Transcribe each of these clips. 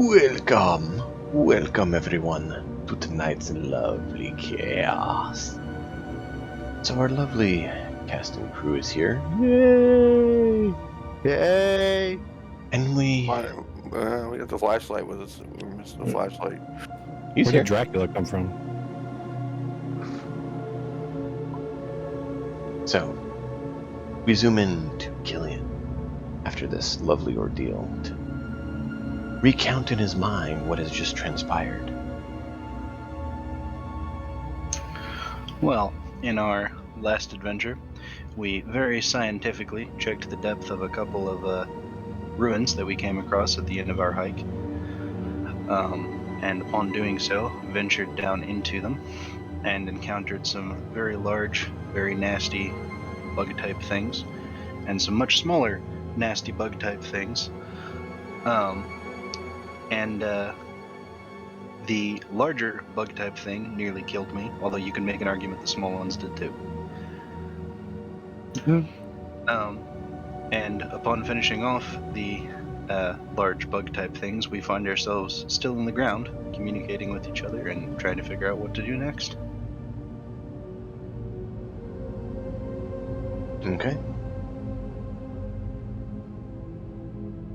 Welcome everyone to tonight's lovely chaos. So our lovely cast and crew is here. Yay! Yay! And we got the flashlight with us. We're missing the flashlight. he's Where here. did Dracula come from? So we zoom in to Killian after this lovely ordeal to recount in his mind what has just transpired. Well, in our last adventure, we very scientifically checked the depth of a couple of ruins that we came across at the end of our hike. And upon doing so, ventured down into them and encountered some very large, very nasty bug-type things, and some much smaller nasty bug-type things. The larger bug-type thing nearly killed me, although you can make an argument the small ones did too. And upon finishing off the large bug-type things, we find ourselves still in the ground, communicating with each other and trying to figure out what to do next. Okay.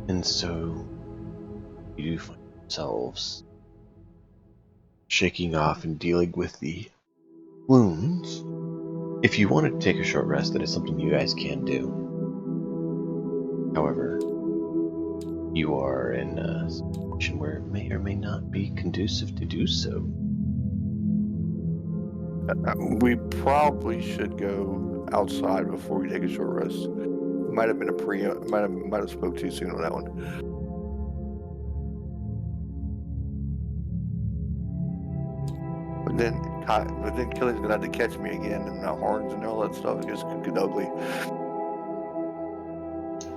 And so you do find yourselves shaking off and dealing with the wounds. If you want to take a short rest, that is something you guys can do. However, you are in a situation where it may or may not be conducive to do so. We probably should go outside before we take a short rest. Might have been a might have spoke too soon on that one. But then Killian's gonna have to catch me again, and the horns and all that stuff. It just could get ugly.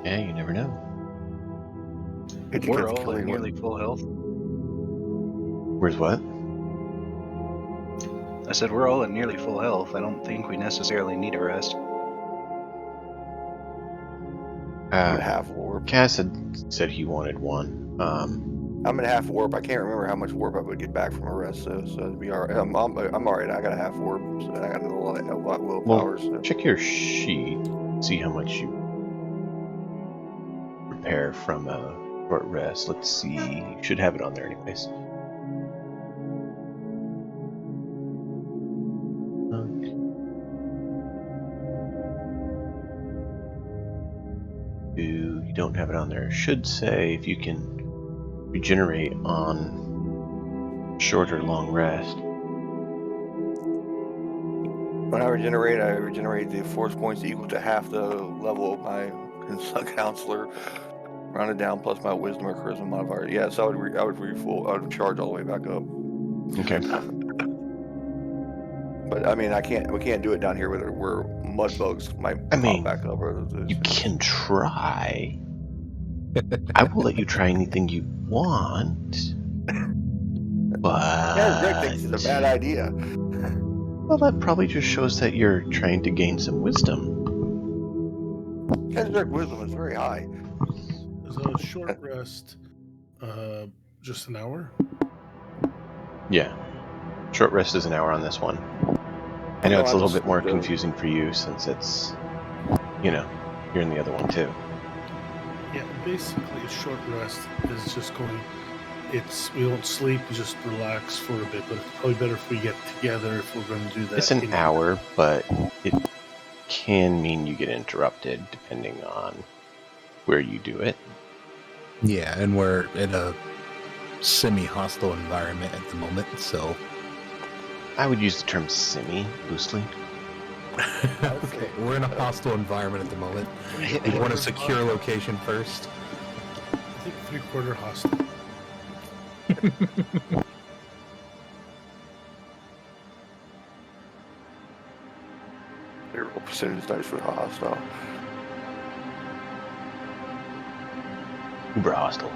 Yeah, you never know. We're all at nearly full health. Where's what? I said we're all at nearly full health. I don't think we necessarily need a rest. I'm at half warp. Cass had said he wanted one. I'm at half warp. I can't remember how much warp I would get back from a rest, so it'd be all right. I'm all right. I got a half warp, so I got a lot willpower. Well, check your sheet. See how much you prepare from a short rest. Let's see. You should have it on there anyways. You don't have it on there. It should say if you can regenerate on short or long rest. When I regenerate the force points equal to half the level of my counselor, rounded down, plus my wisdom or charisma modifier. Yeah, so I would charge all the way back up. Okay. But I mean, we can't do it down here where mud bugs might pop back up. You can try. I will let you try anything you want. But yeah, Greg thinks it's a bad idea. Well, that probably just shows that you're trying to gain some wisdom. Greg wisdom is very high. Is a short rest just an hour? Yeah. Short rest is an hour on this one. I know it's a little bit more confusing for you since it's, you're in the other one too. Yeah, basically a short rest is just we don't sleep, we just relax for a bit, but it's probably better if we get together if we're going to do that. It's an hour, but it can mean you get interrupted depending on where you do it. Yeah, and we're in a semi-hostile environment at the moment, so... I would use the term semi loosely. Okay, we're in a hostile environment at the moment. We want a secure location first. I think 3/4 hostile. They roll percentage dice for hostile. Uber hostile.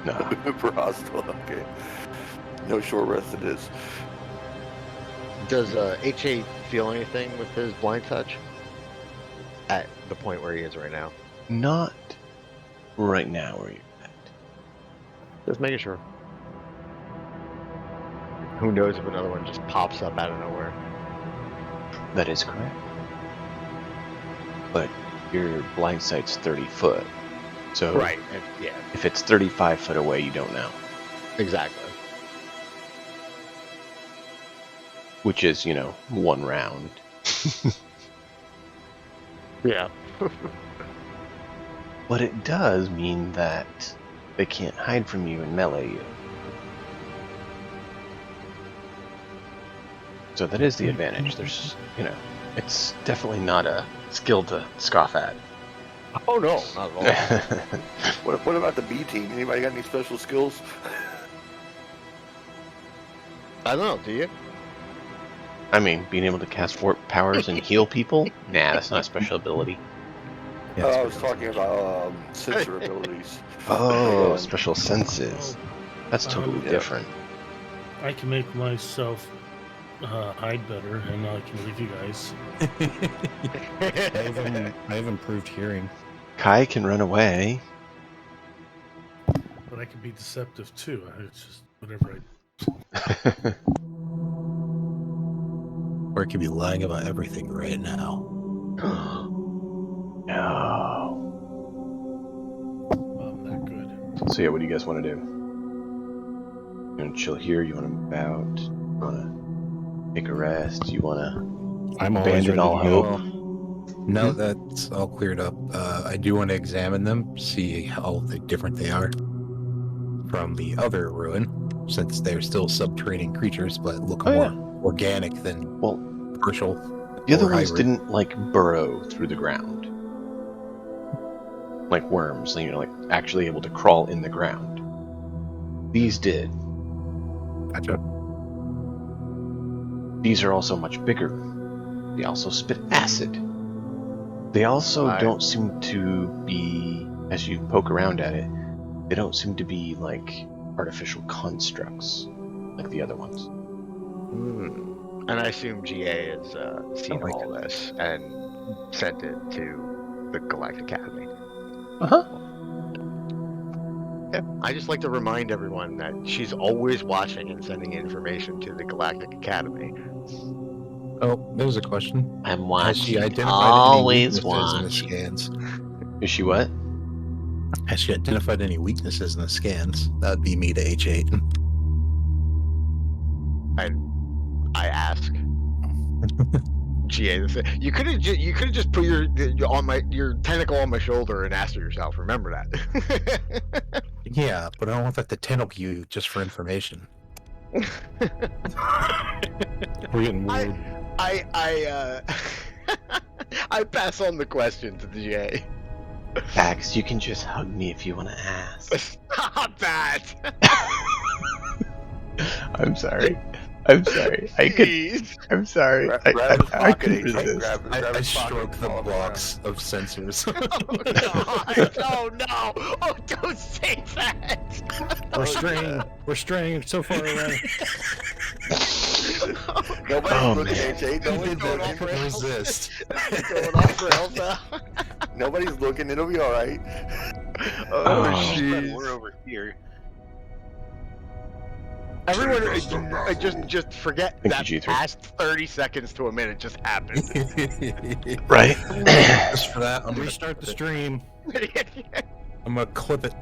No. Uber hostile, okay. No short rest it is. Does HA feel anything with his blind touch? At the point where he is right now? Not right now where you're at. Just making sure. Who knows if another one just pops up out of nowhere. That is correct. But your blind sight's 30 foot. So Right. Yeah. if it's 35 foot away, you don't know. Exactly. Which is, one round. Yeah. But it does mean that they can't hide from you and melee you. So that is the advantage. There's, it's definitely not a skill to scoff at. Oh no, not at all. What about the B team? Anybody got any special skills? I don't know. Do you? I mean, being able to cast warp powers and heal people? Nah, that's not a special ability. Yeah, I was talking about sensor abilities. Oh, special senses. That's totally Yeah. different. I can make myself hide better, and I can leave you guys. I have improved hearing. Kai can run away. But I can be deceptive too. It's just whatever Or I could be lying about everything right now. No. I'm that good. So yeah, what do you guys want to do? You want to chill here? You want to move out? You want to take a rest? You want to I'm always abandon ready all to go. hope? No, that's all cleared up. I do want to examine them, see how different they are from the other ruin, since they're still subterranean creatures, but look more organic than partial. The other or ones hybrid. didn't burrow through the ground like worms, like actually able to crawl in the ground. These did. Gotcha. These are also much bigger. They also spit acid. They also don't seem to be, as you poke around at it, they don't seem to be like artificial constructs like the other ones. And I assume GA has seen like all this and sent it to the Galactic Academy. Yeah, I just like to remind everyone that she's always watching and sending information to the Galactic Academy. Oh, there's a question. I'm Has she watching. identified Always any weaknesses in the watching. scans? Is she what? Has she identified any weaknesses in the scans? That would be me to H8. I ask GA. You could have just put your tentacle on my shoulder and asked her yourself. Remember that? Yeah, but I don't want that to tentacle you just for information. We're getting weird. I pass on the question to the GA. Bax, you can just hug me if you want to ask. Stop that! I'm sorry. I'm sorry. I'm sorry. I could resist. I stroke the box of sensors. Oh no! Oh, don't say that! We're straying so far away. Nobody's looking at H8. Nobody's Going looking. off rails. Resist. Going off rails now. Nobody's looking. It'll be all right. Oh, jeez. We're over here. Everyone, just forget Thank that you, G3. past 30 seconds to a minute just happened. Right? Just for that, I'm gonna Restart the stream. I'm gonna clip it.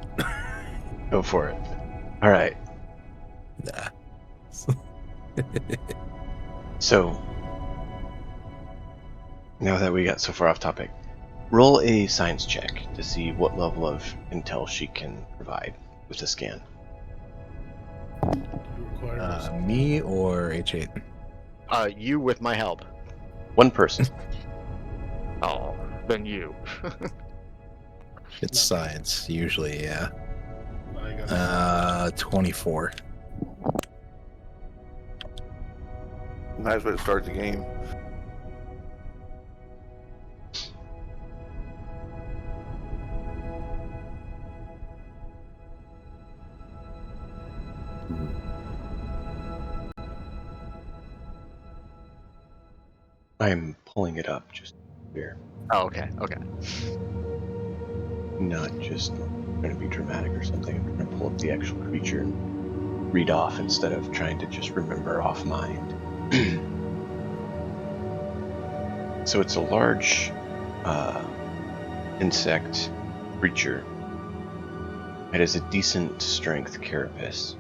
Go for it. All right. Nah. So, now that we got so far off topic, roll a science check to see what level of intel she can provide with the scan. Me or H8? You with my help. One person. Oh, then you. It's science, usually, yeah. I got 24. Nice way to start the game. I'm pulling it up just here. Oh, okay. Not just trying to be dramatic or something. I'm trying to pull up the actual creature and read off instead of trying to just remember off mind. So it's a large insect creature. It has a decent strength carapace.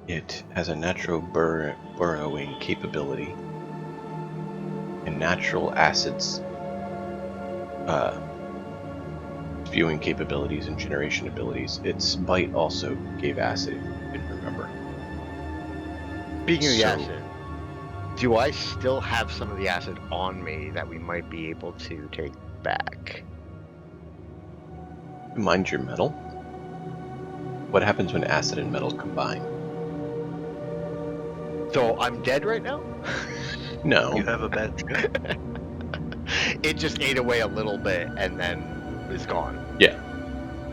It has a natural burrowing capability and natural acids spewing capabilities and generation abilities. Its bite also gave acid, if you didn't remember. Speaking of the So- acid, do I still have some of the acid on me that we might be able to take back? Mind your metal. What happens when acid and metal combine? So I'm dead right now? No. You have a bad trip. It just ate away a little bit and then is gone. Yeah.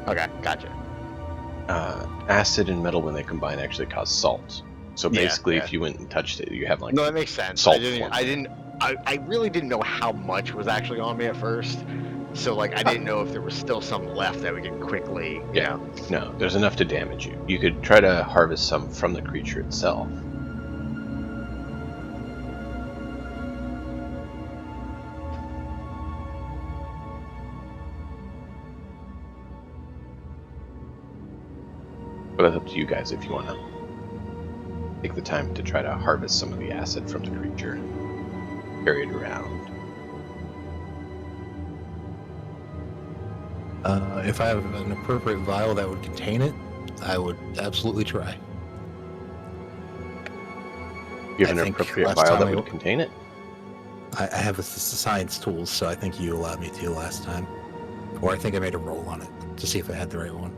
Okay, gotcha. Acid and metal, when they combine, actually cause salt. So Yeah, basically, yeah. if you went and touched it, you have like No, that makes sense. salt I really didn't know how much was actually on me at first. So like I didn't know if there was still some left that we could quickly, you Yeah. know. No, there's enough to damage you. You could try to harvest some from the creature itself. But that's up to you guys if you want to take the time to try to harvest some of the acid from the creature and carry it around. If I have an appropriate vial that would contain it, I would absolutely try. You have I an think appropriate last vial time that would contain it? I have the science tools, so I think you allowed me to last time. Or I think I made a roll on it to see if I had the right one.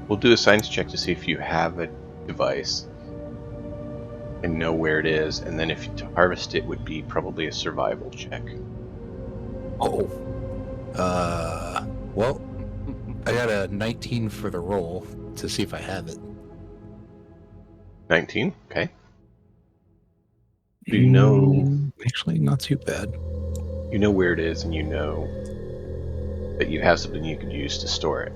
We'll do a science check to see if you have a device and know where it is, and then if to harvest it would be probably a survival check. Oh. Well, I got a 19 for the roll to see if I have it. 19? Okay. Do you know Actually, not too bad. you know where it is, and you know that you have something you could use to store it.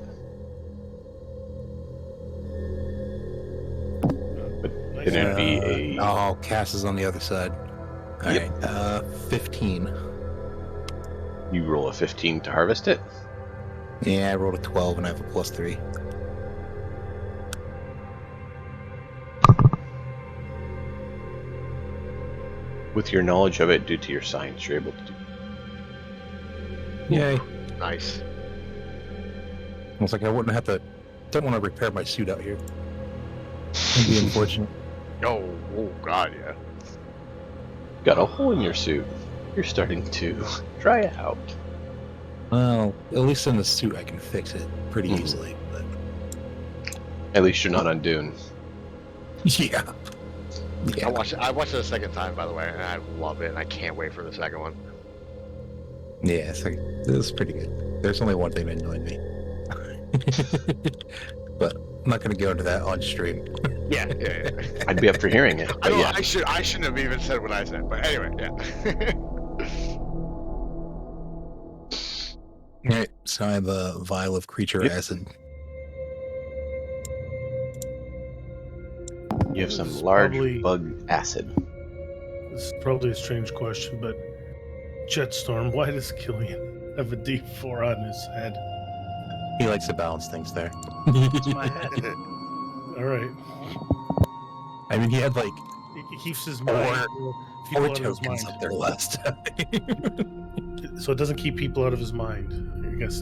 Nice. Then it'd be a Oh, Cass is on the other side. Yep. Alright, 15. you roll a 15 to harvest it. Yeah, I rolled a 12 and I have a +3. With your knowledge of it, due to your science, you're able to do. Yay. Nice. I was like, I wouldn't have to. Don't want to repair my suit out here. That'd be unfortunate. Oh god, yeah. Got a hole in your suit. You're starting to dry out. Well, at least in the suit I can fix it pretty Mhm. easily. But At least you're not on Dune. yeah. I watched it a second time, by the way, and I love it, and I can't wait for the second one. Yeah, it's like, it was pretty good. There's only one thing that annoyed me. But I'm not going to go into that on stream. Yeah. I'd be up for hearing it. I But don't. yeah, I shouldn't have even said what I said, but anyway, yeah. Alright, so I have a vial of creature Yep. acid. you have some It's large probably- bug acid. This is probably a strange question, but Jetstorm, why does Killian have a D4 on his head? He likes to balance things there. It's my head. All right. I mean, he had like He keeps his mind. People 4 out of his tokens mind. up there last time. So it doesn't keep people out of his mind, I guess.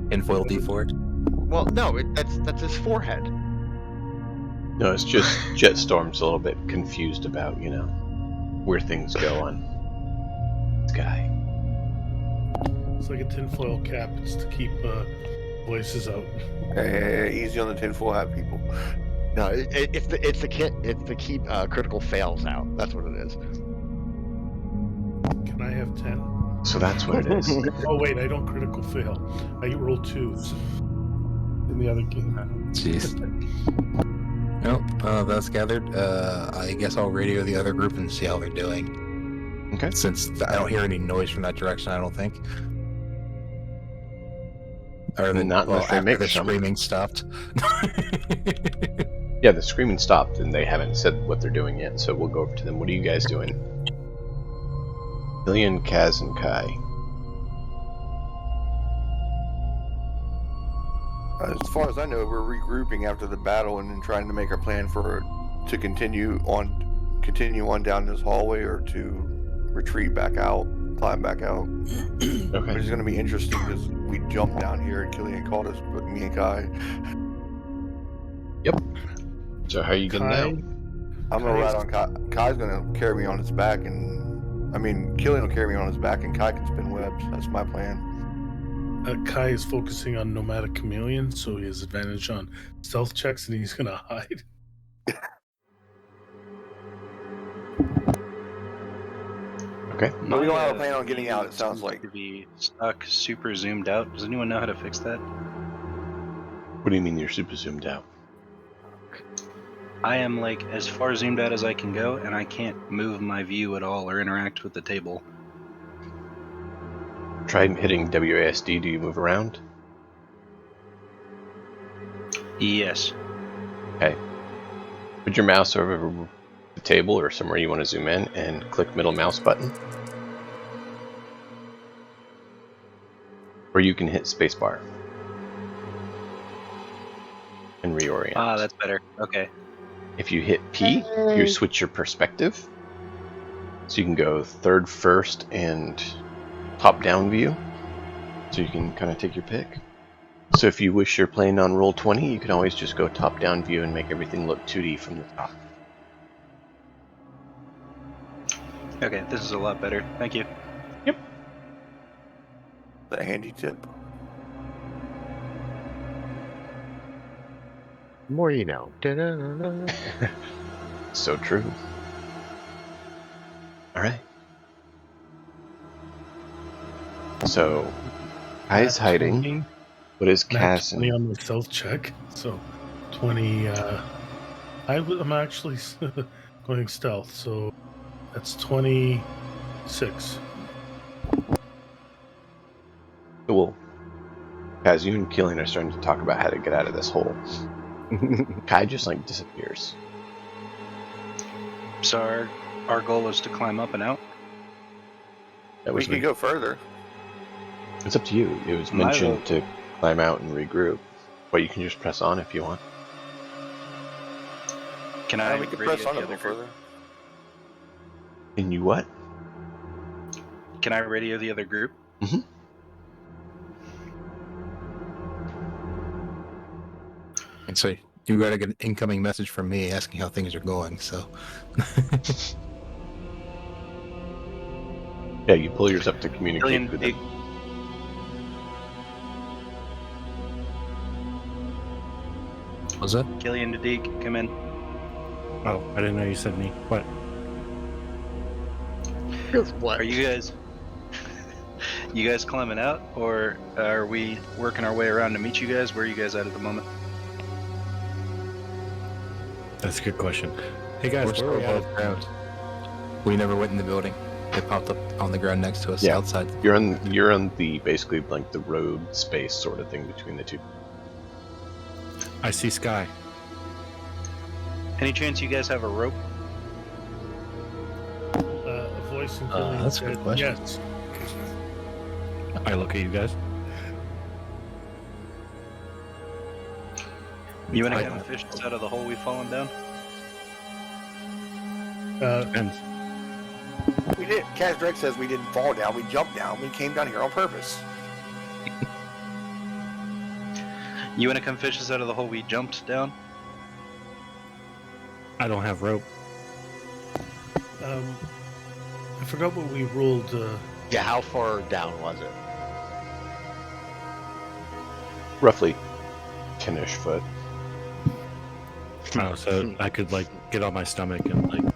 Tinfoil D4. Well, no, that's his forehead. No, it's just Jetstorm's a little bit confused about, where things go on Sky. It's like a tinfoil cap. It's to keep voices out. Hey, easy on the tinfoil hat, people. No, it's to keep critical fails out. That's what it is. Can I have 10? So that's what it is. Oh, wait, I don't critical fail. I roll 2s in the other game. Jeez. Well, that's gathered. I guess I'll radio the other group and see how they're doing. Okay. Since I don't hear any noise from that direction, I don't think. Or Not unless they after make the some. screaming stopped. Yeah, the screaming stopped, and they haven't said what they're doing yet, so we'll go over to them. What are you guys doing? Killian, Kaz, and Kai. As far as I know, we're regrouping after the battle and then trying to make a plan to continue on down this hallway or to retreat back out, climb back out. Okay. Which is going to be interesting because we jumped down here and Killian called us, but me and Kai. Yep. So how are you getting Kai, out? I'm going to Kai's- ride on Kai. Kai's going to carry me on his back, and I mean, Killian will carry me on his back, and Kai can spin webs. That's my plan. Kai is focusing on Nomadic Chameleon, so he has advantage on stealth checks, and he's going to hide. Okay. But we don't have a plan on view getting out, it sounds seems like. to be stuck, super zoomed out. Does anyone know how to fix that? What do you mean you're super zoomed out? I am like as far zoomed out as I can go, and I can't move my view at all or interact with the table. Try hitting WASD. Do you move around? Yes. Okay. Put your mouse over the table or somewhere you want to zoom in and click middle mouse button. Or you can hit spacebar. And reorient. Ah, that's better. Okay. If you hit P, you switch your perspective. So you can go third, first, and top-down view. So you can kind of take your pick. So if you wish you're playing on Roll20, you can always just go top-down view and make everything look 2D from the top. Okay, this is a lot better. Thank you. The handy tip. More you know. Da-da-da-da. So true. Alright. So, Kai's Nat hiding. 20, What is Nat Cass 20 and... on the stealth check, so 20. I'm actually going stealth, so that's 26. Well, Kaz, you and Killian are starting to talk about how to get out of this hole. Kai just, like, disappears. So our goal is to climb up and out. That We was could go further. It's up to you. It was My mentioned vote. to climb out and regroup. But you can just press on if you want. Can I We could radio press on the a other little group? further. And you what? Can I radio the other group? And so you got an incoming message from me asking how things are going. So Yeah, you pull yours up to communicate Killian, with them. was that? Killian Dedeek, come in. Oh, I didn't know you said me. What? What? Are you guys climbing out, or are we working our way around to meet you guys? Where are you guys at the moment? That's a good question. Hey guys, We're where are still we at? above ground. We never went in the building. It popped up on the ground next to us Yeah. outside. You're on the basically like the road space sort of thing between the two. I see Sky. Any chance you guys have a rope? A voice in Killian That's a good said, question. yes. I look at you guys. You want to I- come fish us out of the hole we've fallen down? Depends. We did. Kaz Drake says we didn't fall down. We jumped down. We came down here on purpose. You want to come fish us out of the hole we jumped down? I don't have rope. I forgot what we ruled. Yeah, how far down was it? Roughly 10-ish foot. Oh, so I could like get on my stomach and like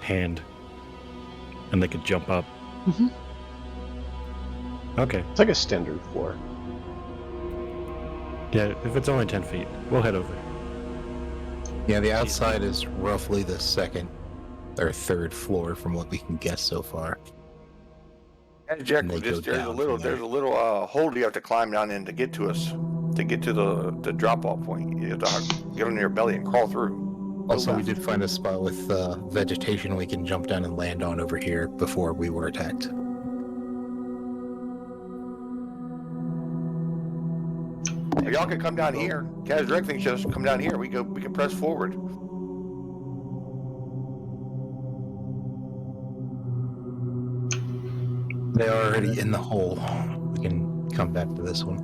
hand, and they could jump up. Mhm. Okay. It's like a standard floor. Yeah, if it's only 10 feet, we'll head over. Yeah, the outside is roughly the second or third floor from what we can guess so far. And Jack, And they there's go a down little from there. hole you have to climb down in to get to us, to get to the drop off point. You have to get on your belly and crawl through. Also, we left. did find a spot with vegetation we can jump down and land on over here before we were attacked. Y'all can come down here. Kaz Direct thinks just come down here. We can press forward. They are already in the hole. We can come back to this one.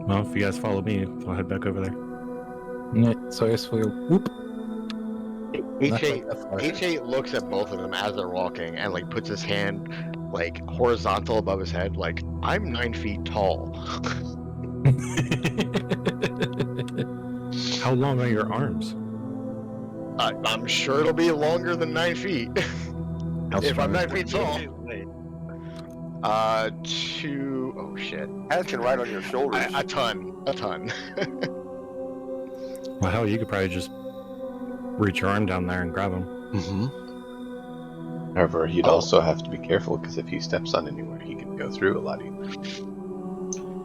Well, if you guys follow me, I'll head back over there. Yeah, so I guess we'll whoop. Not quite H8 that far. H8 looks at both of them as they're walking and like puts his hand like horizontal above his head, like I'm 9 feet tall. How long are your arms? I'm sure it'll be longer than 9 feet. How If I'm strong 9 is feet it? tall. Wait. Oh shit. Kaz can ride on your shoulders. A ton. Well, hell, you could probably just reach your arm down there and grab him. Mm-hmm. However, he'd also have to be careful because if he steps on anywhere, he can go through a lot easier.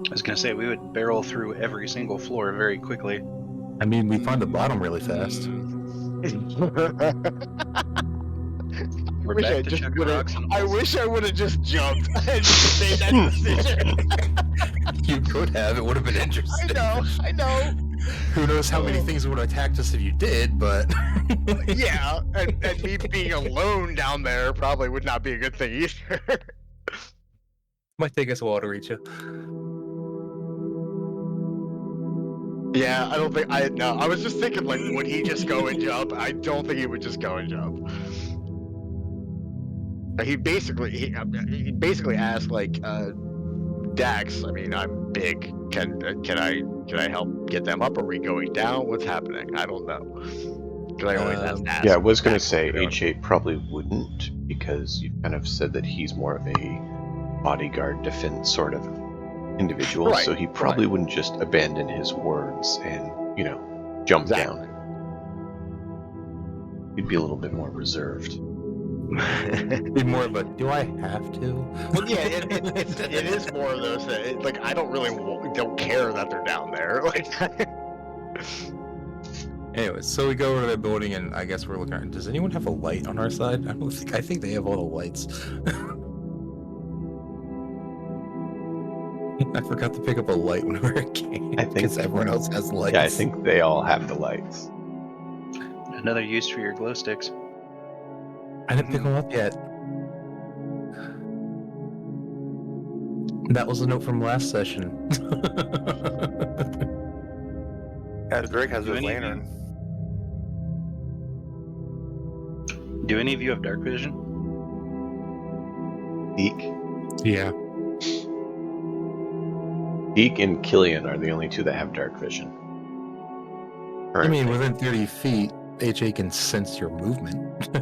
I was gonna say we would barrel through every single floor very quickly. I mean, we find the bottom really fast. We're wish back I to just chucking would've- rocks in the I holes. wish I would have just jumped and just made that decision. You could have. It would have been interesting. I know. Who knows how many things would have attacked us if you did, but... Yeah, and me being alone down there probably would not be a good thing either. Might take us a while to reach you. Yeah, I don't think I was just thinking like, would he just go and jump? I don't think he would just go and jump. He basically asked like, Dax. I mean, I'm big. Can I help get them up? Are we going down? What's happening? I don't know. Because I always ask. Yeah, I was going to Dax say what they're doing. H8 probably wouldn't because you kind of said that he's more of a bodyguard defense sort of individual, Right, so he probably right. wouldn't just abandon his words and, jump Exactly. down. He'd be a little bit more reserved. Be more of a, do I have to? Well, yeah, it is more of those that, like, I don't really don't care that they're down there. Like, Anyways, so we go over to the building, and I guess we're looking at. Does anyone have a light on our side? I think they have all the lights. I forgot to pick up a light when we were a kid. I think- because everyone else has lights. Yeah, I think they all have the lights. Another use for your glow sticks. I didn't pick them up yet. That was a note from last session. Kaz Drake has Do his any of lantern. Do any of you have dark vision? Deke. Yeah. Deke and Killian are the only two that have dark vision. I mean, Currently. within 30 feet, HA can sense your movement.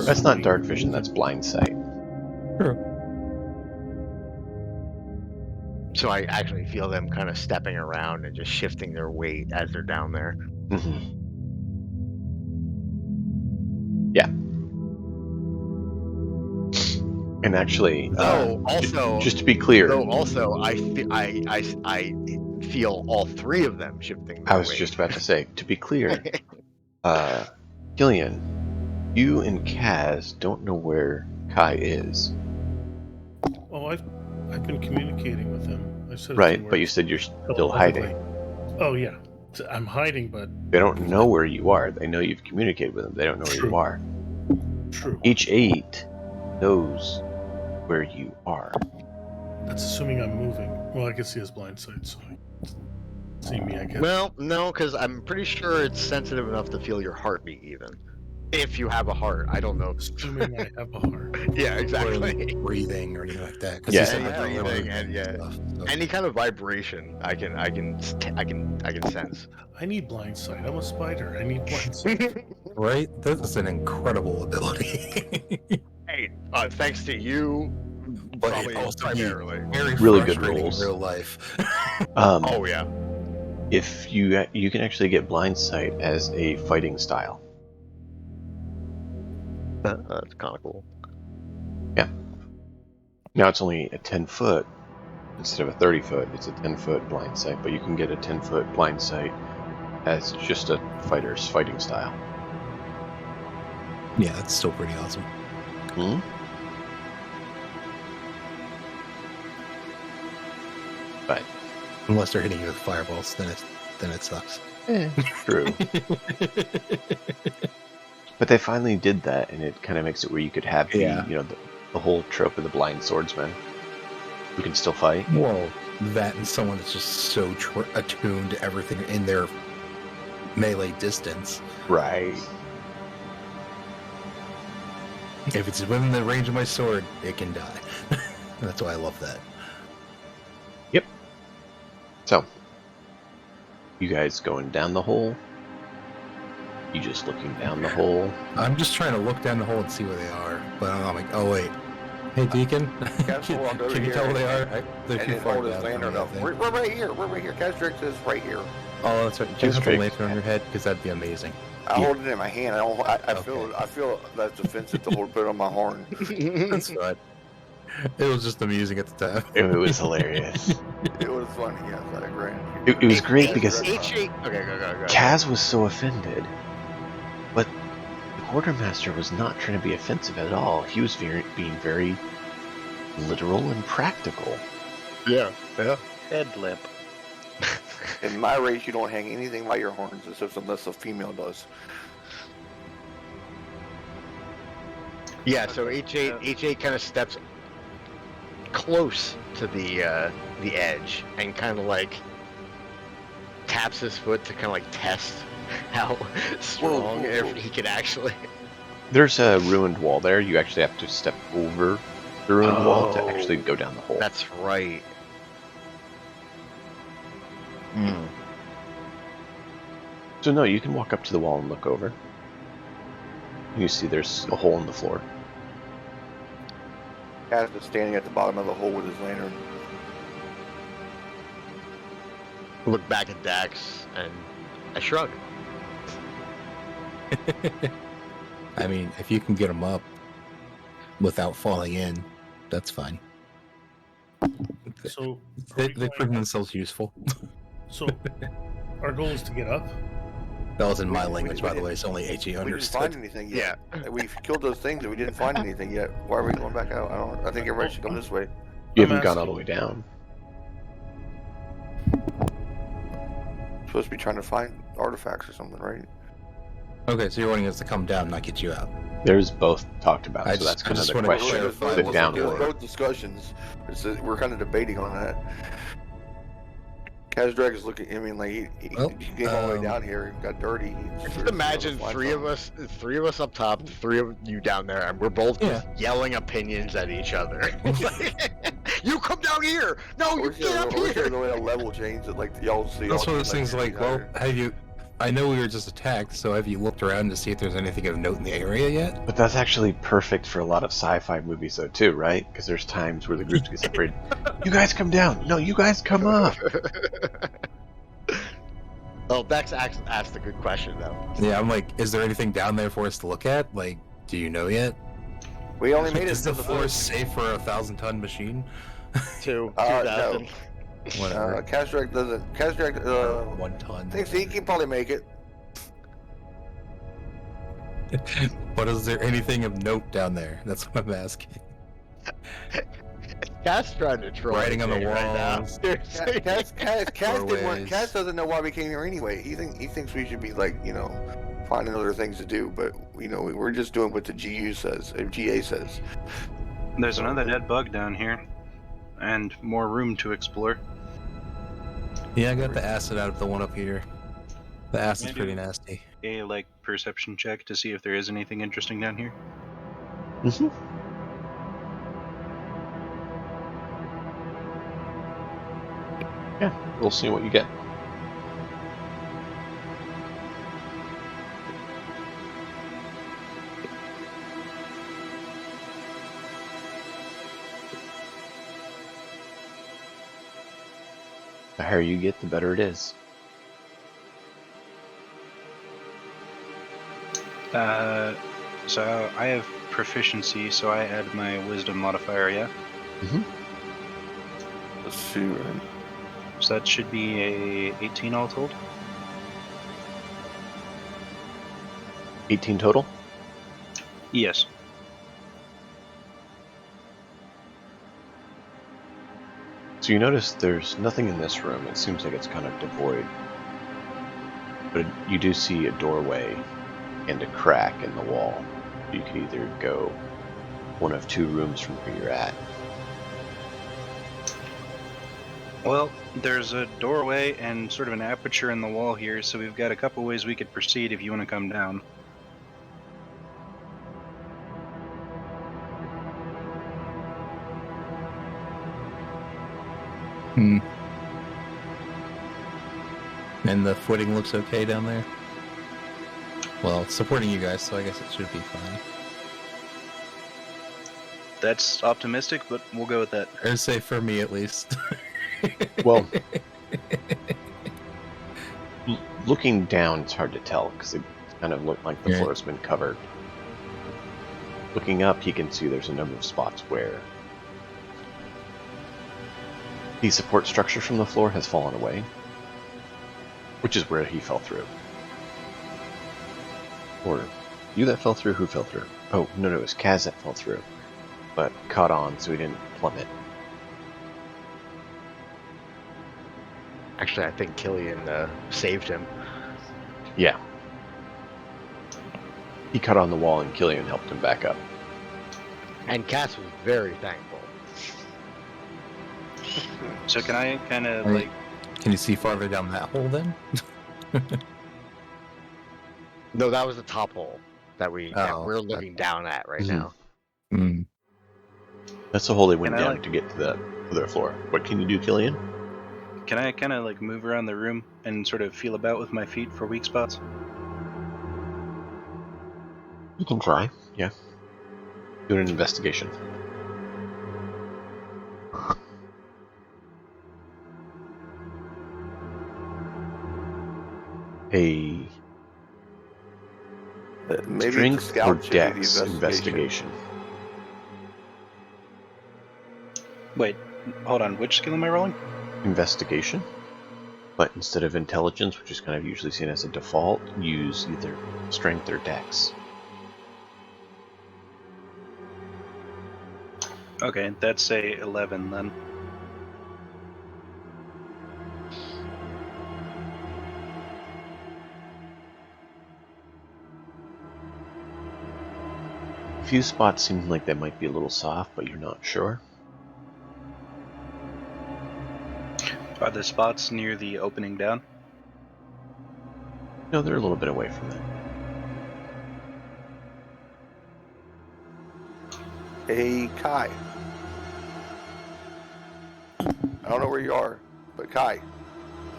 That's not dark vision, that's blind sight. so I actually feel them kind of stepping around and just shifting their weight as they're down there. Mm-hmm. Yeah. And actually, just to be clear, Though also, I feel all three of them shifting. Their I was weight. just about to say, to be clear, Killian, you and Kaz don't know where Kai is. Oh, I've been communicating with him. I said a few Right, but you words. said you're Oh, still hiding. Oh yeah, I'm hiding, but They don't know where you are. They know you've communicated with them. They don't know where you True. are. true. Each 8 knows where you are. That's assuming I'm moving. Well, I guess he has blind sight, so he see me. I guess. Well, no, because I'm pretty sure it's sensitive enough to feel your heartbeat, even if you have a heart. I don't know. Assuming I have a heart. Yeah, Or exactly. breathing or anything like that. 'cause Yeah. he said, Yeah, like, the breathing heart and yeah. stuff, so. Any kind of vibration, I can sense. I need blind sight. I'm a spider. I need blind sight. Right? That's an incredible ability. Hey, thanks to you, But probably it also primarily. Very Really good frustrating rules. in real life. Oh yeah. If you can actually get blind sight as a fighting style. That's kind of cool. Now it's only a 10-foot instead of a 30-foot. It's a 10-foot blind sight, but you can get a 10-foot blind sight as just a fighter's fighting style. Yeah, that's still pretty awesome. Hmm? But Unless they're hitting you with fireballs, then it sucks. true. But they finally did that, and it kind of makes it where you could have Yeah. the whole trope of the blind swordsman who can still fight. Well, that and someone that's just so attuned to everything in their melee distance. Right. If it's within the range of my sword, it can die. That's why I love that. Yep. So, you guys going down the hole? You just looking down the hole? I'm just trying to look down the hole and see where they are, but I'm like, oh wait, hey Deacon, Castle walked over can you here tell where they and- are? They're And too then far hold his down for lantern me, I up. think. We're right here. We're right here. Castrix is right here. Oh, that's right. Do you Just have a straight. lantern on your head? Because that'd be amazing. I Yeah. hold it in my hand. I feel Okay. I feel that's offensive to put it on my horn. That's right. It was just amusing at the time. It was hilarious. It was funny. Yes, I agree. It was great because H8. Okay, go. Kaz was so offended, but the quartermaster was not trying to be offensive at all. He was being very literal and practical. Yeah. Head limp. In my race, you don't hang anything by your horns unless a female does. Yeah. So H8 kind of steps close to the edge and kind of like taps his foot to kind of like test how strong whoa. he can actually. There's a ruined wall there. You actually have to step over the ruined wall to Oh. actually go down the hole. That's right. So no, you can walk up to the wall and look over. You see there's a hole in the floor. Kaz is standing at the bottom of the hole with his lantern. Look back at Dax and I shrug. I mean, if you can get them up without falling in, that's fine. So, They've proven themselves useful. so our goal is to get up. That was in my We language, by the didn't- way, so only HE We didn't understood. find anything yet. Yeah. We've killed those things and we didn't find anything yet. Why are we going back out? I think everybody should come this way. You I'm haven't gone all asking- the way down. Supposed to be trying to find artifacts or something, right? Okay, so you're wanting us to come down, not get you out. There's both talked about, I so that's just- I kind of just the wanted to question. clarify The what down we're doing. or Both discussions. We're kind of debating on that. Kazdrag is looking. I mean, like he Well, came all the way down here. He got dirty. Just imagine three of us up top, three of you down there, and we're both just yelling opinions at each other. You come down here! No, you get up We're here! going a level change that like y'all see. That's y'all one of those can, things like, well, have you... I know we were just attacked, so have you looked around to see if there's anything of note in the area yet? But that's actually perfect for a lot of sci-fi movies, though, too, right? Because there's times where the groups get separated. You guys come down. No, you guys come up. Well, Dex asked a good question though. Yeah, I'm like, is there anything down there for us to look at? Like, do you know yet? we only made it Is to the the floor first. safe for a 1,000-ton machine? 2,000. No. Whatever. Kazdrag doesn't. Kazdrag 1 ton. thinks he can probably make it. But is there anything of note down there? That's what I'm asking. Cat's trying to troll Writing on the me right now. walls. Seriously. Kaz doesn't know why we came here anyway. He thinks we should be like finding other things to do, but we're just doing what the GA says. There's another dead bug down here, and more room to explore. Yeah, I got the acid out of the one up here. The acid's Maybe- pretty nasty. A perception check to see if there is anything interesting down here. Mhm. Yeah, we'll see what you get. The higher you get, the better it is. So I have proficiency, so I add my wisdom modifier, yeah? Let's see. Right. So that should be a 18 all told. 18 total? Yes. So you notice there's nothing in this room. It seems like it's kind of devoid. But you do see a doorway and a crack in the wall. You could either go one of two rooms from where you're at. Well, there's a doorway and sort of an aperture in the wall here, so we've got a couple ways we could proceed if you want to come down. And the footing looks okay down there? Well, it's supporting you guys, so I guess it should be fine. That's optimistic, but we'll go with that. I'd say for me at least. Well, looking down, it's hard to tell because it kind of looked like the floor has been covered. Looking up, he can see there's a number of spots where the support structure from the floor has fallen away, which is where he fell through. Or you that fell through? Who fell through? Oh, no, it was Kaz that fell through, but caught on so he didn't plummet. Actually, I think Killian saved him. Yeah. He caught on the wall and Killian helped him back up. And Cass was very thankful. So can I kind of Right. Can you see farther down that hole then? No, that was the top hole that Oh, we're looking down at right now. Mm. That's the hole they went Can I, down to get to the other floor. What can you do, Killian? Can I kind of like move around the room and sort of feel about with my feet for weak spots? You can try, yeah. Do an investigation. Maybe Strength the scout or should do the Dex investigation. Wait, hold on. Which skill am I rolling? Investigation. But instead of intelligence, which is kind of usually seen as a default, use either strength or Dex. Okay, that's a 11 then. A few spots seem like they might be a little soft, but you're not sure. Are the spots near the opening down? No, they're a little bit away from that. Hey, Kai. I don't know where you are, but Kai.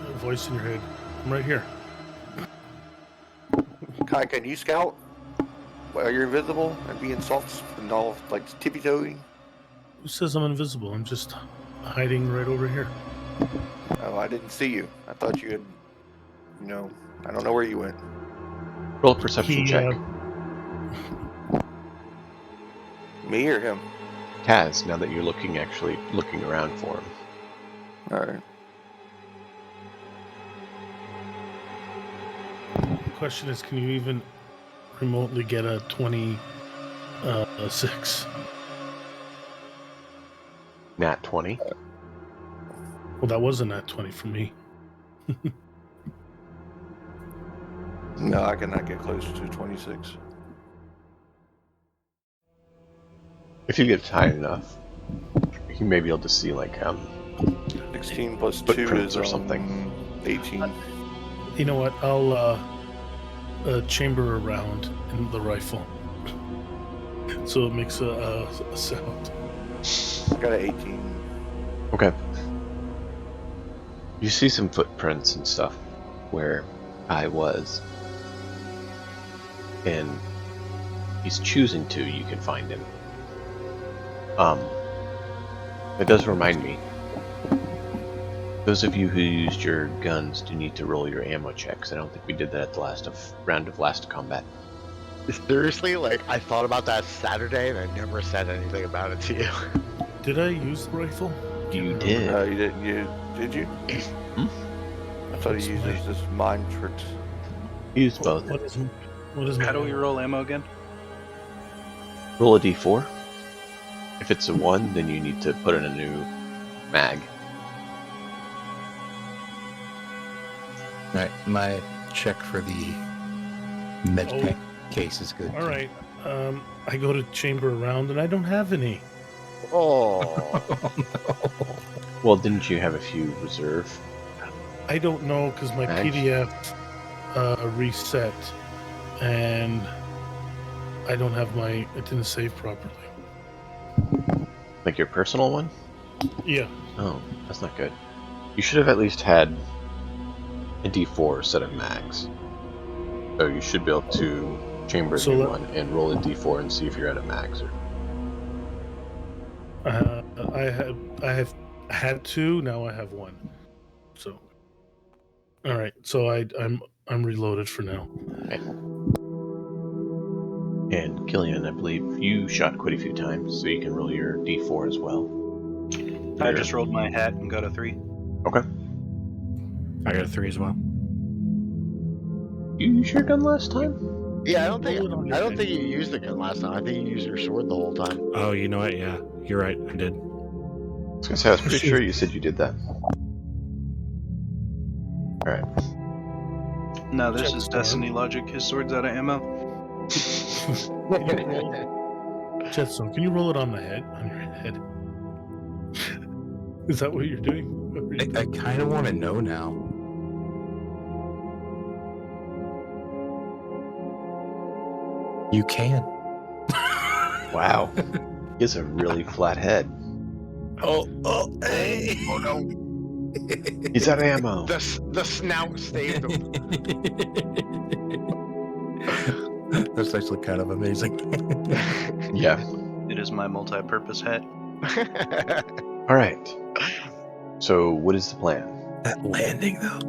A voice in your head. I'm right here. Kai, can you scout while you're invisible and being soft and all like tippy-toeing? Who says I'm invisible? I'm just hiding right over here. Oh, I didn't see you. I thought you had, I don't know where you went. Roll a perception check. Me or him? Kaz, now that you're actually looking around for him. All right. The question is, can you even remotely get a 26? Nat 20. Well, that wasn't nat 20 for me. No, I cannot get close to 26. If you get high enough, you may be able to see 16 plus 2 footprints is or something. 18. You know what? I'll chamber around in the rifle, so it makes a sound. I got an 18. Okay. You see some footprints and stuff where I was. And he's choosing to, you can find him. It does remind me. Those of you who used your guns do need to roll your ammo checks. I don't think we did that at the round of last combat. Seriously, like I thought about that Saturday and I never said anything about it to you. Did I use the rifle? You Can't did. remember. No, you didn't. Did you? Hmm? I thought What's he used my- this mind tricks. Use both. What is my How do we ammo? roll ammo again? Roll a d4. If it's a 1, then you need to put in a new mag. Alright, my check for the med Oh. pack case is good. All right. I go to chamber around and I don't have any. Oh, Oh, no. Well, didn't you have a few reserve? I don't know because my Mags? PDF reset and I don't have it didn't save properly. Like your personal one? Yeah. Oh, that's not good. You should have at least had a d4 set of mags. So you should be able to chamber a So new let- one and roll a d4 and see if you're out of mags. Or... I have had two. Now I have one. So, all right. So I'm reloaded for now. Okay. And Killian, I believe you shot quite a few times, so you can roll your d4 as well. I just rolled my hat and got a 3. Okay. I got a 3 as well. You use your gun last time? yeah. I don't think Roll it on you used the gun last time. I think you used your sword the whole time. Oh, you know what? Yeah, you're right. I did. I was gonna say, I was pretty sure you said you did that. Alright. No, this Check is storm. Destiny logic. His sword's out of ammo. Can you roll, Jetstone, can you roll it on the head? On your head? Is that what you're doing? I kind of want to know now. You can. Wow. He has a really flat head. Oh, hey! Oh no, He's out of ammo. the snout saved him. That's actually kind of amazing. Yeah. It is my multi-purpose hat. Alright. So, what is the plan? That landing, though.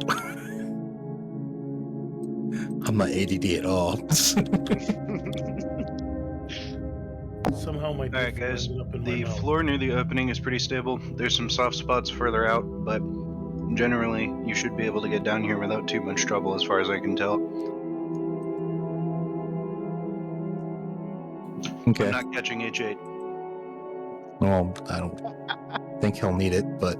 I'm not ADD at all. Somehow my Alright, D4 guys. ended up in my The mouth. floor near the opening is pretty stable. There's some soft spots further out, but generally you should be able to get down here without too much trouble as far as I can tell. Okay. I'm not catching H8. Well, I don't think he'll need it, but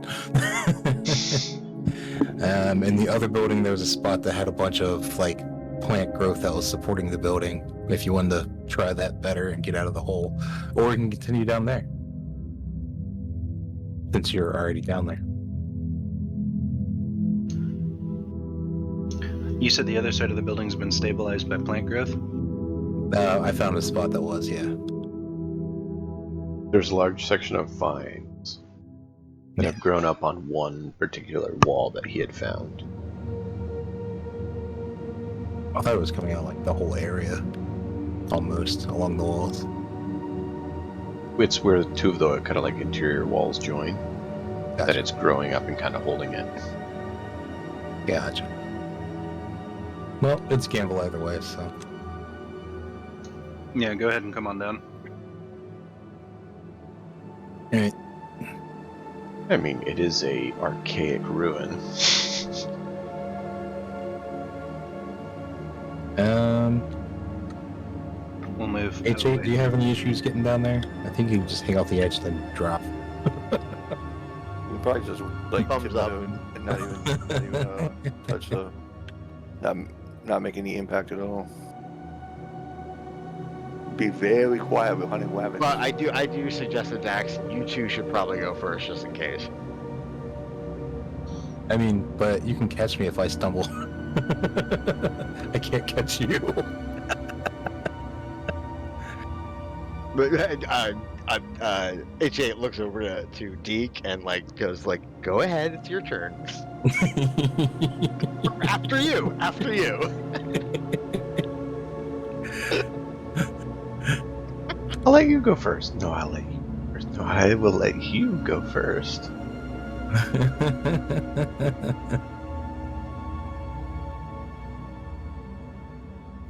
in the other building there was a spot that had a bunch of like plant growth that was supporting the building. If you wanted to try that better and get out of the hole, or you can continue down there since you're already down there. You said the other side of the building's been stabilized by plant growth? I found a spot that was, yeah. There's a large section of vines that have grown up on one particular wall that he had found. I thought it was coming out like the whole area, almost along the walls. It's where two of the kind of like interior walls join, that Gotcha. it's growing up and kind of holding it. Gotcha. Well, it's gamble either way, so. Yeah, go ahead and come on down. Alright. I mean, it is a archaic ruin. We'll move. out of the H8, way. do you have any issues getting down there? I think you can just hang off the edge and then drop. We probably just like Thumbs tip up. it and not even touch the, not make any impact at all. Be very quiet behind the wagon. But I do suggest that Dax, you two should probably go first just in case. I mean, but you can catch me if I stumble. I can't catch you. But H8 looks over to Deke and like goes like, "Go ahead, it's your turn." After you. I'll let you go first. No, I'll let you go first. No, I will let you go first.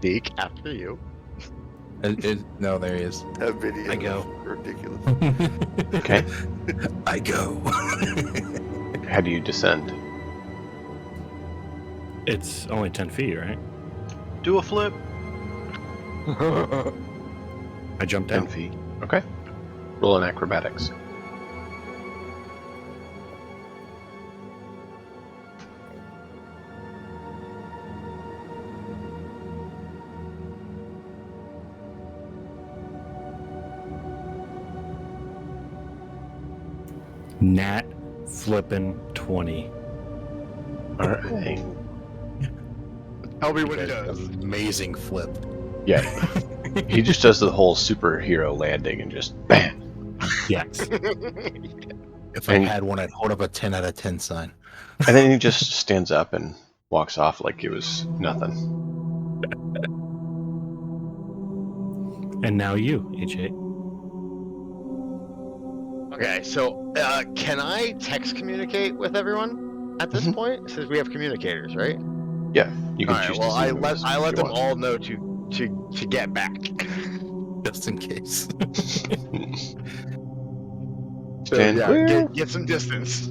Deke, after you. No, there he is. That video I go. is ridiculous. Okay. I go. How do you descend? It's only 10 feet, right? Do a flip. I jump 10 down. feet. Okay. Roll an acrobatics. Nat flippin' 20. All right. Tell me what You it guys does. got an amazing flip. Yeah. He just does the whole superhero landing and just bam. Yes. If I And- had one, I'd hold up a 10 out of 10 sign. And then he just stands up and walks off like it was nothing. And now you, H8. Okay, so can I text communicate with everyone at this Mhm. point? Since we have communicators, right? Yeah, you can All right. choose Well, to zoom I if let you them want. all know to get back. Just in case. So, Stand yeah, clear. get some distance.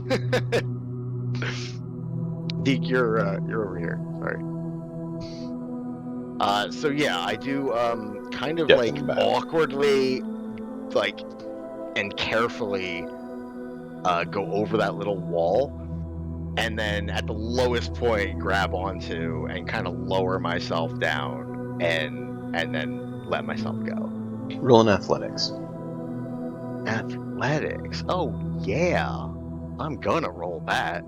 Deke, you're over here. Sorry. So yeah, I do kind of Death like in battle. awkwardly, like, and carefully go over that little wall, and then at the lowest point grab onto and kind of lower myself down, and then let myself go. Roll an athletics. Athletics. Oh yeah, I'm gonna roll that.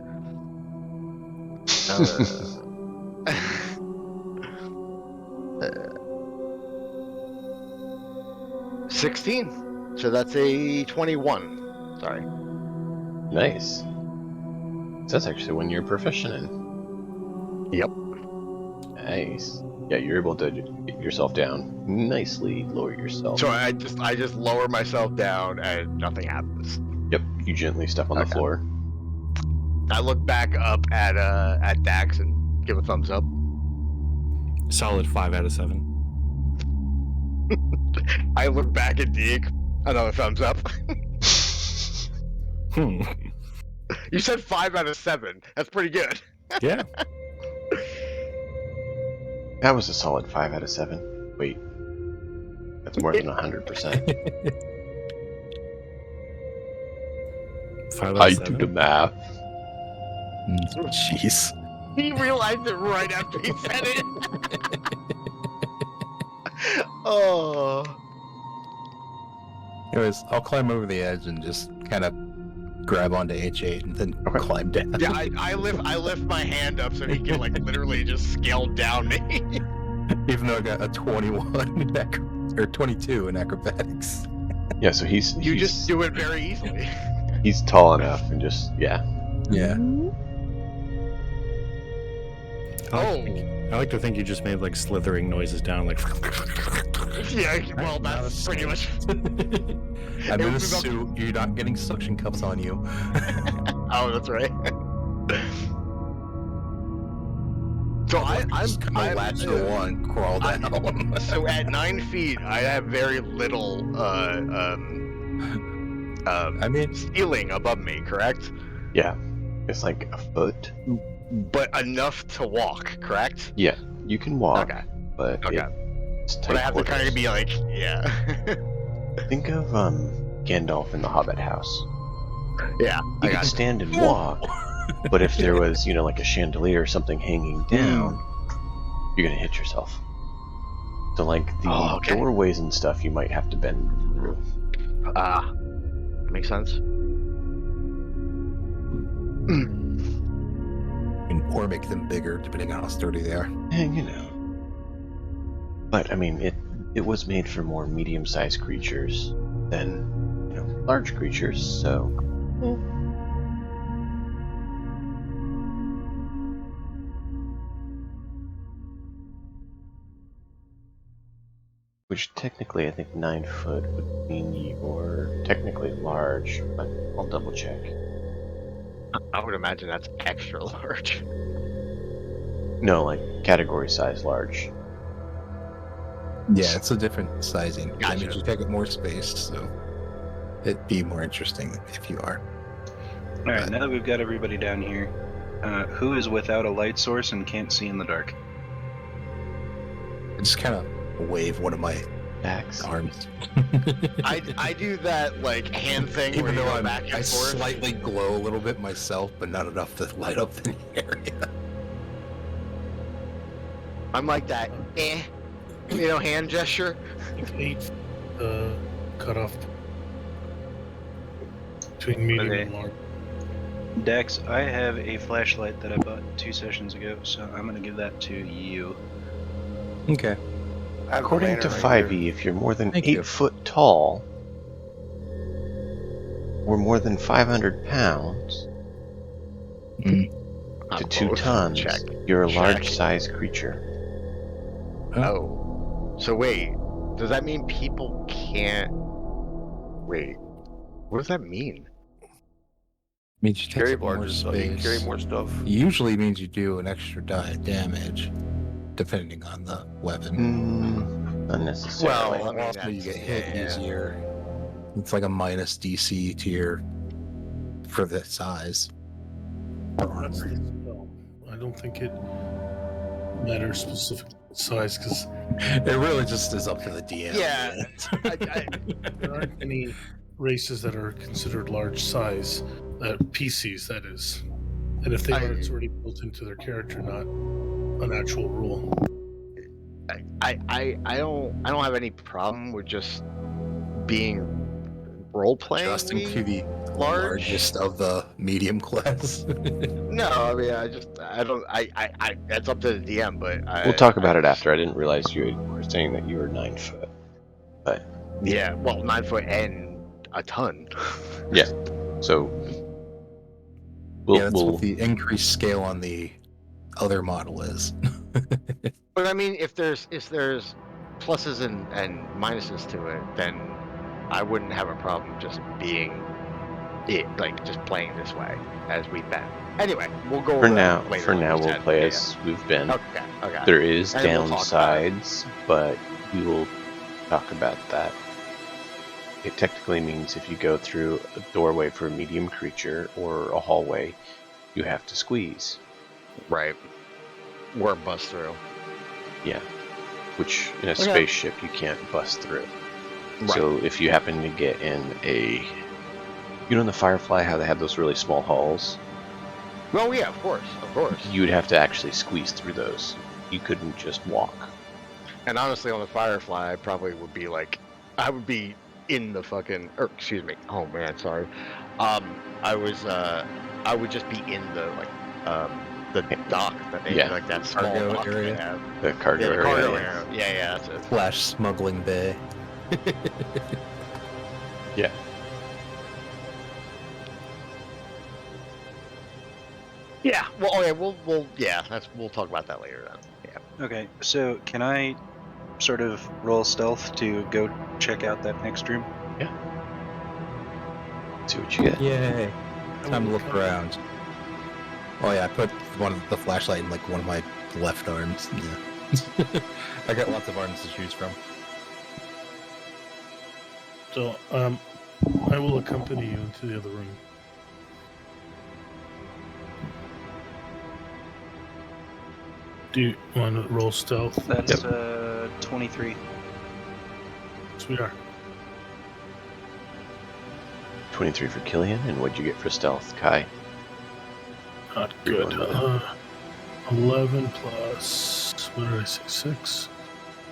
16. So that's a 21. Sorry. Nice. So that's actually one you're proficient in. Yep. Nice. Yeah, you're able to get yourself down. Nicely lower yourself. So I just lower myself down and nothing happens. Yep, you gently step on the Okay. floor. I look back up at Dax and give a thumbs up. Solid 5 out of 7. I look back at Deke. Another thumbs up. Hmm. You said 5 out of 7. That's pretty good. Yeah. That was a solid 5 out of 7. Wait. That's more than 100%. 5 out I of do 7. the math. Jeez. He realized it right after he said it. Oh. Anyways, I'll climb over the edge and just kind of grab onto H8 and then Okay. climb down. Yeah, I lift my hand up so he can like literally just scale down me. Even though I got a 21 in or 22 in acrobatics. Yeah, so he's You just do it very easily. he's tall enough and just yeah. Yeah. I like to think you just made like slithering noises down, like. Yeah, well, Not a that's pretty much. I'm It in a was about- suit. You're not getting suction cups on you. Oh, that's right. So I'm just kind of latch the wall and crawl down. So at 9 feet, I have very little I mean, ceiling above me, correct? Yeah. It's like a foot. But enough to walk, correct? Yeah. You can walk, Okay. but Okay. it's tight But I have to kind quarters. of be like, yeah. Think of Gandalf in the Hobbit house. Yeah, You I can got stand and walk, but if there was, like a chandelier or something hanging down, you're gonna hit yourself. So like the Oh, okay. doorways and stuff, you might have to bend through. Makes sense. or make them bigger, depending on how sturdy they are. And But I mean, it was made for more medium-sized creatures than large creatures. So. Which technically, I think 9 foot would mean you're technically large, but I'll double check. I would imagine that's extra large. No, like category size large. Yeah, it's a different sizing. That Gotcha. means you take up more space, so it'd be more interesting if you are. All right, now that we've got everybody down here, who is without a light source and can't see in the dark? I just kind of wave one of my Dax. arms. I do that like hand thing where Even you though go back and I forth. slightly glow a little bit myself, but not enough to light up the area. I'm like that, hand gesture. It's 8 cut off between medium Okay. and large. Dex, I have a flashlight that I bought 2 sessions ago, so I'm going to give that to you. Okay. I have a According to lantern right 5e, if you're more than Thank 8 you. foot tall or more than 500 pounds to I'm 2 both. tons, Check. you're a Check. large-sized creature. Oh. So wait, does that mean people can't? Wait, what does that mean? Means you take Carry up more larger stuff. You can carry space. more stuff. Usually means you do an extra die damage, depending on the weapon. Unnecessarily. Well, I mean, Also, you get hit yeah. easier. It's like a minus DC to your for the size. That's the spell. I don't think it matters specific size because It really just is up to the DM. Yeah. there aren't any races that are considered large size. PCs, that is. And if they are, it's already built into their character, not an actual rule. I don't have any problem with just being role playing. Adjusting to the large. largest of the medium class. No, I mean I don't. That's up to the DM, but We'll talk about it after. I didn't realize you were saying that you were 9 foot. Yeah, well, 9 foot and a ton. Yeah. So Yeah, that's what the increased scale on the other model is. But I mean, if there's pluses and minuses to it, then I wouldn't have a problem just being it, like just playing this way as we've been. Anyway, we'll go for over now, that later. for like now you we'll said. play Yeah, as we've been. yeah. Okay. There is And we'll talk about it. downsides, but we will talk about that. It technically means if you go through a doorway for a medium creature or a hallway, you have to squeeze. Right. Or bust through. Yeah. Which in a Okay. spaceship you can't bust through. Right. So if you happen to get in in the Firefly, how they have those really small halls, Oh yeah, of course. you'd have to actually squeeze through those. You couldn't just walk. And honestly, on the Firefly, I probably would be like, I would be in the fucking, or excuse me. Oh man, sorry. I would just be in the dock that they, Yeah. like that small Cargo dock area. they have. The cargo Yeah, the area. cargo yeah. area. Yeah, that's it. Flash smuggling bay. Yeah. Yeah. Well, okay. We'll talk about that later then. Yeah. Okay, so can I sort of roll stealth to go check out that next room? See what you get. Yay. Time to look around. Oh yeah, I put the flashlight in like one of my left arms. Yeah. I got lots of arms to choose from. So, I will accompany you into the other room. Do you want to roll stealth? That's 23. Yes, we are. 23 for Killian, and what'd you get for stealth, Kai? Not You're good. going with 11 plus, what did I say, 6?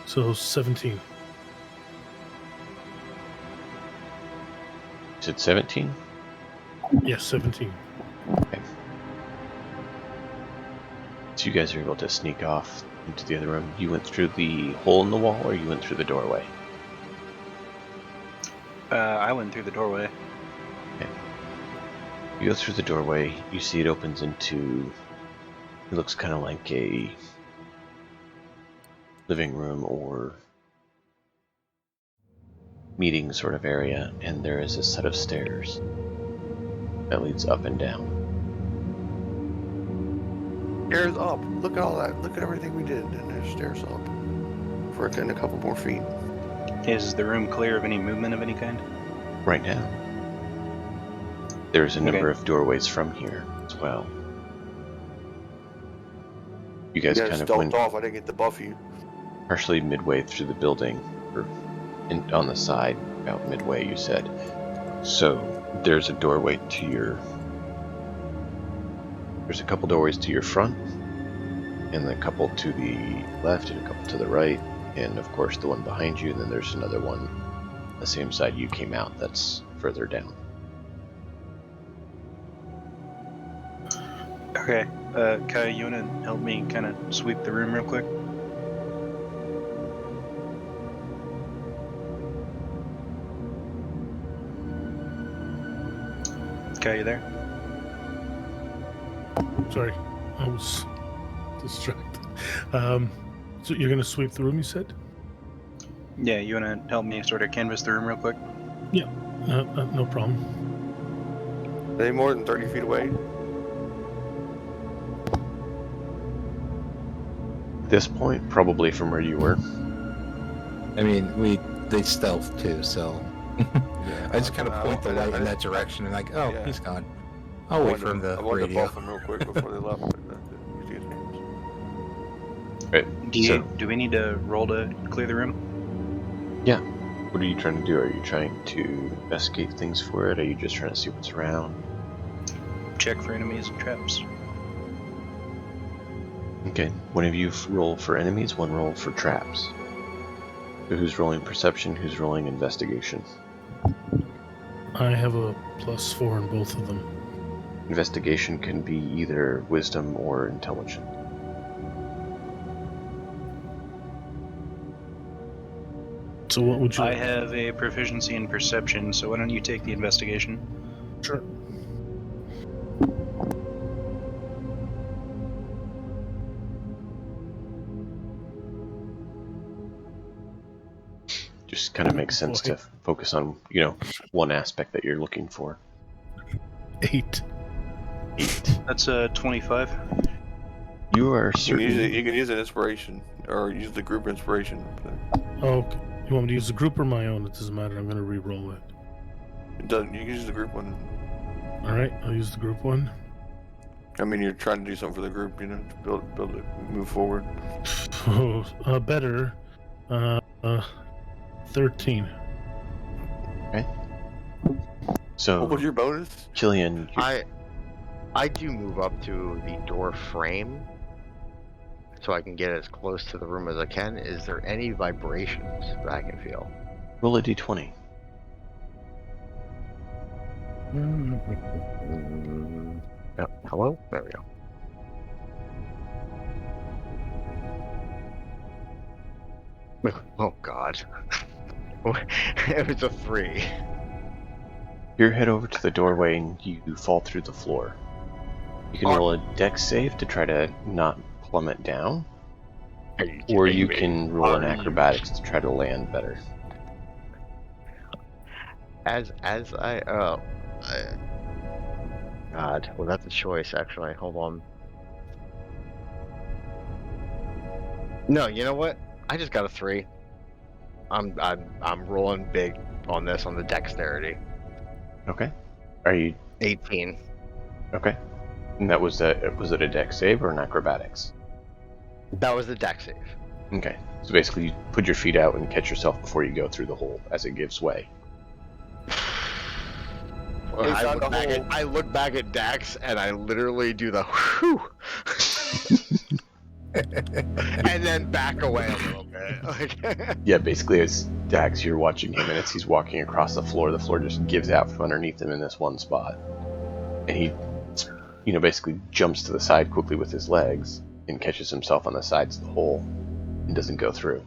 So 17. You said 17? Yes, 17. So you guys are able to sneak off into the other room. You went through the hole in the wall, or you went through the doorway? I went through the doorway. You go through the doorway, you see it opens into... It looks kind of like a living room or meeting sort of area, and there is a set of stairs that leads up and down. Stairs up. Look at all that. Look at everything we did. And there's stairs up. reckon a couple more feet. Is the room clear of any movement of any kind? Right now, there's a number Okay. of doorways from here as well. You guys You guys kind of stealthed went off. I didn't get to buff you. partially midway through the building, or on the side, about midway, you said. So there's a doorway to your. There's a couple doorways to your front, and a couple to the left, and a couple to the right, and of course the one behind you. And then there's another one, the same side you came out. That's further down. Okay. Kai, you wanna help me kind of sweep the room real quick? Kai, you there? Sorry, I was distracted. So you're gonna sweep the room, you said? Yeah, you wanna help me sort of canvas the room real quick? No problem. Are they more than 30 feet away? At this point, probably from where you were. I mean, they stealth too, so Yeah. I just kind of point the light in that direction and like, oh, Yeah. he's gone. I'll wait for him I to wanted to radio. buff them real quick before they left. Right. Do we need to roll to clear the room? What are you trying to do? Are you trying to investigate things for it? Are you just trying to see what's around? Check for enemies and traps. Okay, one of you roll for enemies, one roll for traps. So who's rolling perception, who's rolling investigation? I have a +4 in both of them. Investigation can be either wisdom or intelligence. So what would you? I have a proficiency in perception, so why don't you take the investigation? Sure. Just kind of makes sense to focus on, one aspect that you're looking for. 8. That's a 25. You are You can certain. use an inspiration, or use the group inspiration. Oh, okay. You want me to use the group or my own? It doesn't matter. I'm going to re-roll it. It doesn't. You can use the group one. All right, I'll use the group one. I mean, you're trying to do something for the group, to build it, move forward. Better. 13. So, What was your bonus? Killian, I do move up to the door frame so I can get as close to the room as I can. Is there any vibrations that I can feel? roll a d20. Hello? There we go. Oh God. It was a 3. You head over to the doorway and you fall through the floor. You can roll a dex save to try to not plummet down, or you can roll an acrobatics to try to land better. God, well that's a choice actually. Hold on. No, you know what? I just got a 3. I'm rolling big on this on the dexterity. Okay. Are you 18. okay? And that was it a dex save or an acrobatics? That was the dex save. Okay. So basically, you put your feet out and catch yourself before you go through the hole as it gives way. Well, I look back at Dax and I literally do the whew. And then back away a little bit. Yeah, basically, as Dax, you're watching him, and as he's walking across the floor just gives out from underneath him in this one spot, and he, basically jumps to the side quickly with his legs and catches himself on the sides of the hole and doesn't go through.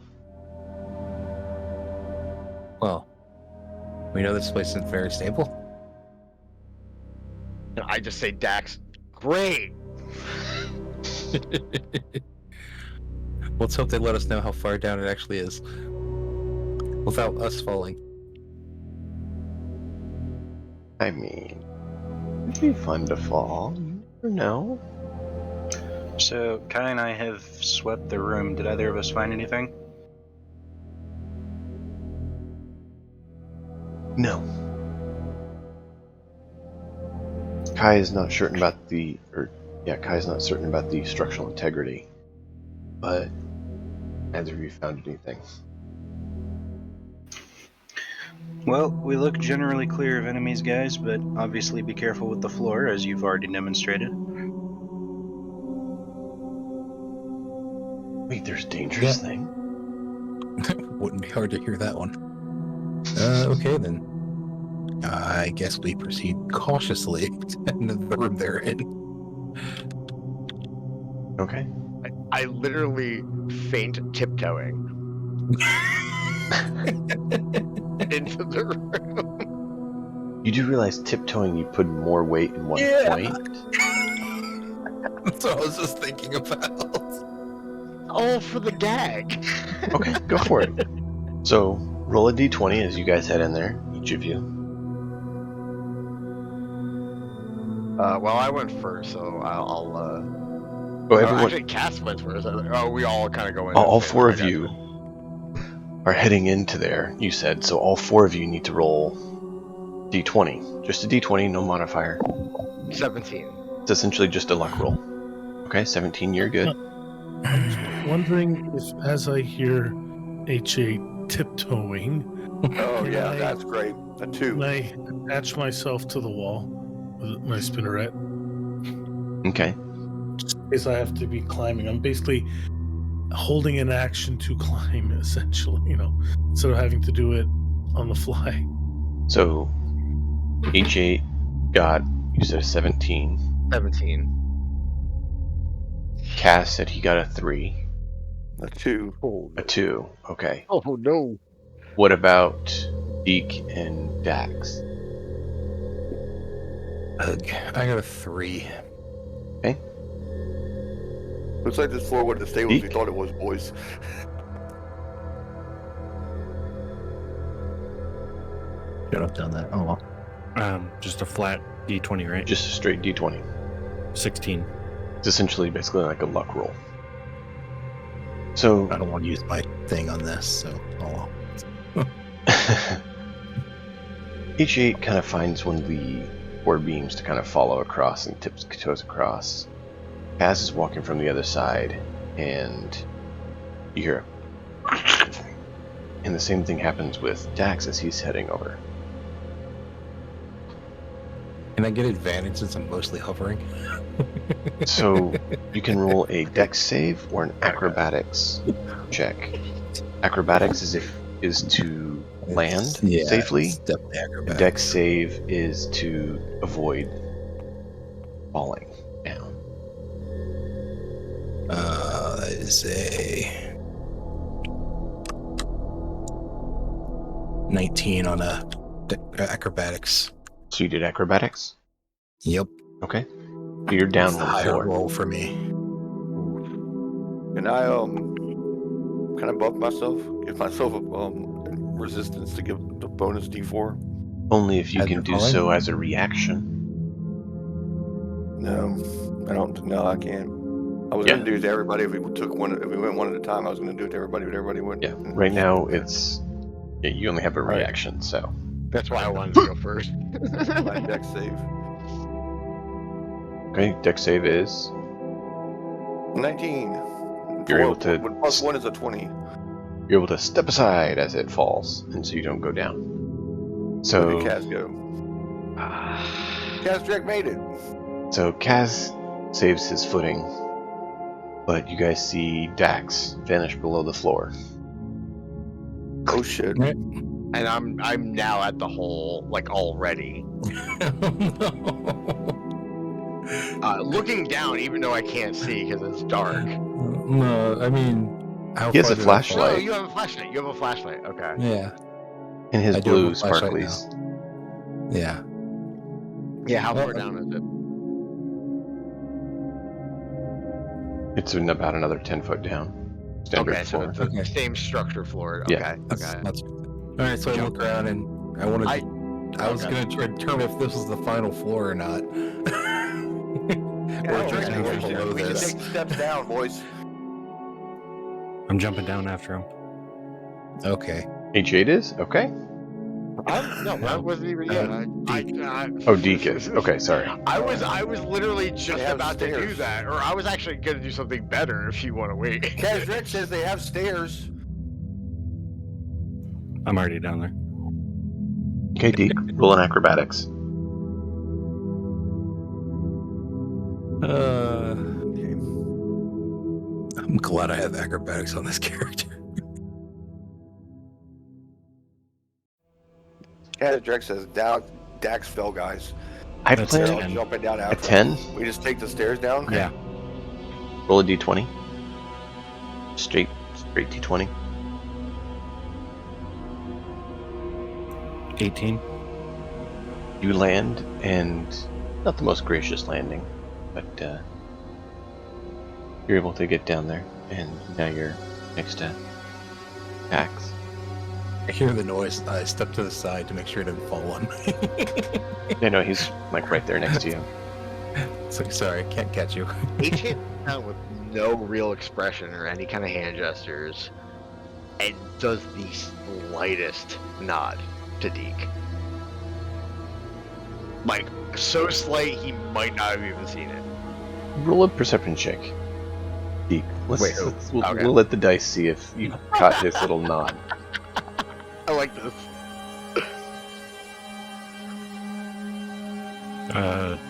Well, we know this place isn't very stable. I just say, Dax, great. Let's hope they let us know how far down it actually is without us falling. I mean, it'd be fun to fall. You never know. So, Kai and I have swept the room. Did either of us find anything? No. Kai is not certain about the structural integrity, but neither of you found anything. Well, we look generally clear of enemies, guys, but obviously be careful with the floor, as you've already demonstrated. Wait, there's dangerous thing? Wouldn't be hard to hear that one. Okay, then. I guess we proceed cautiously in the room they're in. Okay. I literally faint tiptoeing into the room. You do realize tiptoeing, you put more weight in one point? That's what I was just thinking about. All for the gag. Okay, go for it. So, roll a d20 as you guys head in there, each of you. Well, I went first, so I'll Oh, everyone, actually, Cass went first. Oh, we all kind of go in. all four of you are heading into there, you said, so all four of you need to roll d20. Just a d20, no modifier. 17. It's essentially just a luck roll. Okay, 17, you're good. I'm just wondering if, as I hear H8 tiptoeing, Oh, Can yeah, I- that's great. A 2. can I attach myself to the wall with my spinneret? Okay. Just in case I have to be climbing. I'm basically holding an action to climb, essentially, instead of having to do it on the fly. So, H8 got, you said a 17. 17. Cass said he got a 3. A 2. Oh, A 2. Okay. oh no. What about Deke and Dax? I got a 3. Looks like this floor wouldn't stay what we Eek. thought it was, boys. Should have done that. Oh well. Just a flat D20, right? Just a straight d20. 16. It's essentially basically like a luck roll. So, I don't want to use my thing on this, so oh well. H8 kind of finds one of the four beams to kind of follow across and tiptoes across. Kaz is walking from the other side, and you hear and the same thing happens with Dax as he's heading over. Can I get advantage since I'm mostly hovering? So you can roll a dex save or an acrobatics check. Acrobatics is to land safely. It's definitely A acrobatics. dex save is to avoid falling down. That is a 19 on a acrobatics. So you did acrobatics? Yep. Okay. So you're down It's the on the higher floor. roll for me. Can I kind of buff myself? Give myself a resistance to give the bonus D4? Only if you As can you're do falling? so as a reaction. No, I don't. No, I can't. I was Yeah. going to do it to everybody if we went one at a time. I was going to do it to everybody, but everybody wouldn't. Yeah. Right now you only have a right. reaction, so. That's why I wanted to go first. My dex save. Okay, dex save is 19. You're able to- Plus 1 is a 20. you're able to step aside as it falls, and so you don't go down. Where So did Kaz go? Kaz Jack made it. So Kaz saves his footing, but you guys see Dax vanish below the floor. Oh shit. And I'm now at the hole, like already. Looking down, even though I can't see because it's dark. No, I mean, how He has far a did I flashlight. fall? No, you have a flashlight. You have a flashlight. Okay. Yeah, And his I do have blue a flashlight sparklies. yeah. Yeah, how Well, far down is it? It's in about another 10 foot down. Standard Okay, so floor. it's the Okay. same structure floor. Okay, Yeah. That's, okay. that's all right. So I Jump. look around and I want to. I was okay. gonna try to determine if this was the final floor or not. Yeah, Or we just can anything below this. take steps down, boys. I'm jumping down after him. Okay. H8 is? Okay. I wasn't even. Yeah, Oh, Deke is. Okay, sorry. I was literally just have about to do stairs. that, or I was actually going to do something better if you want to wait. Kazrek says they have stairs. I'm already down there. Okay, Deke, roll in acrobatics. Okay. I'm glad I have acrobatics on this character. Kazrek says Dax fell, guys. I That's They're play all 10. jumping down a after 10. him. We just take the stairs down. Yeah. Roll a d20. Straight d20. 18. You land, and not the most gracious landing, but you're able to get down there, and now you're next to Dax. I hear the noise. I step to the side to make sure it doesn't fall on me. I know he's like right there next to you. It's like, sorry, I can't catch you. H hit down with no real expression or any kind of hand gestures, and does the slightest nod to Deke. Like, so slight he might not have even seen it. Roll a perception check. Deke. We'll let the dice see if you caught his little nod. I like this.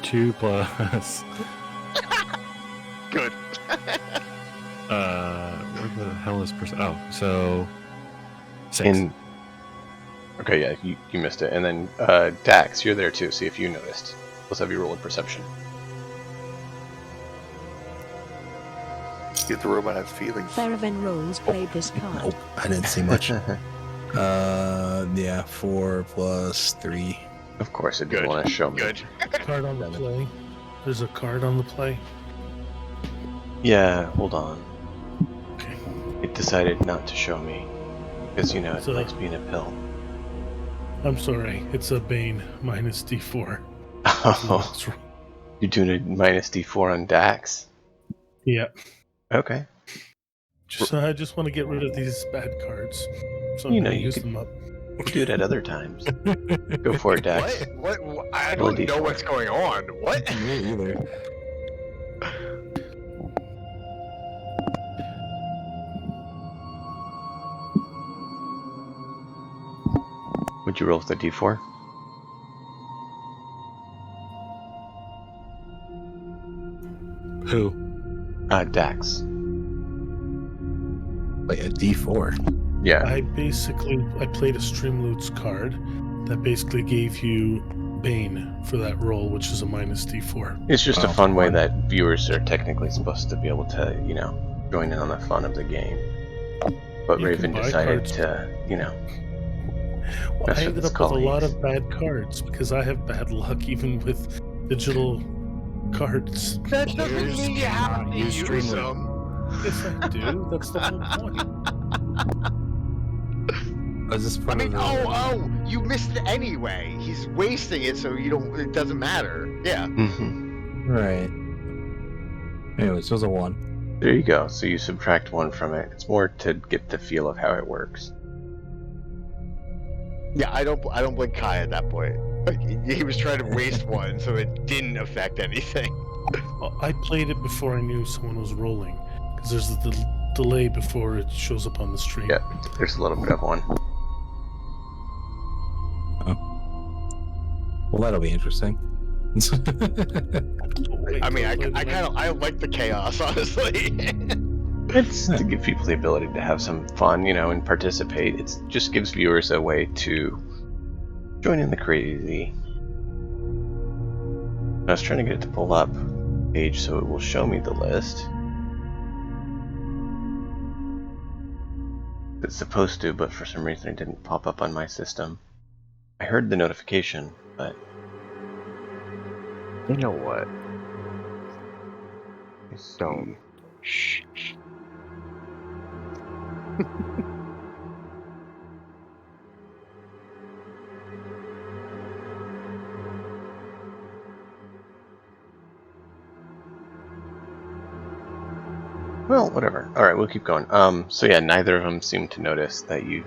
2 plus. Good. Where the hell is Oh, so 6. Okay, yeah, you missed it. And then Dax, you're there too. See if you noticed. Let's have you roll a perception. Get the robot has feelings. Theravan Rolls played this card. Nope, I didn't see much. Yeah, 4 plus 3. Of course, it didn't Good. want to show me. Good. Card on the play. There's a card on the play. Yeah, hold on. Okay. It decided not to show me because it So- likes being a pill. I'm sorry. It's a Bane minus D4. Oh, you're doing a minus D4 on Dax. Yeah. Okay. I just want to get rid of these bad cards. So You I'm know, going to you use could- them up. You do it at other times. Go for it, Dax. What? I Roll a don't know D4. what's going on. What? Me either. Would you roll with the D4? Who? Dax. Wait, a D4. Yeah. I played a Streamloots card that basically gave you Bane for that roll, which is a minus D4. It's just a Oh, fun way fun. that viewers are technically supposed to be able to, join in on the fun of the game. But You Raven can buy decided cards. to, Well, That's I what ended it's up with a lot called. of bad cards because I have bad luck even with digital cards. That doesn't mean you have to Use use Streamlit. them. Yes, I do. That's the whole point. Is this I part mean, of the... you missed it anyway. He's wasting it, so it doesn't matter. Yeah. Mm-hmm. Right. Anyways, it was a 1. There you go. So you subtract 1 from it. It's more to get the feel of how it works. Yeah, I don't blame Kai at that point. He was trying to waste one, so it didn't affect anything. Well, I played it before I knew someone was rolling because there's a delay before it shows up on the stream. Yeah, there's a little bit of one. Well, that'll be interesting. I mean, I like the chaos, honestly. It's to give people the ability to have some fun, and participate. It just gives viewers a way to join in the crazy. I was trying to get it to pull up page so it will show me the list. It's supposed to, but for some reason it didn't pop up on my system. I heard the notification, but You know what? it's- Don't. Shh. Well, whatever. Alright, we'll keep going. So yeah, neither of them seemed to notice that you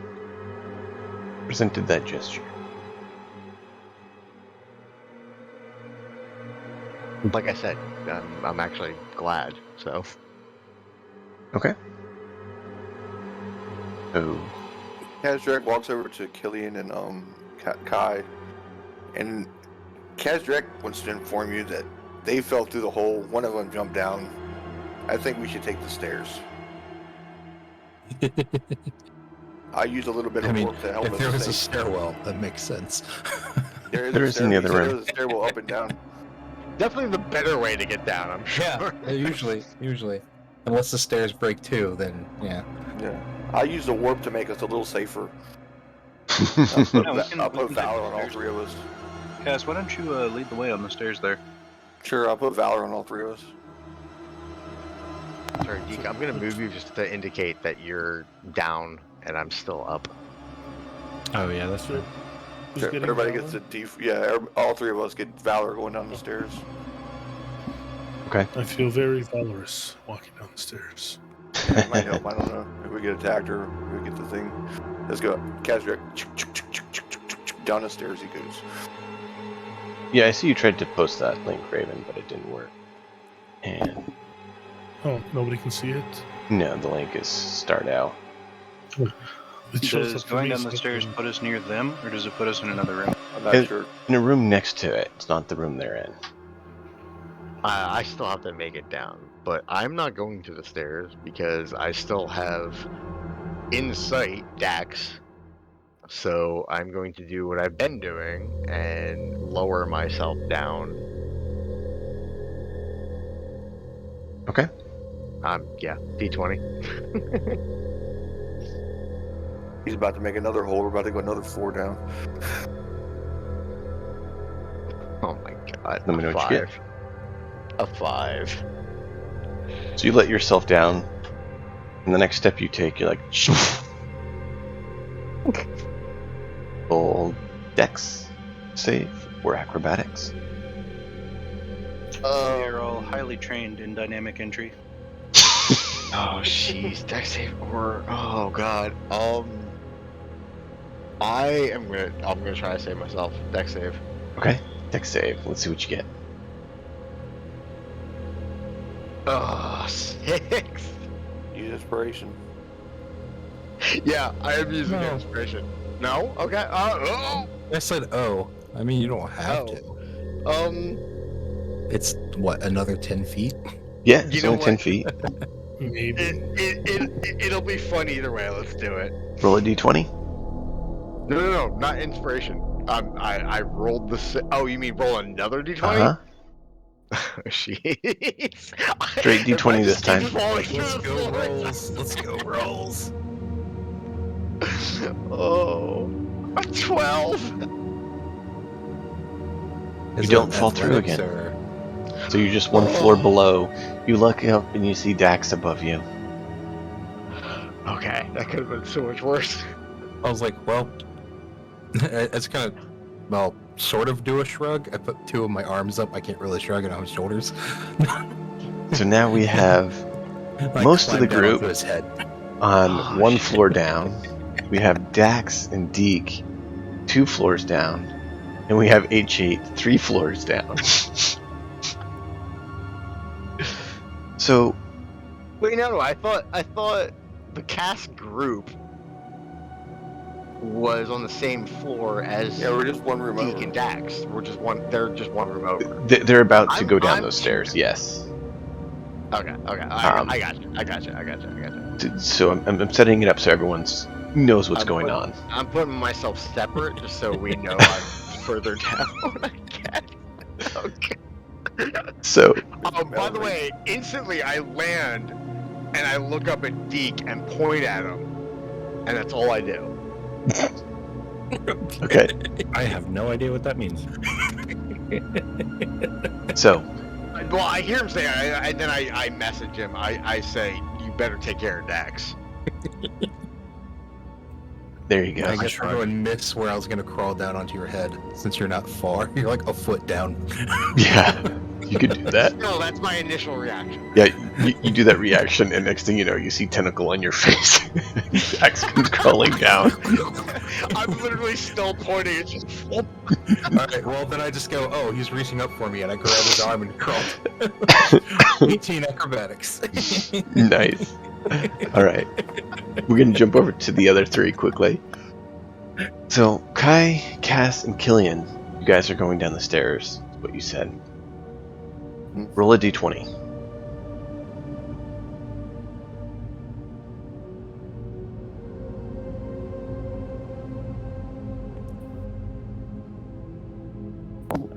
presented that gesture. Like I said, I'm actually glad. So Okay. Oh, Kazdrack walks over to Killian and Kai, and Kazdrack wants to inform you that they fell through the hole. One of them jumped down. I think we should take the stairs. I used a little bit of warp to help if us. there was stay. a stairwell, that makes sense. There is in the other There room. was a stairwell up and down. definitely the better way to get down. I'm sure. Usually. Unless the stairs break too, then yeah. Yeah. I used the warp to make us a little safer. No, we I'll can put Valor on all take the three of us. Cass, why don't you lead the way on the stairs there? Sure, I'll put Valor on all three of us. Sorry, Deke, I'm gonna move you just to indicate that you're down and I'm still up. Oh yeah, that's So, right. who's Sure, getting everybody Valor? gets all three of us get Valor going down the stairs. okay. I feel very valorous walking down the stairs. Yeah, it might help. I don't know if we get attacked or if we get the thing. Let's go. Kazdrack. Down the stairs he goes. Yeah, I see you tried to post that link, Raven, but it didn't work. And Oh, nobody can see it? no, the link is start out. It shows Does up for going me, down the so stairs put us near them, or does it put us in another room? I'm not It- sure. In a room next to it. It's not the room they're in. I still have to make it down, but I'm not going to the stairs because I still have in sight Dax. So I'm going to do what I've been doing and lower myself down. Okay. Yeah, D20. He's about to make another hole. We're about to go another 4 down. Oh my god. Let me know what you get. A 5. So you let yourself down, and the next step you take, you're like, full dex save or acrobatics. We are all highly trained in dynamic entry. Oh jeez, dex save or oh god. I'm gonna try to save myself. Dex save. Okay, dex save. Let's see what you get. Oh, 6. Use inspiration. Yeah, I am using No. inspiration. No? Okay. Oh. I said oh. I mean, you don't have to. It's what, another 10 feet? Yeah, You it's know only 10 what? feet. maybe. It'll be fun either way. Let's do it. Roll a d20. No, not inspiration. I rolled the. Oh, you mean roll another d20? Uh-huh. Jeez. Straight If I D20 just this time. keep falling through the floor- Let's go rolls. Oh, a 12. You don't fall through athletics again. or- So you're just one floor below. You look up and you see Dax above you. Okay, that could have been so much worse. I was like, well, it's kind of, well, sort of do a shrug. I put 2 of my arms up. I can't really shrug it on his shoulders. So now we have I most of the climbed down group onto his head. on Oh, one shit. floor down. We have Dax and Deke 2 floors down. And we have H8 3 floors down. So Wait, no, I thought the cast group was on the same floor as Yeah, we're just one room Deke over. and Dax. They're just one room over. they're about to go down I'm- those stairs, yes. Okay. I got you. So I'm setting it up so everyone knows what's I'm going putting- on. I'm putting myself separate just so we know I'm further down when I get. Okay. So Oh, by the way, instantly I land and I look up at Deke and point at him, and that's all I do. okay. I have no idea what that means. So Well, I hear him say, and then I message him. I say, you better take care of Dax. there you go. I guess everyone missed where I was going to crawl down onto your head since you're not far. You're like a foot down. Yeah. You could do that. No, that's my initial reaction. Yeah, you do that reaction, and next thing you know, you see tentacle on your face. Dax comes crawling down. I'm literally still pointing. It's just. Whoop. All right, well then I just go, oh, he's reaching up for me, and I grab his arm and crawl. 18 acrobatics. Nice. All right, we're gonna jump over to the other three quickly. So Kai, Cass, and Killian, you guys are going down the stairs. Is what you said. Roll a d20.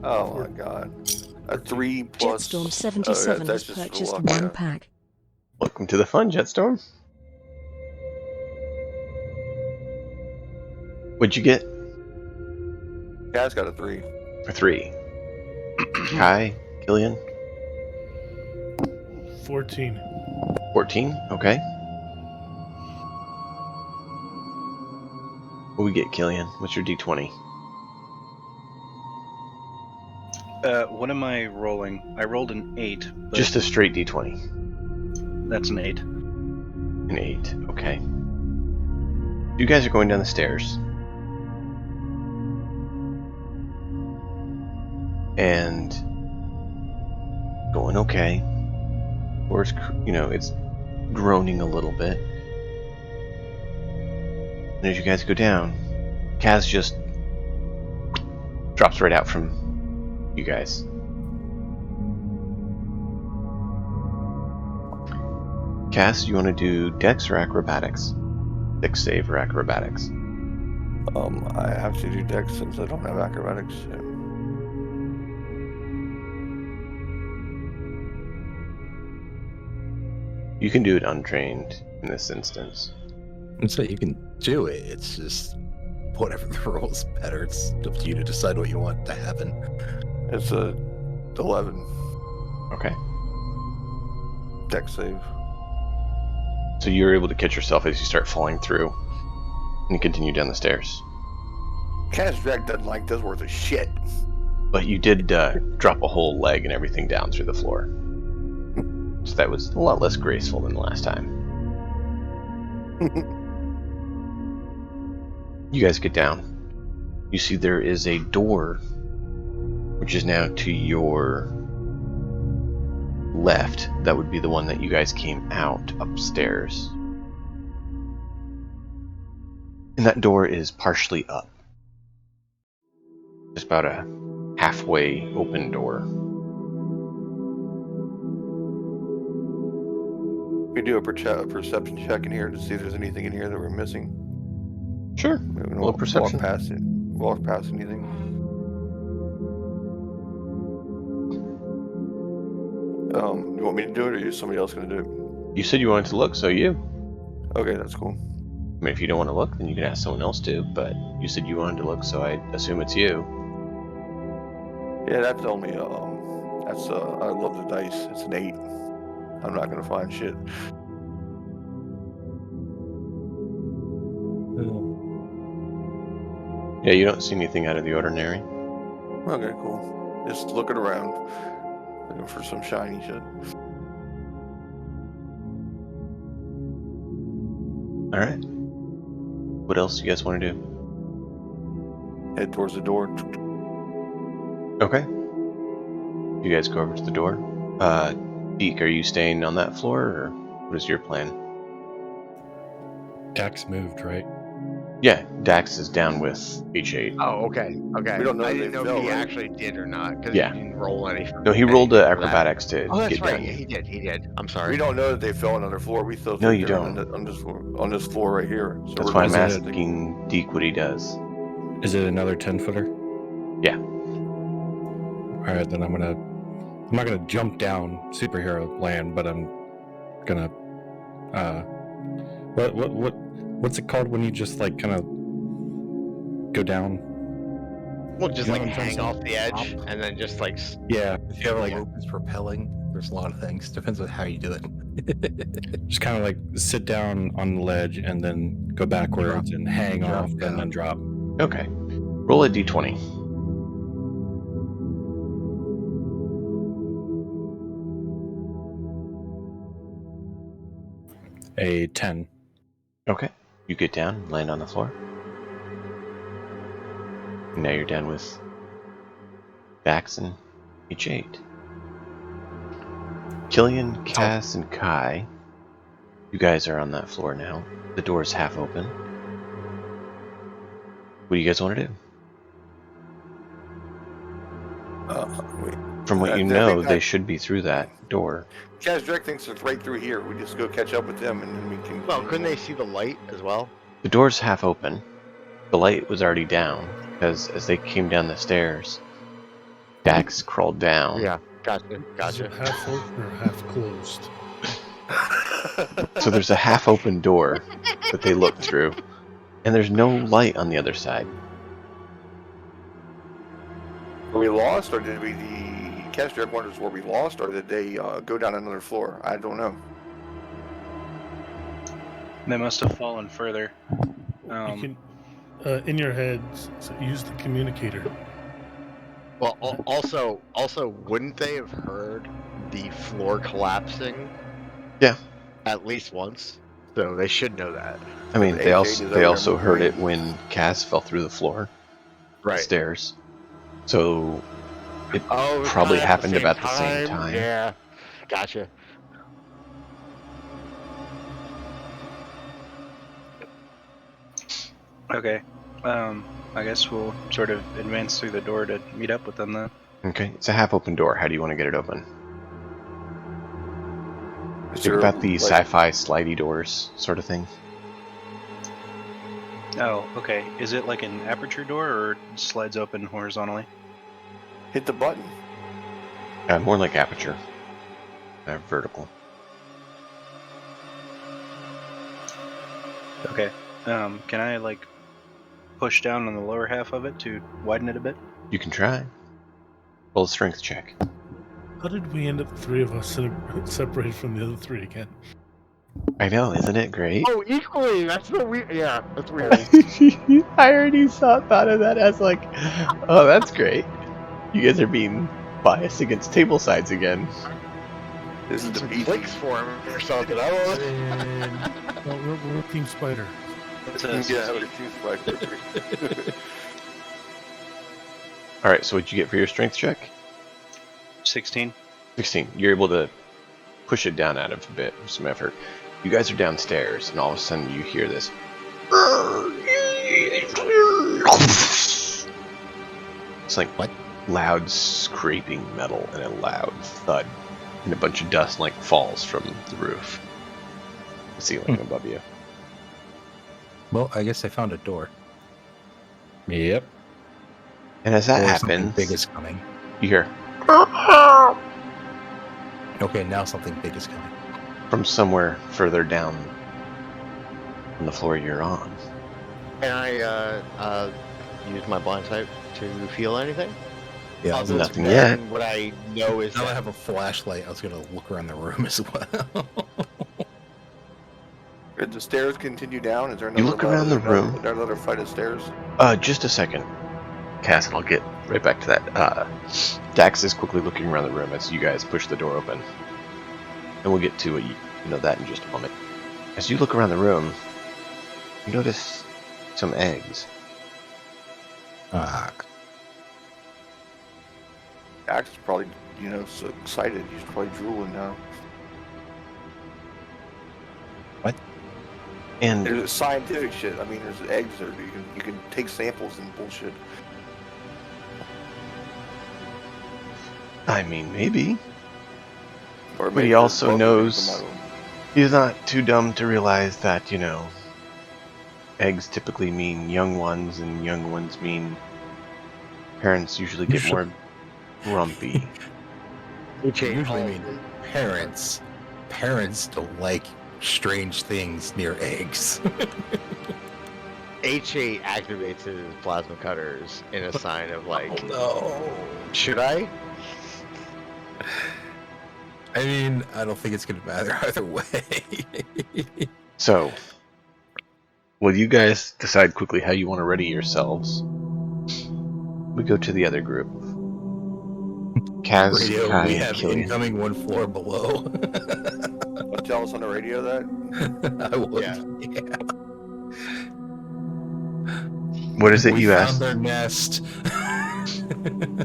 Oh my god. A 3 plus. Jetstorm 77 has that's just purchased luck, one yeah. pack. Welcome to the fun, Jetstorm. What'd you get? Guy's got a 3. A 3. Kai, Killian, 14. 14. Okay. What we get, Killian? What's your d20? What am I rolling? I rolled an 8. But Just a straight d20. that's an 8. An 8. Okay. You guys are going down the stairs. And going okay. Or it's, it's groaning a little bit. And as you guys go down, Kaz just drops right out from you guys. Kaz, you want to do Dex or Acrobatics? Dex save or Acrobatics? I have to do Dex since I don't have acrobatics. Yeah. You can do it untrained in this instance. And so you can do it. It's just whatever the roll's better. It's up to you to decide what you want to happen. It's a 11 Okay. Dex save. So you're able to catch yourself as you start falling through, and you continue down the stairs. Cash Drag doesn't like this worth of shit. But you did drop a whole leg and everything down through the floor. So that was a lot less graceful than the last time. You guys get down. You see there is a door, which is now to your left. That would be the one that you guys came out upstairs. And that door is partially up. Just about a halfway open door. We do a perception check in here to see if there's anything in here that we're missing. Sure. We'll perception. Walk past anything. You want me to do it, or is somebody else going to do it? You said you wanted to look, so you. Okay, that's cool. I mean, if you don't want to look, then you can ask someone else to, but you said you wanted to look, so I assume it's you. Yeah, that's only, I love the dice. It's an 8. I'm not going to find shit. Yeah, you don't see anything out of the ordinary. Okay, cool. Just looking around. Looking for some shiny shit. Alright. What else you guys want to do? Head towards the door. Okay. You guys go over to the door. Deke, are you staying on that floor, or what is your plan? Dax moved, right? Yeah, Dax is down with H8. Oh, okay. Okay. We don't know I if didn't they know fell, if he right? actually did or not, because Yeah. he didn't roll any. No, he rolled acrobatics to Oh, that's get right. down. Yeah, he did. He did. I'm sorry. We don't know that they fell on another floor. We still No, think you they're don't. on this floor right here. So That's we're why I'm gonna- asking Deke what he does. Is it another 10-footer? Yeah. All right, then I'm not gonna jump down superhero land, but I'm gonna what's it called when you just like kind of go down? We'll just You know like what I'm trying to hang say? off the edge and then just like. Yeah, If you have like Yeah. ropes propelling, there's a lot of things. Depends on how you do it. just kind of like sit down on the ledge and then go backwards and hang Drop off down. and then drop. Okay. Roll a d20. A 10. Okay. You get down, land on the floor. And now you're down with Dax and H8. Killian, Cass, and Kai. You guys are on that floor now. The door's half open. What do you guys want to do? Wait. From what you I know, think they should be through that door. Chaz Drake thinks it's right through here. We just go catch up with them, and then we can. Well, couldn't they see the light as well? The door's half open. The light was already down, because as they came down the stairs, Dax crawled down. Yeah, gotcha, Is it gotcha. half open or half closed? So there's a half open door that they look through, and there's no light on the other side. Were we lost, or did we? The Chaz Drake wonders were we lost, or did they go down another floor? I don't know. They must have fallen further. You can, in your head, use the communicator. Well, also, wouldn't they have heard the floor collapsing? Yeah. At least once, so they should know that. I mean, The they AJ also is they over also there heard it moving. when Cass fell through the floor, the Right. stairs. So it Oh, it was probably kinda at happened about the same time. Yeah, gotcha. Okay. I guess we'll sort of advance through the door to meet up with them then. Okay, it's a half open door. How do you want to get it open? Is Think there, about the like, sci-fi slidey doors sort of thing. Oh, okay. Is it like an aperture door or slides open horizontally? hit the button. More like aperture. Vertical. Okay. Can I like push down on the lower half of it to widen it a bit? You can try. Roll a strength check. How did we end up three of us separated from the other three again? I know, isn't it great? Oh, equally. That's the weird. Yeah, that's weird. I already thought of that as like, oh, that's great. You guys are being biased against table sides again. This is the Some PC. clicks for him or something. I don't know. Well, we're Team Spider. It's a Yeah, we're Team Spider. All right, so what'd you get for your strength check? 16. 16. You're able to push it down out of a bit with some effort. You guys are downstairs, and all of a sudden you hear this. It's like What? loud scraping metal and a loud thud, and a bunch of dust like falls from the roof, the ceiling above you. Well, I guess I found a door. Yep. And as that Or something happens, big is coming. you hear Okay, now something big is coming. from somewhere further down on the floor you're on. Can I use my blind sight to feel anything? Yeah, Other nothing than yet. What I know is now I that have a flashlight. I was gonna look around the room as well. Did the stairs continue down? Is there You another look around the room. Is there another flight of stairs? Just a second, Cass, and I'll get right back to that. Dax is quickly looking around the room as you guys push the door open, and we'll get to it, that in just a moment. As you look around the room, you notice some eggs. Dax is probably, so excited. He's probably drooling now. And There's scientific shit. I mean, there's eggs there. You can take samples and bullshit. I mean, maybe. Or But maybe he there's also bugs that knows come out of 'em. he's not too dumb to realize that, eggs typically mean young ones, and young ones mean parents usually get more grumpy. Usually mean parents. Parents don't like strange things near eggs. H8 activates his plasma cutters in a sign of like, no. should I? I mean, I don't think it's gonna matter either way. So, will you guys decide quickly how you want to ready yourselves? We go to the other group. Kaz, Radio, Kai, we and have Killian. incoming one floor below. Tell us on the radio that. I would. Yeah. What is it We you found asked? their nest.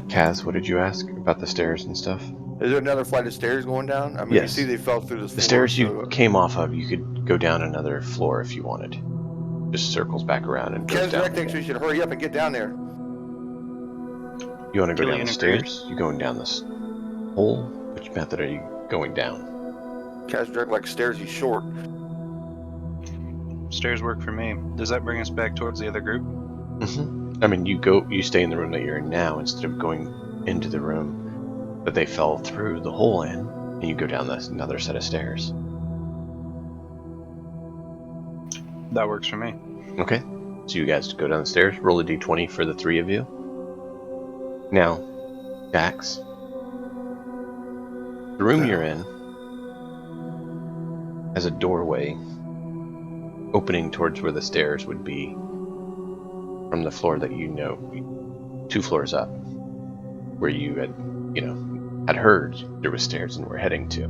Kaz, what did you ask about the stairs and stuff? Is there another flight of stairs going down? I mean, Yes. you see they fell through the floor. The stairs you so, came off of, you could go down another floor if you wanted. Just circles back around and goes Kaz down Direct thinks we again. should hurry up and get down there. You want to go down Killian the agrees. stairs? You going down this hole? Which method are you going down? Kaz Direct like stairs. He's short. Stairs work for me. Does that bring us back towards the other group? Mm-hmm. I mean, you stay in the room that you're in now instead of going into the room that they fell through the hole in, and you go down this another set of stairs. That works for me. Okay, so you guys go down the stairs, roll a d20 for the three of you. Now, Dax, the room you're in has a doorway opening towards where the stairs would be from the floor that you know, 2 floors up, where you had heard there was stairs and were heading to.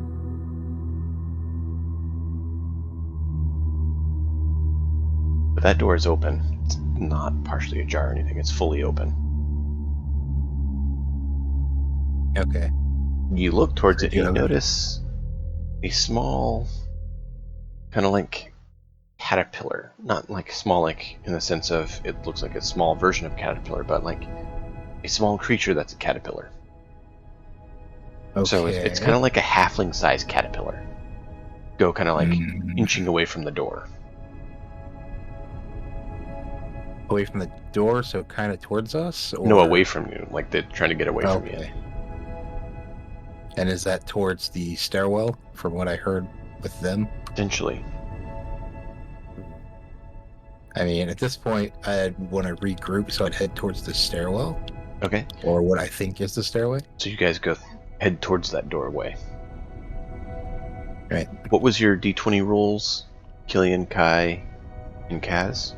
But that door is open. It's not partially ajar or anything. It's fully open. Okay. You look towards it and you Yeah. notice a small, kind of like caterpillar. Not like small, like in the sense of it looks like a small version of caterpillar, but like a small creature that's a caterpillar. Okay. So it's kind of like a halfling-sized caterpillar. Go kind of like Mm. inching away from the door. Away from the door, so kind of towards us? Or... No, away from you. Like they're trying to get away from you. Okay. And is that towards the stairwell, from what I heard with them? Potentially. I mean, at this point, I'd want to regroup, so I'd head towards the stairwell, Okay. or what I think is the stairway. So you guys go head towards that doorway. Right. What was your D20 rolls, Killian, Kai, and Kaz?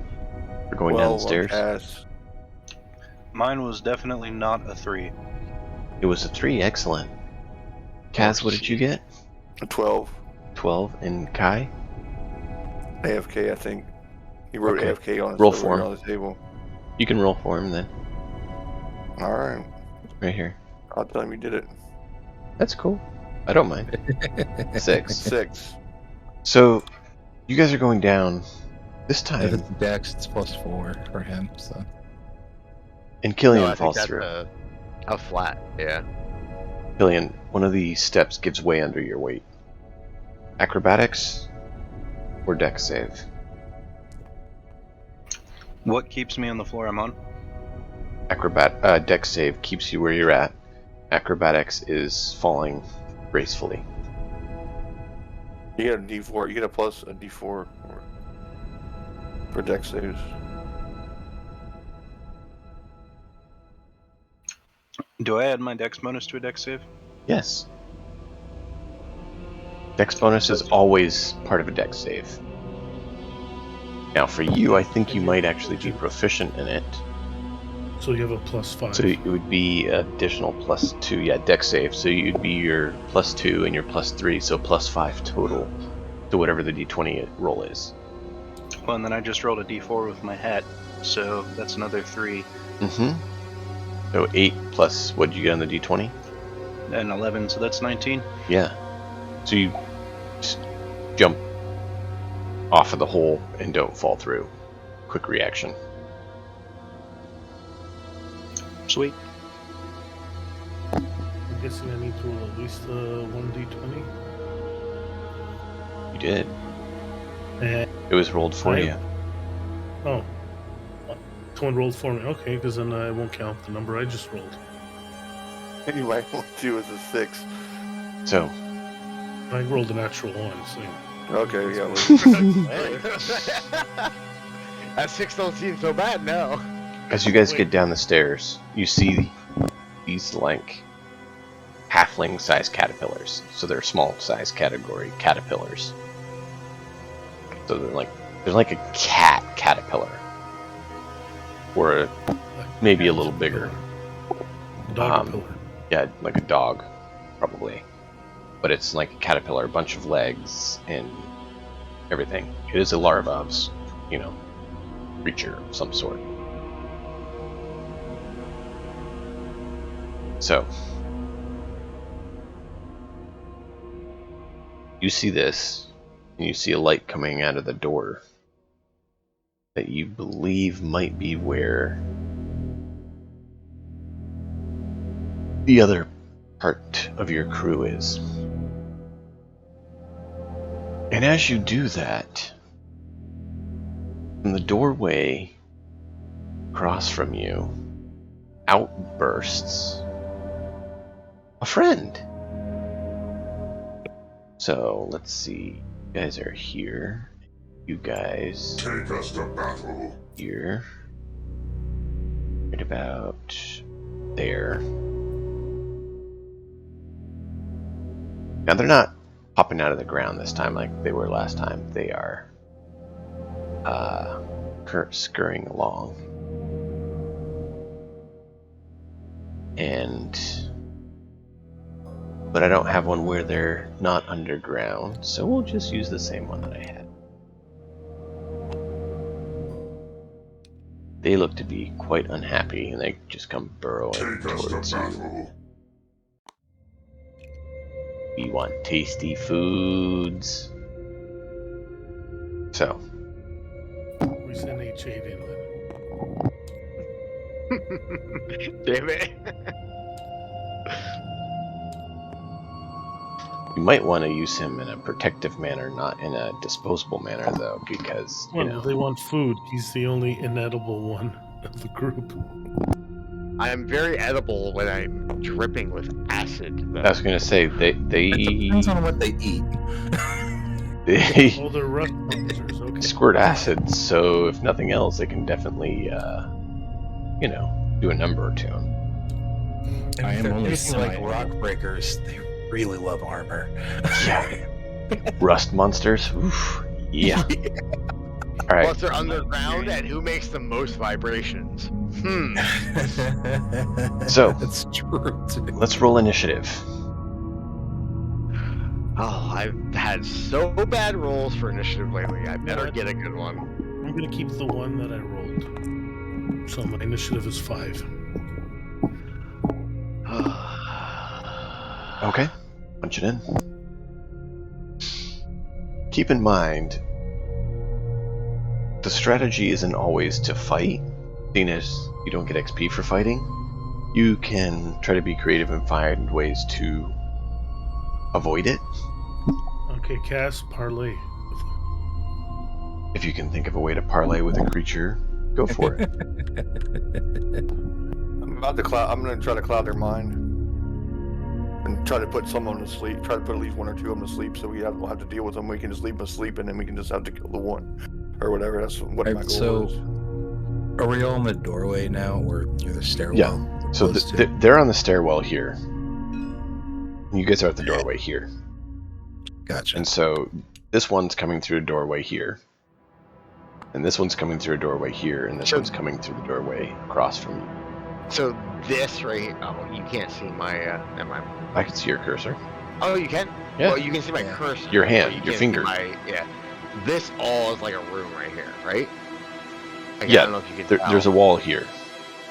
For going down the stairs? Kaz. Mine was definitely not a 3. It was a 3, excellent. Kaz, what did you get? A 12. 12, and Kai? AFK, I think. He wrote Okay. AFK on his Roll over for him. on the table. You can roll for him then, All right. right here. I'll tell him you did it. That's cool. I don't mind. 6. 6. So, you guys are going down this If time, it's Dex, it's +4 for him, so... and Killian No, I think falls that's through. a flat, yeah. Killian, one of the steps gives way under your weight. Acrobatics or Dex save? What keeps me on the floor I'm on? Dex save keeps you where you're at. Acrobatics is falling gracefully. You get a D4. You get a plus a D4 for dex saves. Do I add my dex bonus to a dex save? Yes. Dex bonus is always part of a Dex save. Now for you, I think you might actually be proficient in it. So you have a +5. So it would be additional +2, yeah, Dex save. So you'd be your +2 and your +3, so +5 total to whatever the D20 roll is. Well, and then I just rolled a d4 with my hat, so that's another 3. Mm-hmm. So 8 plus, what did you get on the D20? And 11, so that's 19. Yeah. So you just jump off of the hole and don't fall through. Quick reaction. Sweet. I'm guessing I need to roll at least 1d20. You did. And It was rolled for I- you. oh, someone rolled for me. Okay, because then I won't count the number I just rolled. You might want to as a 6. So, I rolled a natural 1. So Okay, yeah. That 6 don't seem so bad now. as you guys get down the stairs, you see these like halfling-sized caterpillars. So they're small-sized category caterpillars. So they're like a cat caterpillar, or maybe a little bigger. Dog pillar. Yeah, like a dog, probably. but it's like a caterpillar, a bunch of legs and everything. It is a larva of, creature of some sort. So, you see this, and you see a light coming out of the door that you believe might be where the other part of your crew is. And as you do that, from the doorway across from you, outbursts a friend. So let's see. You guys are here. You guys take us to battle. Here. Right about there. Now they're not popping out of the ground this time like they were last time. They are scurrying along. But I don't have one where they're not underground, so we'll just use the same one that I had. They look to be quite unhappy, and they just come burrowing towards you. We want tasty foods. So. We send H8 in then. Damn it. You might want to use him in a protective manner, not in a disposable manner, though, because, they want food. He's the only inedible one of the group. I am very edible when I'm dripping with acid, though. I was going to say, they depends on what they eat. Oh, they're rust monsters, okay. Squirt acid, so if nothing else, they can definitely, do a number to them. I am only anything like rock breakers. They really love armor. Yeah. Rust monsters? Oof. Yeah. Alright. Plus they're underground, and who makes the most vibrations? So, that's true. Let's roll initiative. Oh, I've had so bad rolls for initiative lately. I better get a good one. I'm gonna keep the one that I rolled. So my initiative is 5. Okay, punch it in. Keep in mind, the strategy isn't always to fight, seeing as you don't get XP for fighting. You can try to be creative and find ways to avoid it. Okay, cast parlay. If you can think of a way to parlay with a creature, go for it. I'm going to try to cloud their mind. And try to put someone to sleep. Try to put at least one or two of them to sleep, so we don't have to deal with them. We can just leave them asleep, and then we can just have to kill the one, or whatever. That's what my goal is. Are we all in the doorway now, or near the stairwell? Yeah. So they're on the stairwell here. You guys are at the doorway here. Gotcha. And so this one's coming through a doorway here, and this one's coming through a doorway here, and this one's coming through the doorway across from you. So this right here, oh, you can't see my, never mind. I can see your cursor. Oh, you can? Yeah. Well, you can see my cursor. Your hand, you your can't finger. see yeah. This all is like a room right here, right? Like, Yeah, I don't know if you can tell. there's a wall here.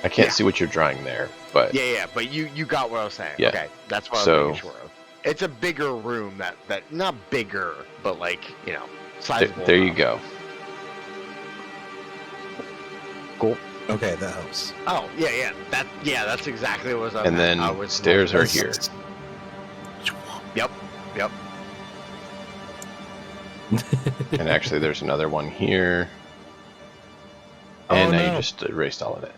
I can't see what you're drawing there, but... Yeah, but you got what I was saying. Yeah. Okay, that's what I was making sure of. It's a bigger room that not bigger, but like, sizable. There you go. Cool. Okay, that helps. Oh, yeah. That's exactly what I was. And then stairs are here. Yep. And actually, there's another one here. And now you just erased all of it.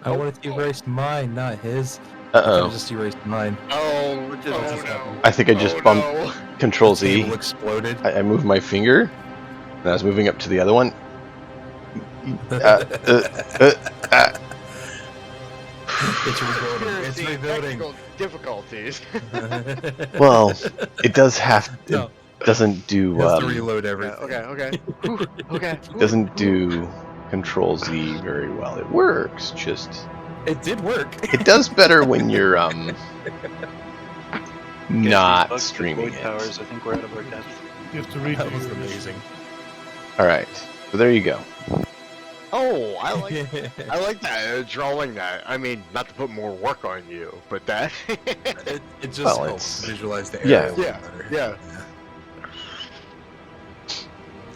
I wanted to erase mine, not his. Uh-oh. I just erased mine. Oh, no. I think I just bumped Control Z. Table exploded. I moved my finger, and I was moving up to the other one. It's rebuilding. It's rebuilding. Technical difficulties. Well, it does have. It doesn't do. It has to reload everything. Okay. Okay. It doesn't do Control Z very well. It works, just. It did work. It does better when you're not bugs with streaming void it. powers, I think we're out of our depth. You have to read That was your amazing. All right, so there you go. Oh, I like that drawing that. I mean, not to put more work on you, but that. It just Well, helps it's- visualize the yeah. area a little Yeah, better. yeah.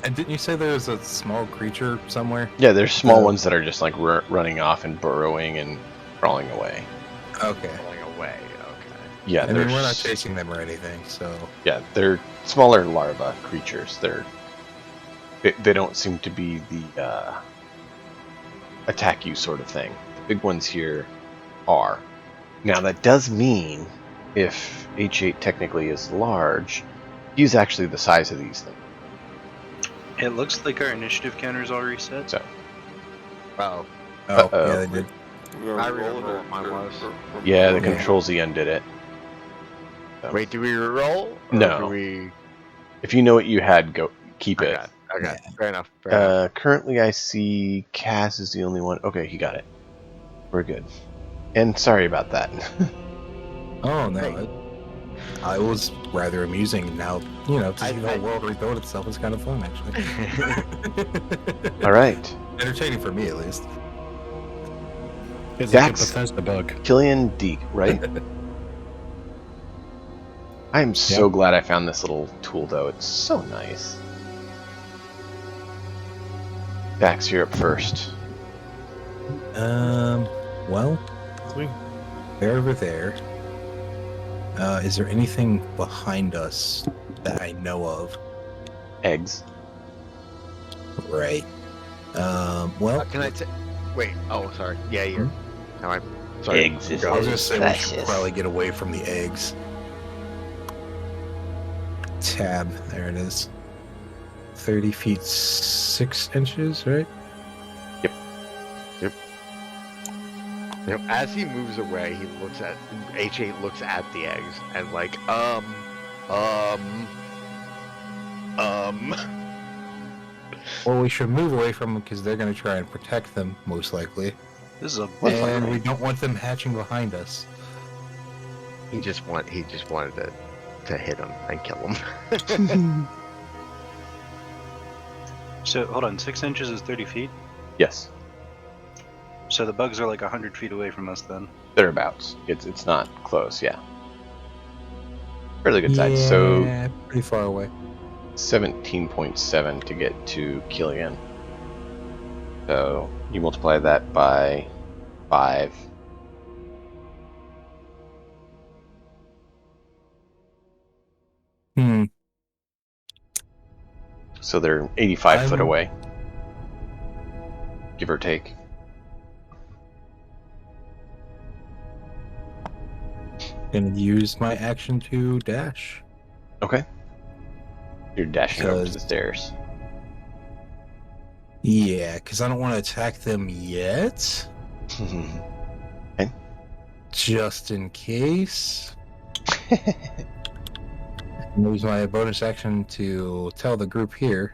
And didn't you say there was a small creature somewhere? Yeah, there's small Uh, ones that are just like running off and burrowing and crawling away. Okay. Going away. Okay. Yeah, I mean, they're we're not chasing them or anything, so yeah, they're smaller larva creatures. They don't seem to be the attack you sort of thing. The big ones here are. Now that does mean if H8 technically is large, he's actually the size of these things. It looks like our initiative counter's all reset. So Oh, Uh-oh. yeah, they did. We're gonna I roll it remember or- what mine or- was. or- yeah, the or- Control Z undid it. So, wait, do we roll? Or No. Do we? if you know what you had, go keep it. Okay. Fair enough. Fair enough. Currently, I see Cass is the only one. Okay, he got it. We're good. And sorry about that. Oh no, Hey. I was rather amusing. Now to see the I- whole world rebuild itself is kind of fun, actually. All right, Entertaining for me, at least. It's like a Dax. Bethesda bug. Killian Deke, right? I am so Yep. glad I found this little tool, though. It's so nice. Dax, you're up first. Well, Swing. they're over there. Is there anything behind us that I know of? Eggs. Right. Well, Can I? Wait. Oh, sorry. Yeah, you're. Now I'm. Sorry. Eggs is I was gonna say we should precious. probably get away from the eggs. Tab, there it is. 30 feet 6 inches, right? You know, as he moves away, he looks at H8 looks at the eggs and like Well, we should move away from them because they're going to try and protect them, most likely. This is a And bug. we don't want them hatching behind us. he just wanted to hit him and kill him. So hold on, 6 inches is 30 feet. Yes, So the bugs are like 100 feet away from us then. thereabouts. It's not close. Yeah, fairly good size. So Yeah, pretty far away. 17.7 to get to Killian. So you multiply that by 5. Hmm. So they're 85 foot I'm- away, give or take. Gonna use my action to dash. Okay. You're dashing over to the Because- stairs. Yeah, because I don't want to attack them yet. Just in case. Use my bonus action to tell the group here.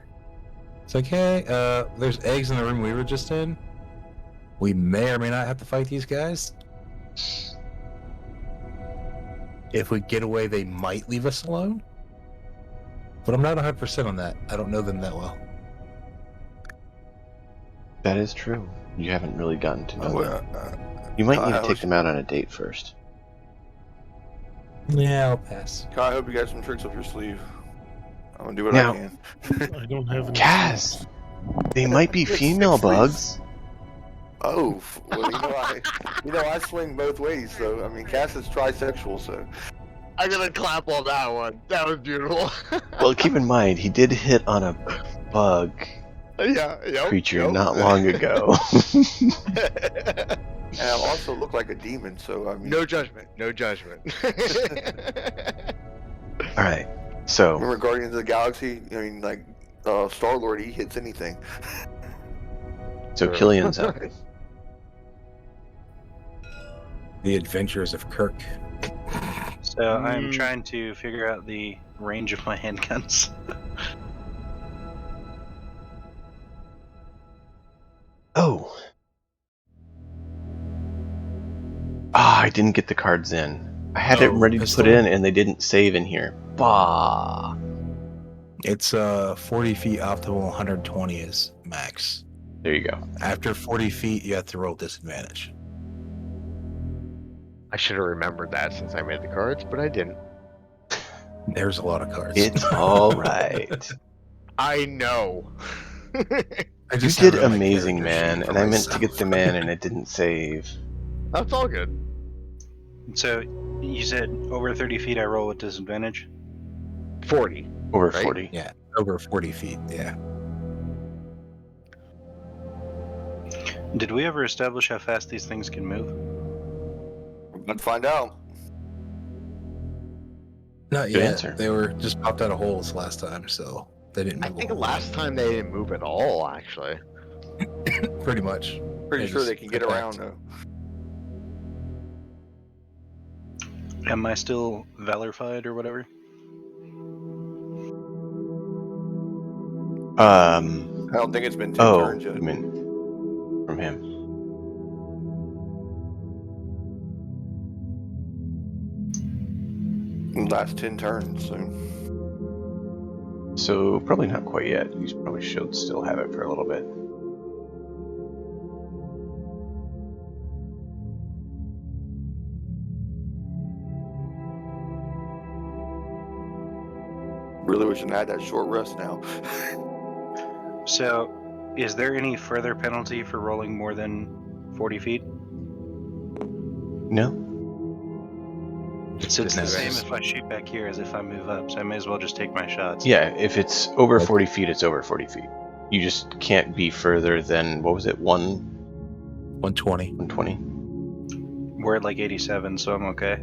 It's like, hey, there's eggs in the room we were just in. We may or may not have to fight these guys. If we get away, they might leave us alone. But I'm not 100% on that. I don't know them that well. That is true. You haven't really gotten to know them. Well, You might I need to take was- them out on a date first. Yeah, I'll pass. Kai, I hope you got some tricks up your sleeve. I'm gonna do what Now- I can. I don't have any. Cass! They might be It's female 6 bugs. Oh, well, I swing both ways. So I mean, Cass is trisexual. So I'm gonna clap on that one. That was beautiful. Well, keep in mind, he did hit on a bug Yeah. Yep, creature yep. not long ago. and I also look like a demon. So I mean, No judgment. No judgment. Alright, so remember Guardians of the Galaxy? I mean, like Star-Lord, he hits anything. Killian's up. The Adventures of Kirk. So I'm trying to figure out the range of my handguns. Oh. Ah, I didn't get the cards in. I had it ready to pistol? put in, and they didn't save in here. Bah. It's 40 feet optimal, 120 is max. There you go. After 40 feet, you have to roll disadvantage. I should have remembered that since I made the cards, but I didn't. There's a lot of cards. It's all right. I know. I You just have did it on my amazing, character man, sheet for and I meant to myself. get them in, and it didn't save. That's all good. So you said over 30 feet I roll with disadvantage? 40. Over Right? 40. Yeah, over 40 feet, yeah. Did we ever establish how fast these things can move? We're going to find out. Not Good yet. answer. They were just popped out of holes last time, so they didn't I move. think a whole last time they didn't move at all, actually. lot. Pretty much. Pretty They sure just they can get attacked. around, though. Am I still valorified or whatever? I don't think it's been 10 Oh, turns yet. I mean, from him. Last 10 turns, so. So probably not quite yet. You probably should still have it for a little bit. Really wishing I had that short rest now. So, is there any further penalty for rolling more than 40 feet? No? So it's the Disadvantage. same if I shoot back here as if I move up, so I may as well just take my shots. Yeah, if it's over Okay. 40 feet, it's over 40 feet. You just can't be further than, what was it, 120. 120? We're at like 87, so I'm okay.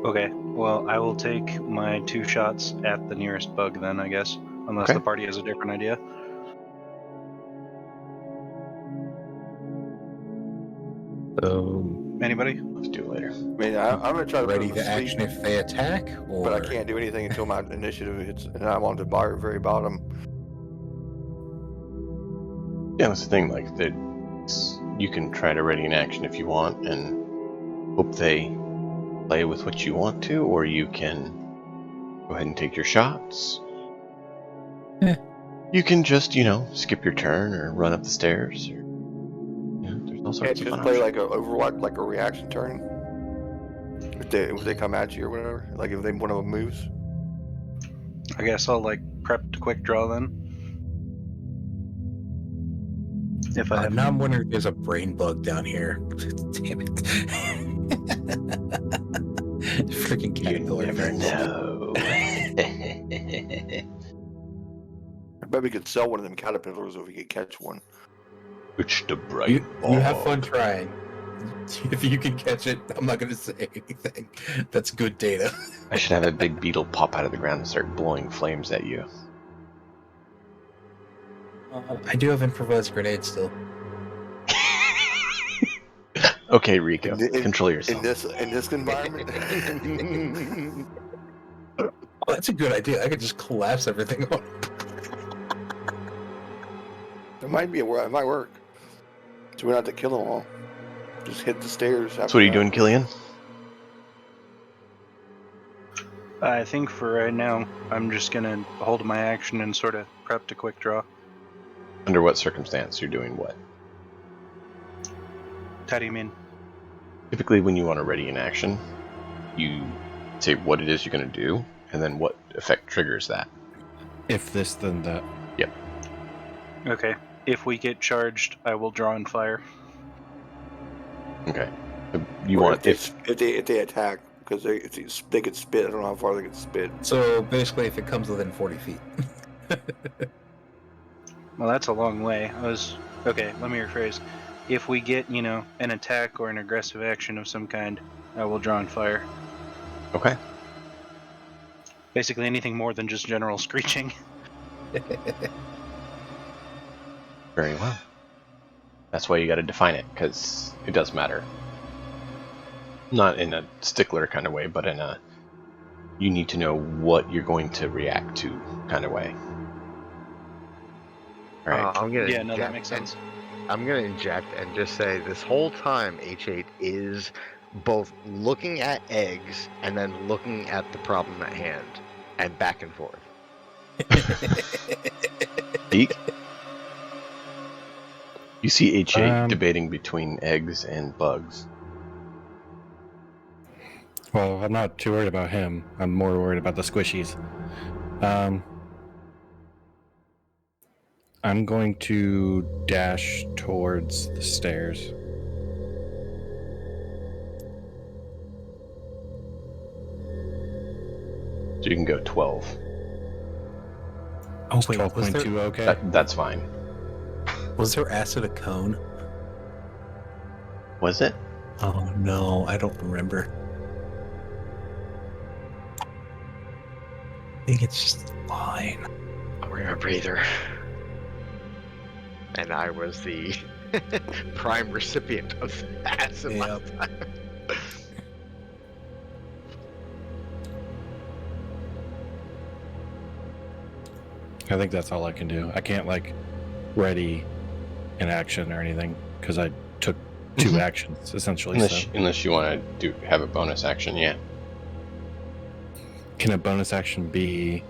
Okay, well, I will take my 2 shots at the nearest bug then, I guess. Unless Okay. the party has a different idea. Anybody? Let's do it later. I mean, I'm going to try to Ready put to them to sleep, action if they attack, or but I can't do anything until my initiative hits, and I'm on the very bottom. Yeah, that's the thing, like, you can try to ready an action if you want, and hope they play with what you want to, or you can go ahead and take your shots. Eh. You can just, skip your turn, or run up the stairs, or, there's all sorts Can't of just fun play options. like a Overwatch, like a reaction turn. If they come at you or whatever, like if one of them moves. I guess I'll like prep to quick draw then. If I have now I'm wondering if there's a brain bug down here. Damn it. Freaking You caterpillar. never know. I bet we could sell one of them caterpillars if we could catch one. Which the bright You have ball. fun trying. If you can catch it, I'm not going to say anything. That's good data. I should have a big beetle pop out of the ground and start blowing flames at you. I do have improvised grenades still. Okay, Rico, In control yourself. In this environment. Oh, that's a good idea. I could just collapse everything on. It might work. So we don't have to kill them all. Just hit the stairs. So what are you doing, Killian? I think for right now, I'm just gonna hold my action and sort of prep to quick draw. Under what circumstance you're doing what? How do you mean? Typically when you want to ready an action, you say what it is you're going to do, and then what effect triggers that. If this, then that. Okay. If we get charged, I will draw and fire. Okay. You Or want if they attack, because they could spit. I don't know how far they could spit. So basically, if it comes within 40 feet. Well, that's a long way. Okay, let me rephrase. If we get, an attack or an aggressive action of some kind, I will draw and fire. Okay. Basically anything more than just general screeching. Very well. That's why you got to define it, because it does matter. Not in a stickler kind of way, but in a you need to know what you're going to react to kind of way. All right. I'm gonna Yeah, no, that makes sense. I'm gonna inject and just say this whole time H8 is both looking at eggs and then looking at the problem at hand, and back and forth. Eek. You see H8 Um, debating between eggs and bugs. Well, I'm not too worried about him. I'm more worried about the squishies. I'm going to dash towards the stairs. So you can go 12. Oh Is wait, was 12.2 there, okay? That's fine. was there acid a cone? Was it? Oh no, I don't remember. I think it's just a line. I'll remember either. And I was the prime recipient of acid last time. I think that's all I can do. I can't like ready an action or anything because I took 2 actions essentially. Unless you want to have a bonus action, yeah. Can a bonus action be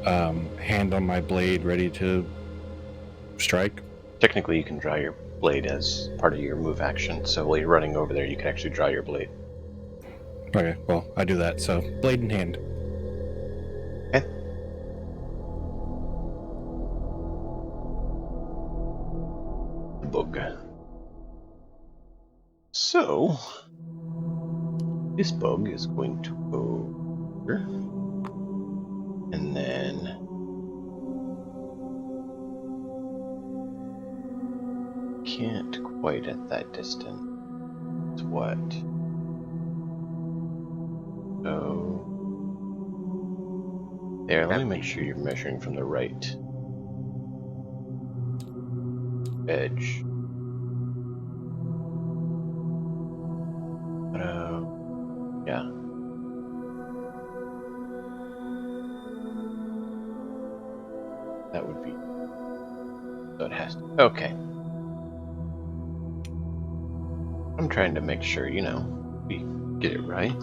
hand on my blade ready to strike? Technically, you can draw your blade as part of your move action. So while you're running over there, you can actually draw your blade. Okay, well, I do that. So, blade in hand. Okay. The bug. So, this bug is going to go here. And then can't quite at that distance. It's what? So there, let me make sure you're measuring from the right edge. Yeah. That would be. So it has to. Okay. I'm trying to make sure, we get it right.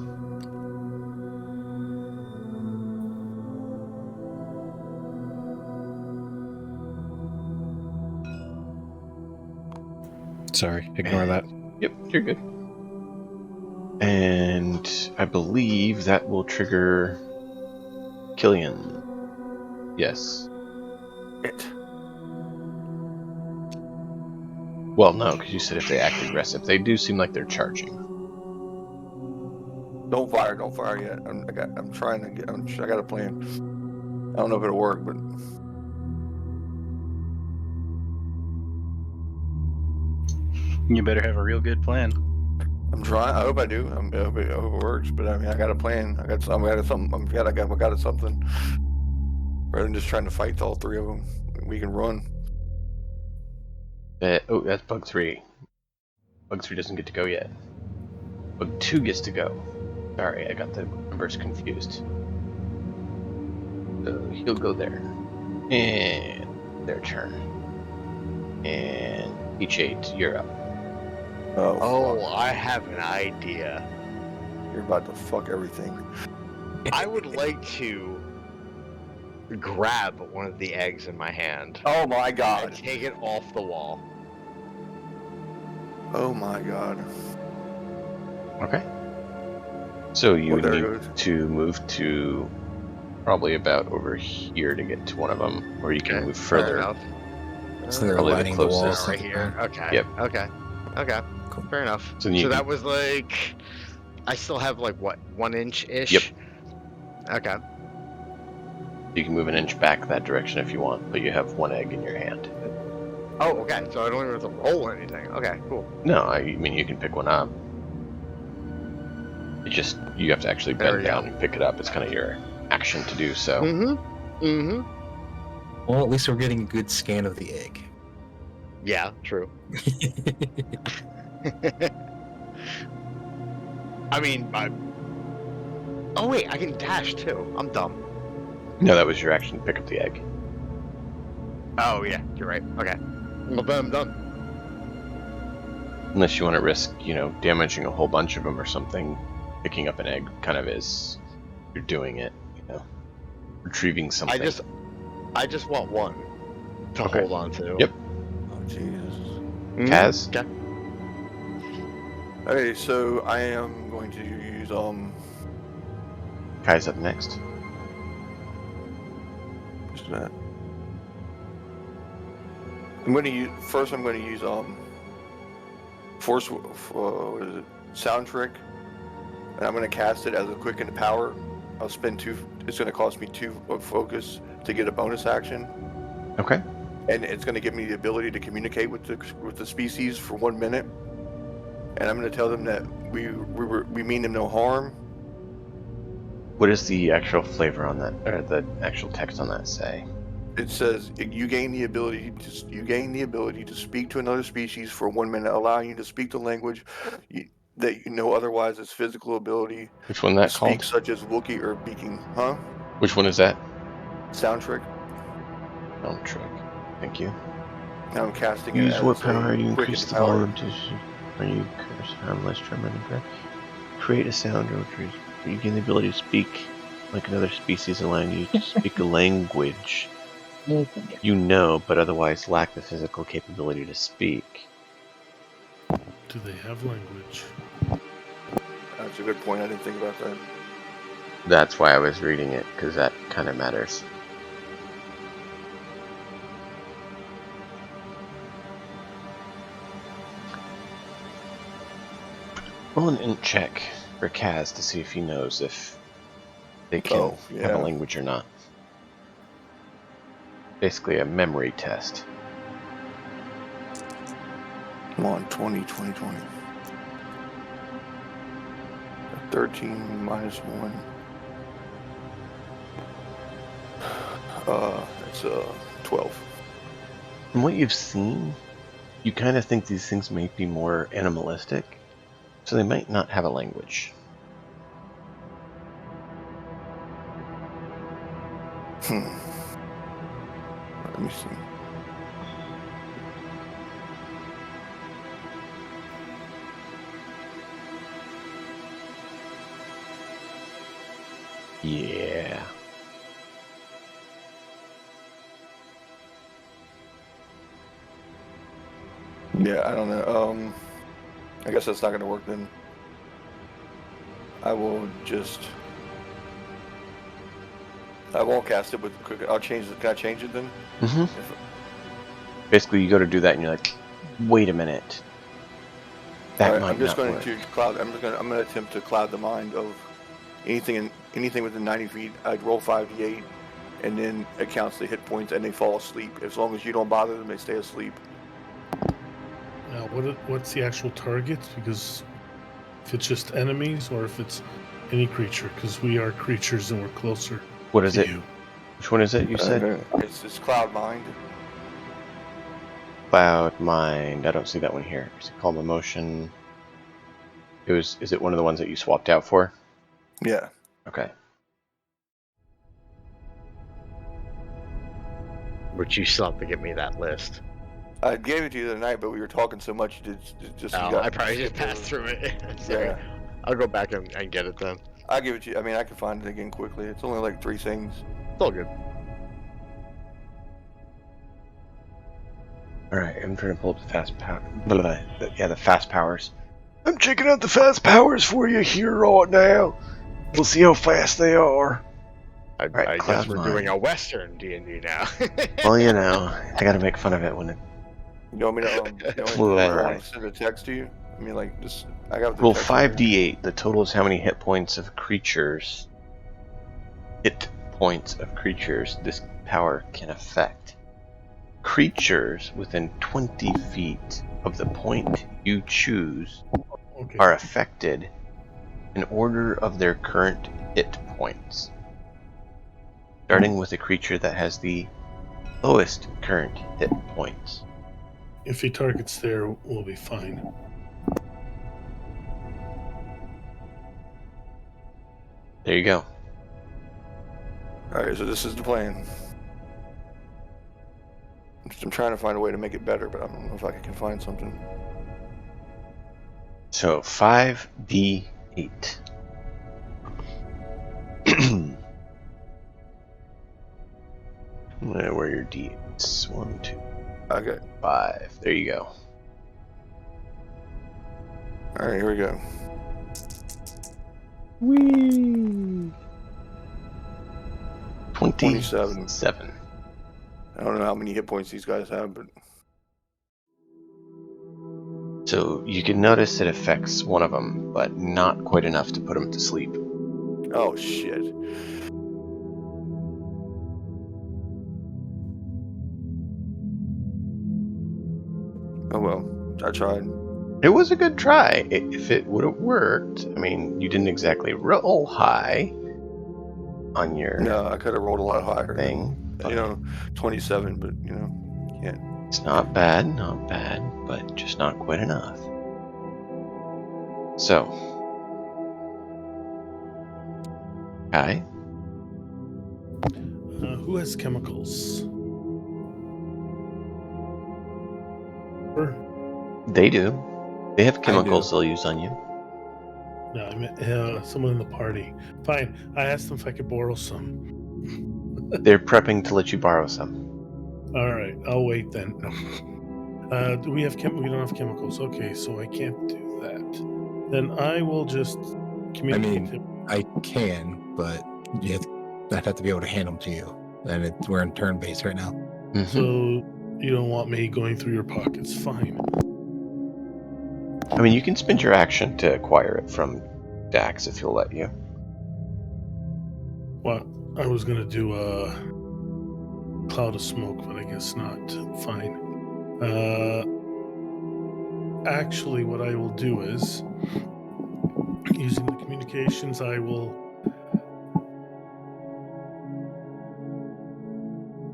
Sorry, ignore that. Yep, you're good. And I believe that will trigger Killian. Yes. Well, no, because you said if they act aggressive. They do seem like they're charging. Don't fire yet. I'm trying to get. I got a plan. I don't know if it'll work, but You better have a real good plan. I'm trying. I hope I do. I hope it works. But I mean, I got a plan. I got something. I got something. Rather than just trying to fight all 3 of them, we can run. That's bug 3. Bug 3 doesn't get to go yet. Bug 2 gets to go. Sorry, I got the numbers confused. So he'll go there. And their turn. And H8, you're up. Oh, fuck. I have an idea. You're about to fuck everything. I would like to grab one of the eggs in my hand Oh my and god. take it off the wall. Oh my god. Okay. So you Well, there need it goes. to move to probably about over here to get to one of them, or you can move Fair further. enough. So they're Probably the lining the walls. closest. Right here. Okay. Yep. Okay. Cool. Fair enough. So So, you can- that was like, I still have like what, 1 inch ish. Yep. Okay. You can move an inch back that direction if you want, but you have 1 egg in your hand. Oh, okay. So I don't even have to roll or anything. Okay, cool. No, I mean you can pick one up. It just you have to actually There bend we go. down and pick it up. It's kind of your action to do so. Well, at least we're getting a good scan of the egg. Yeah, true. I mean, oh wait, I can dash too. I'm dumb. No, that was your action to pick up the egg. Oh yeah, you're right. Okay. Well then I'm done. Unless you want to risk, damaging a whole bunch of them or something. Picking up an egg kind of is, you're doing it, retrieving something. I just want one to Okay. hold on to. Yep. Oh, Jesus. Kaz? Okay. Okay, so I am going to use Kai's up next. what's that? I'm going to use force. What is it? Sound trick, and I'm going to cast it as a quicken power. I'll spend 2. It's going to cost me 2 of focus to get a bonus action, Okay. and it's going to give me the ability to communicate with the species for 1 minute. And I'm going to tell them that we mean them no harm. What does the actual flavor on that, or the actual text on that say? It says you gain the ability to speak to another species for 1 minute, allowing you to speak the language that you know otherwise as physical ability. Which one To that speak called? such as Wookiee or Beaking, huh? Which one is that? Sound trick. Sound trick. Thank you. Now I'm casting it Use as what power a do you quicken increase the power. volume to? Are you curse harmless tremor and breath? Create a sound or you gain the ability to speak like another species, allowing you to speak a language you know, but otherwise lack the physical capability to speak. Do they have language? That's a good point. I didn't think about that. That's why I was reading it, because that kind of matters. Roll an int check for Kaz to see if he knows if they can have a language or not. Basically a memory test. Come on, 20. 13 minus 1. It's 12. From what you've seen, you kind of think these things may be more animalistic, so they might not have a language. Let me see. Yeah. Yeah, I don't know. I guess that's not going to work then. I won't cast it with quick. I'll change it. Can I change it then? Mm-hmm. Basically, you go to do that, and you're like, "Wait a minute, that might not work." I'm going to attempt to cloud the mind of anything within 90 feet. I'd roll 5d8, and then it counts the hit points, and they fall asleep. As long as you don't bother them, they stay asleep. Now, what's the actual target? Because if it's just enemies, or if it's any creature, because we are creatures and we're closer. What is it? You. Which one is it? You said It's cloud mind. Cloud Mind. I don't see that one here. Is it called Emotion? Is it one of the ones that you swapped out for? Yeah. Okay. But you still have to give me that list. I gave it to you the other night, but we were talking so much, you I probably just passed through it. Sorry. Yeah. I'll go back and get it then. I'll give it to you. I mean, I can find it again quickly. It's only like 3 things. It's all good. Alright, I'm trying to pull up the fast power. Yeah, the fast powers. I'm checking out the fast powers for you here right now. We'll see how fast they are. I guess Cloud we're Mind. doing a Western D&D now. Well, I gotta make fun of it when it... You want me to send a text to you? I mean, like, just... I got the Roll text 5d8. The total is how many hit points of creatures... Hit points of creatures this power can affect. Creatures within 20 feet of the point you choose are affected in order of their current hit points. Starting with a creature that has the lowest current hit points. If he targets there, we'll be fine. There you go. Alright, so this is the plan. I'm trying to find a way to make it better, but I don't know if I can find something. So 5d8. Where are your d8s? 1, 2, Okay. 5. There you go. All right, here we go. Whee! 27. 27. I don't know how many hit points these guys have, but So you can notice it affects one of them, but not quite enough to put them to sleep. oh shit. Oh well, I tried. It was a good try. If it would have worked, I mean, you didn't exactly roll high on your No, I could have rolled a lot higher. thing. But 27, but can't. it's not bad, but just not quite enough. So, Kai, Who has chemicals? they do. They have chemicals they'll use on you. No, I meant someone in the party. Fine. I asked them if I could borrow some. They're prepping to let you borrow some. All right, I'll wait then. Do we have we don't have chemicals. Okay, so I can't do that. Then I will just communicate. I can, but I'd have to be able to hand them to you. And we're in turn base right now. Mm-hmm. So you don't want me going through your pockets. Fine. I mean, you can spend your action to acquire it from Dax if he'll let you. Well, I was going to do a cloud of smoke, but I guess not. Fine. Actually, what I will do is, using the communications, I will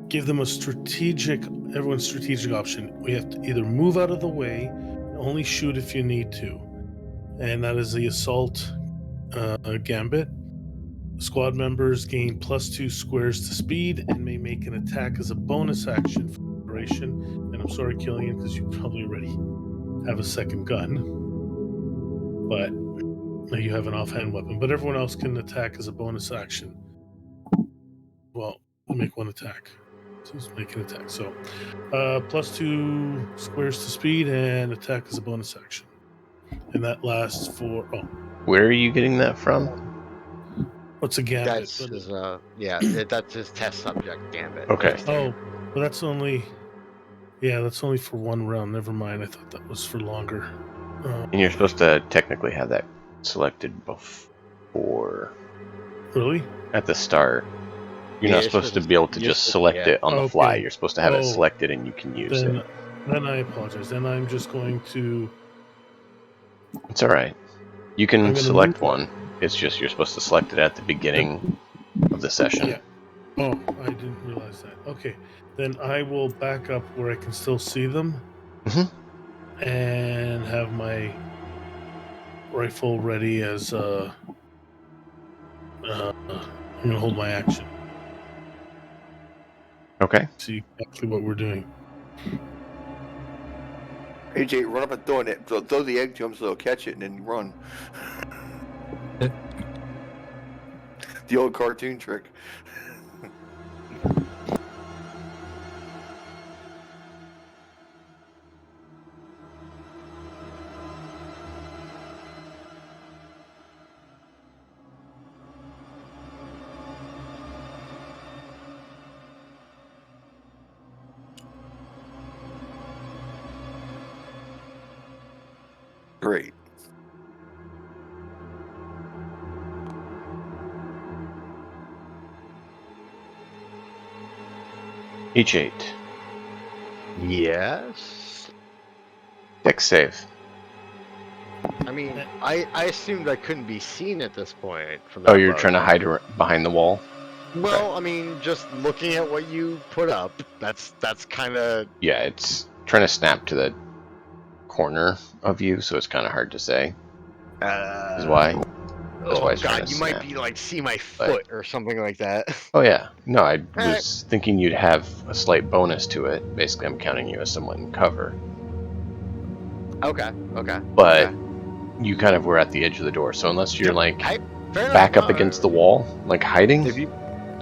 give them everyone's strategic option. We have to either move out of the way, only shoot if you need to. And that is the assault gambit. Squad members gain +2 squares to speed and may make an attack as a bonus action for duration. And I'm sorry, Killian, because you probably already have a second gun. But you have an offhand weapon. But everyone else can attack as a bonus action. Well, make one attack. So let's make an attack. So +2 squares to speed and attack as a bonus action. And that lasts for... Oh. Where are you getting that from? What's a gambit? That's his, that's his test subject gambit. Okay. Oh, well, that's only... Yeah, that's only for one round. Never mind. I thought that was for longer. And you're supposed to technically have that selected before... Really? At the start. You're not supposed to be able to just select it on the fly. You're supposed to have it selected and you can use it. Then I apologize. Then I'm just going to... It's alright. You can select one. It's just you're supposed to select it at the beginning of the session. Yeah. Oh, I didn't realize that. Okay. Then I will back up where I can still see them. Mm-hmm. And have my rifle ready as I'm going to hold my action. Okay. See exactly what we're doing. AJ, run up and throw it. Throw the egg to him so they'll catch it and then run. The old cartoon trick. Great. H8. Yes. Dex save. I mean, I assumed I couldn't be seen at this point. From Oh, you're trying to hide behind the wall? Well, I mean, just looking at what you put up, that's kind of... Yeah, it's trying to snap to the corner of you, so it's kind of hard to say. Is why. That's why it's God, you might be like see my foot or something like that. Oh yeah, no, I was thinking you'd have a slight bonus to it. Basically, I'm counting you as someone in cover. Okay. But you kind of were at the edge of the door. So unless you're like fair enough, back no, up against the wall, like hiding, If you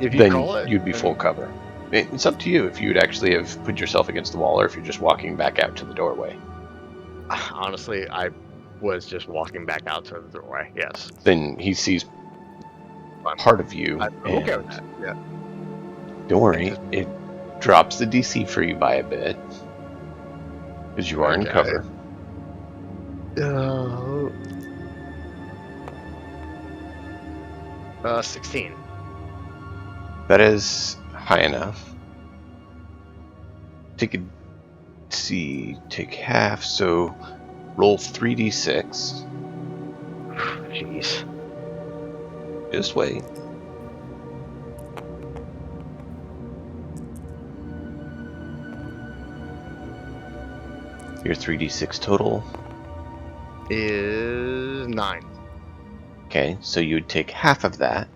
then call it, you'd be full cover. It's up to you if you would actually have put yourself against the wall or if you're just walking back out to the doorway. Honestly, I was just walking back out to the doorway. Yes. Then he sees part of you. I'm okay with that. Yeah. Don't worry, it drops the DC for you by a bit because you are in cover. 16. That is high enough. Take half, so roll 3d6. Jeez. Just wait. Your 3d6 total Is 9. Okay, so you would take half of that.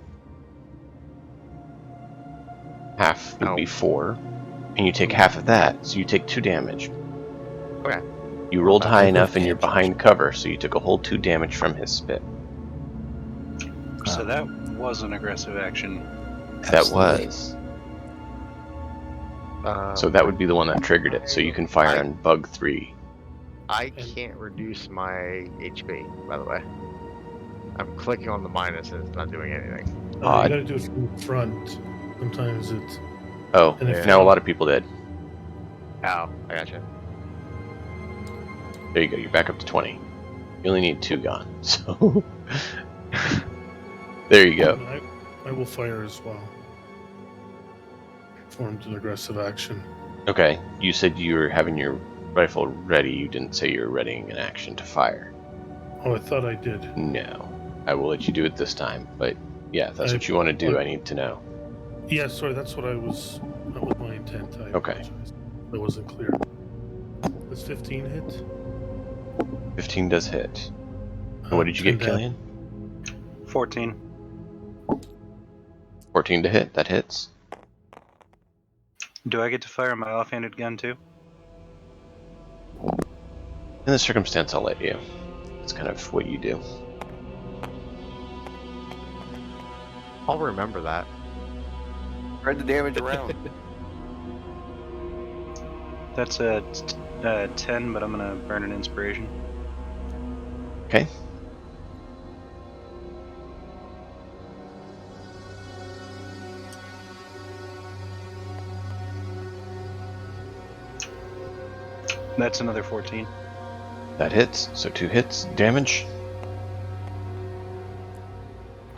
Half would be 4. And you take half of that, so you take 2 damage. Okay. You rolled About high equal enough and you're damage. behind cover, so you took a whole 2 damage from his spit. So that was an aggressive action. That Absolutely. was. So that would be the one that triggered it, so you can fire on bug 3. I can't reduce my HP, by the way. I'm clicking on the minus and it's not doing anything. You Odd. gotta do it from the front. Sometimes it's. Oh, And if now a you- lot of people did. Ow, I gotcha. There you go, you're back up to 20. You only need 2 gone, so... there you go. I will fire as well. Formed an aggressive action. Okay, you said you were having your rifle ready, you didn't say you were readying an action to fire. Oh, I thought I did. No. I will let you do it this time, but yeah, if that's what you want to do, I need to know. Yeah, sorry, that was my intent. I Okay. apologize. That wasn't clear. Does 15 hit? 15 does hit. And what did you get, 10 Killian? 14. 14 to hit, that hits. Do I get to fire my offhanded gun too? In this circumstance, I'll let you. It's kind of what you do. I'll remember that. Spread the damage around. That's a 10, but I'm gonna burn an inspiration. Okay. That's another 14. That hits, so 2 hits, damage.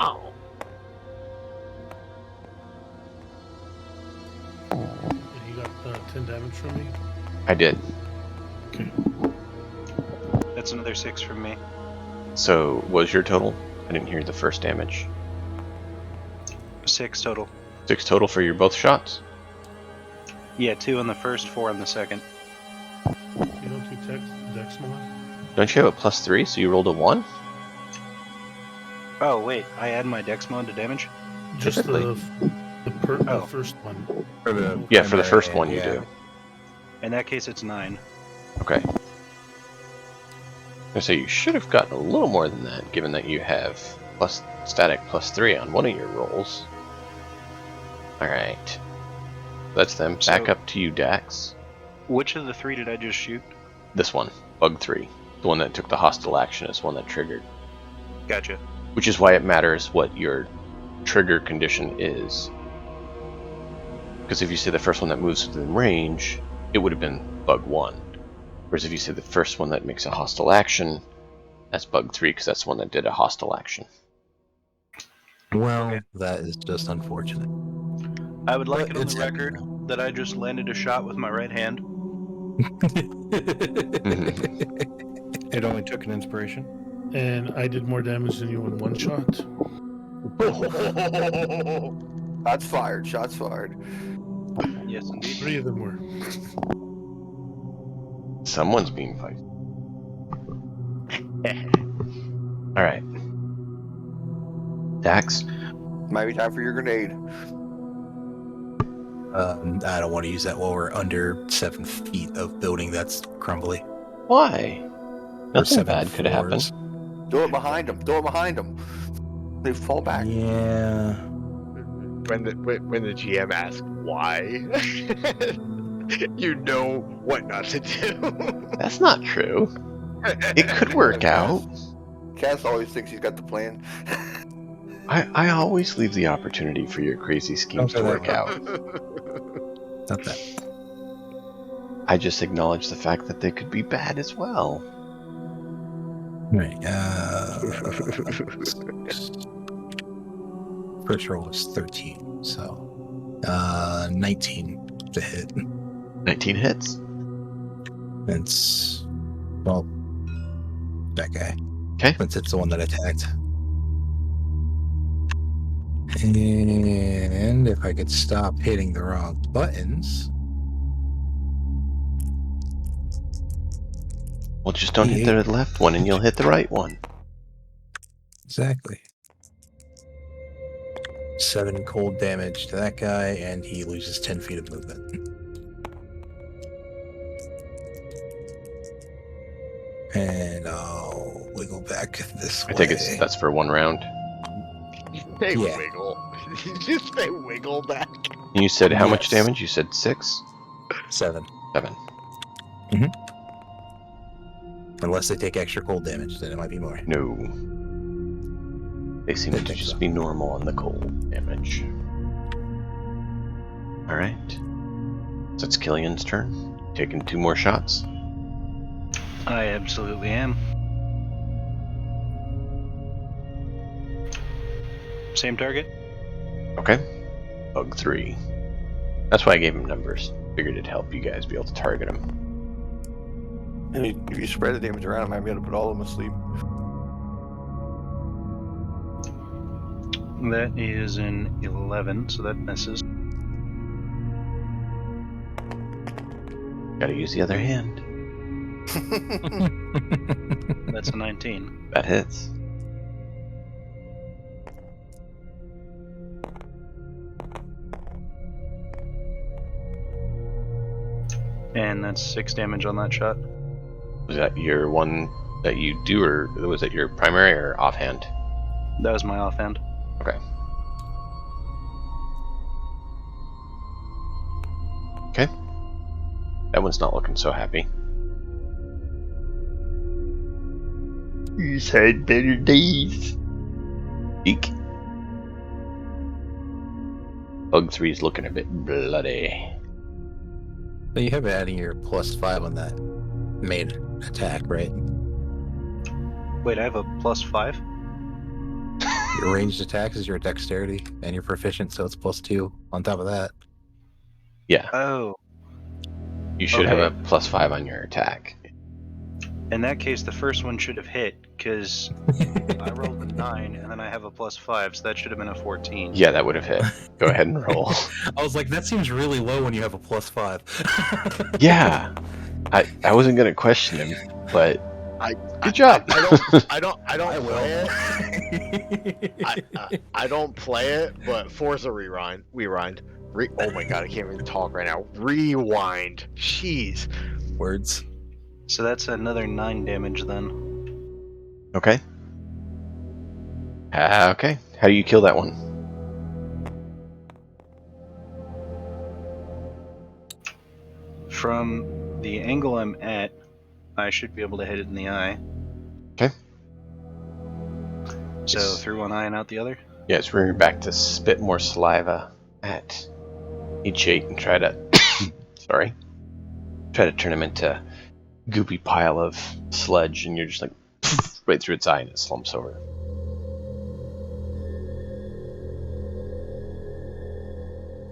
Ow. And you got 10 damage from me? I did. Okay. That's another 6 from me. So, what was your total? I didn't hear the first damage. 6 total. 6 total for your both shots? Yeah, 2 on the first, 4 on the second. You don't do dex mod? Don't you have a +3, so you rolled a 1? Oh, wait, I add my dex mod to damage? Just Typically. the first one. For the Yeah, for the first primary, one you yeah. do. In that case, it's 9. Okay. I say you should have gotten a little more than that, given that you have static +3 on one of your rolls. Alright. That's them. Back So- up to you, Dax. Which of the 3 did I just shoot? This one, bug 3. The one that took the hostile action is one that triggered. Gotcha. Which is why it matters what your trigger condition is. Because if you say the first one that moves within range, it would have been bug 1. Whereas if you say the first one that makes a hostile action, that's bug 3, because that's the one that did a hostile action. Well, that is just unfortunate. I would like But it on it's the happening record now. that I just landed a shot with my right hand. It only took an inspiration. And I did more damage than you in one shot. Shots fired. Shots fired. Yes, indeed. 3 of them were. Someone's being fighting. Alright. Dax? Might be time for your grenade. I don't want to use that while we're under 7 feet of building that's crumbly. Why? Or Nothing 7 bad could have happened. floors. Do it behind them. Do it behind them. They fall back. Yeah. When the GM asks why, you know what not to do. That's not true. It could work out. Cass always thinks he's got the plan. I always leave the opportunity for your crazy schemes to work out. Not that. I just acknowledge the fact that they could be bad as well. Right. First roll was 13, so 19 to hit. 19 hits. It's well, that guy. Okay. Since it's the one that attacked. And if I could stop hitting the wrong buttons. Well, just don't hit the left one and you'll hit the right one. Exactly. 7 cold damage to that guy, and he loses 10 feet of movement. And I'll wiggle back this way. I think that's for 1 round. Say Yeah. wiggle. Did you say wiggle back? And you said how much Yes. damage? You said 6? 7. 7. Unless they take extra cold damage, then it might be more. No. They seem to just be normal on the cold damage. Alright. So it's Killian's turn. Taking 2 more shots. I absolutely am. Same target? Okay. Bug 3. That's why I gave him numbers. Figured it'd help you guys be able to target him. And if you spread the damage around, I might be able to put all of them asleep. That is an 11, so that misses. Gotta use the other hand. That's a 19. That hits. And that's 6 damage on that shot. Was that your one that you do, or was it your primary or offhand? That was my offhand. Okay. Okay. That one's not looking so happy. He's had better days. Eek. Bug 3 is looking a bit bloody. So you have adding your +5 on that main attack, right? Wait, I have a +5? Your ranged attacks is your dexterity, and you're proficient, so it's +2 on top of that. Yeah, Oh. you should have Okay. a +5 on your attack. In that case, the first one should have hit, because I rolled a 9, and then I have a +5, so that should have been a 14. Yeah, that would have hit. Go ahead and roll. I was like, that seems really low when you have a +5. Yeah, I wasn't gonna question him, but good job. I don't play it. I don't play it, but Forza Rewind. Oh my god, I can't even talk right now. Rewind. Jeez. Words. So that's another 9 damage then. Okay. Okay. How do you kill that one? From the angle I'm at, I should be able to hit it in the eye. Okay. So Yes. through one eye and out the other? Yeah, it's bring her back to spit more saliva at H8 and try to try to turn him into goopy pile of sludge, and you're just like right through its eye and it slumps over.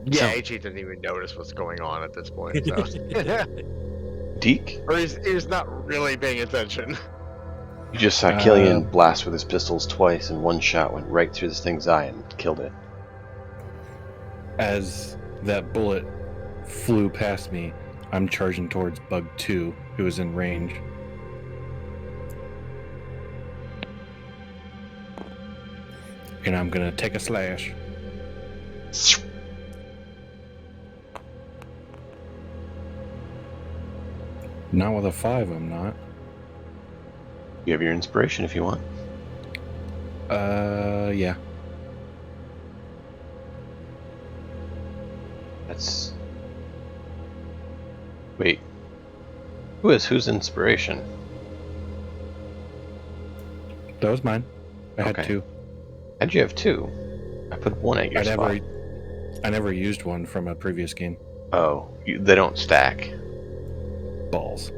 Yeah, So- HE doesn't even notice what's going on at this point. So. Deke, Or he's not really paying attention. you just saw Killian blast with his pistols twice, and one shot went right through this thing's eye and killed it. As that bullet flew past me, I'm charging towards Bug 2, who is in range. And I'm gonna take a slash. Not with a 5, I'm not. You have your inspiration if you want. Yeah. That's. Wait. Whose inspiration? That was mine. I had Okay. 2. How'd you have 2? I put 1 at your spot. I never used one from a previous game. Oh, they don't stack. Balls.